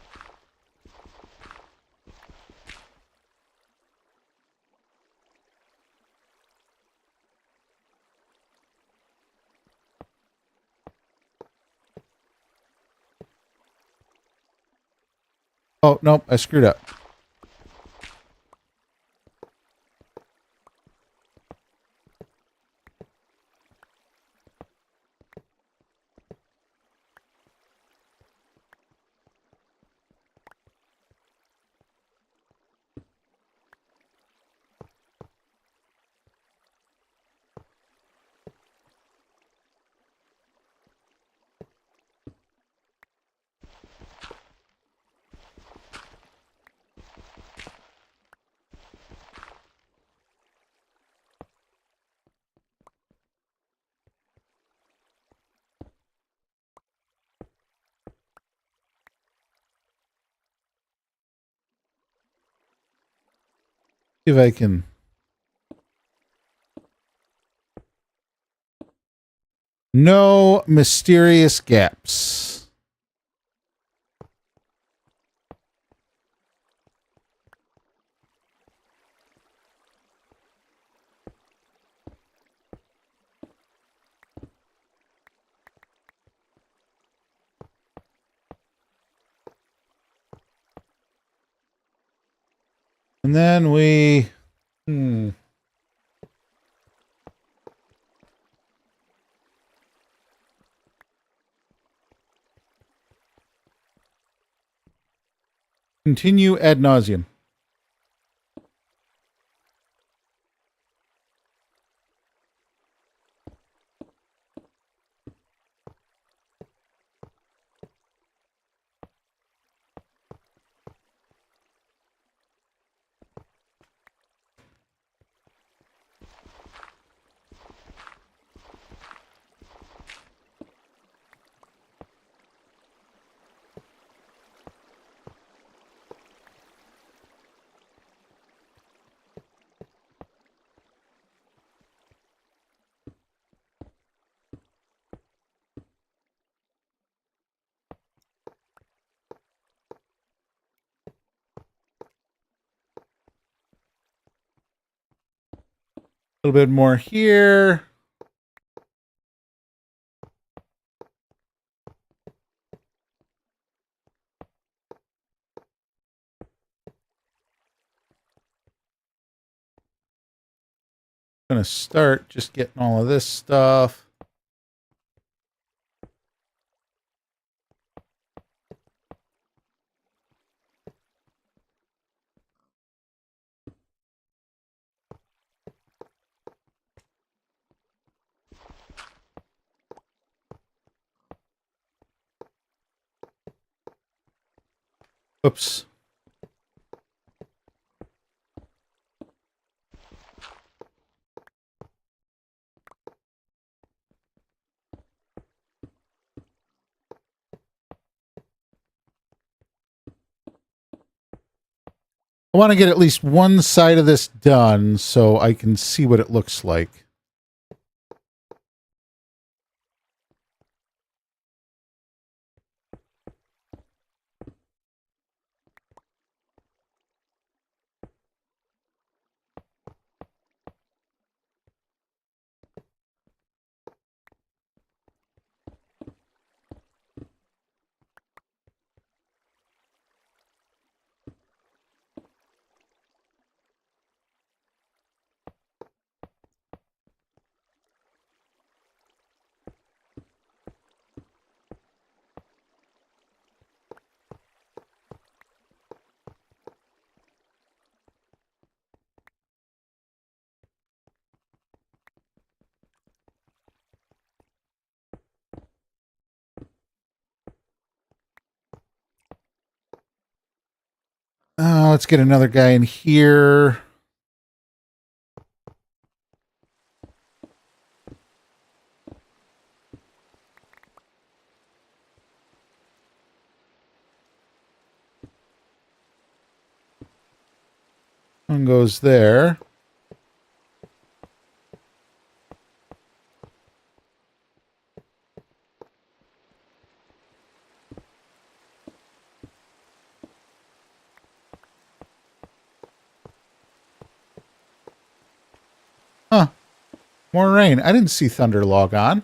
Oh, nope, I screwed up. See if I can. No mysterious gaps. And then we... Continue ad nauseum. A little bit more here. I'm going to start just getting all of this stuff. Oops. I want to get at least one side of this done so I can see what it looks like. Let's get another guy in here. One goes there. Huh. More rain. I didn't see thunder log on.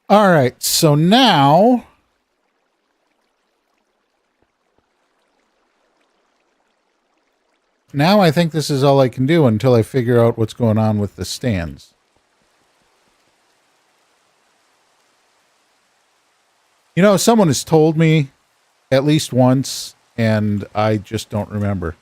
All right, so now I think this is all I can do until I figure out what's going on with the stands. You know, someone has told me at least once, and I just don't remember.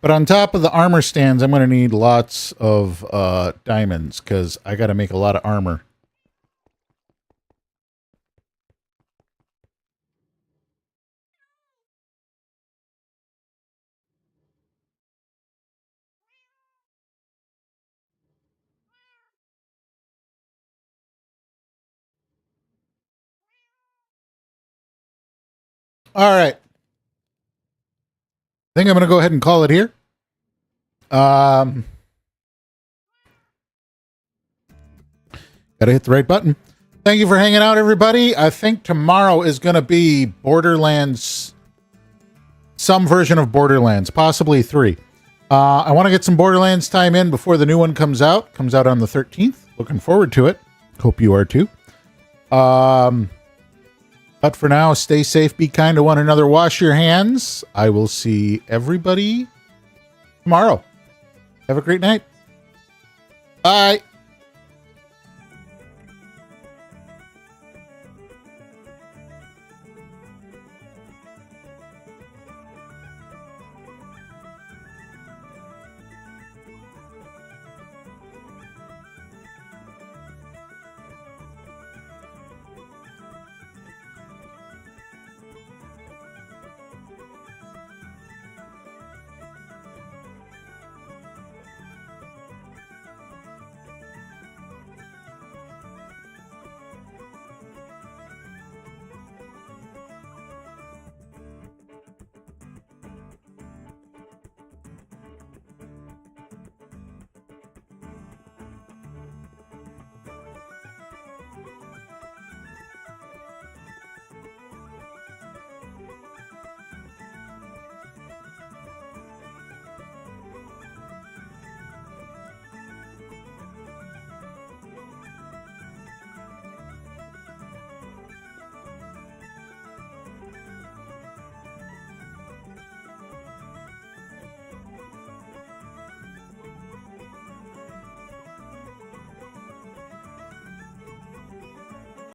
But on top of the armor stands, I'm going to need lots of diamonds because I got to make a lot of armor. All right. I think I'm going to go ahead and call it here. Gotta hit the right button. Thank you for hanging out, everybody. I think tomorrow is going to be Borderlands, some version of Borderlands, possibly 3. I want to get some Borderlands time in before the new one comes out. Comes out on the 13th. Looking forward to it. Hope you are too. But for now, stay safe, be kind to one another, wash your hands. I will see everybody tomorrow. Have a great night. Bye.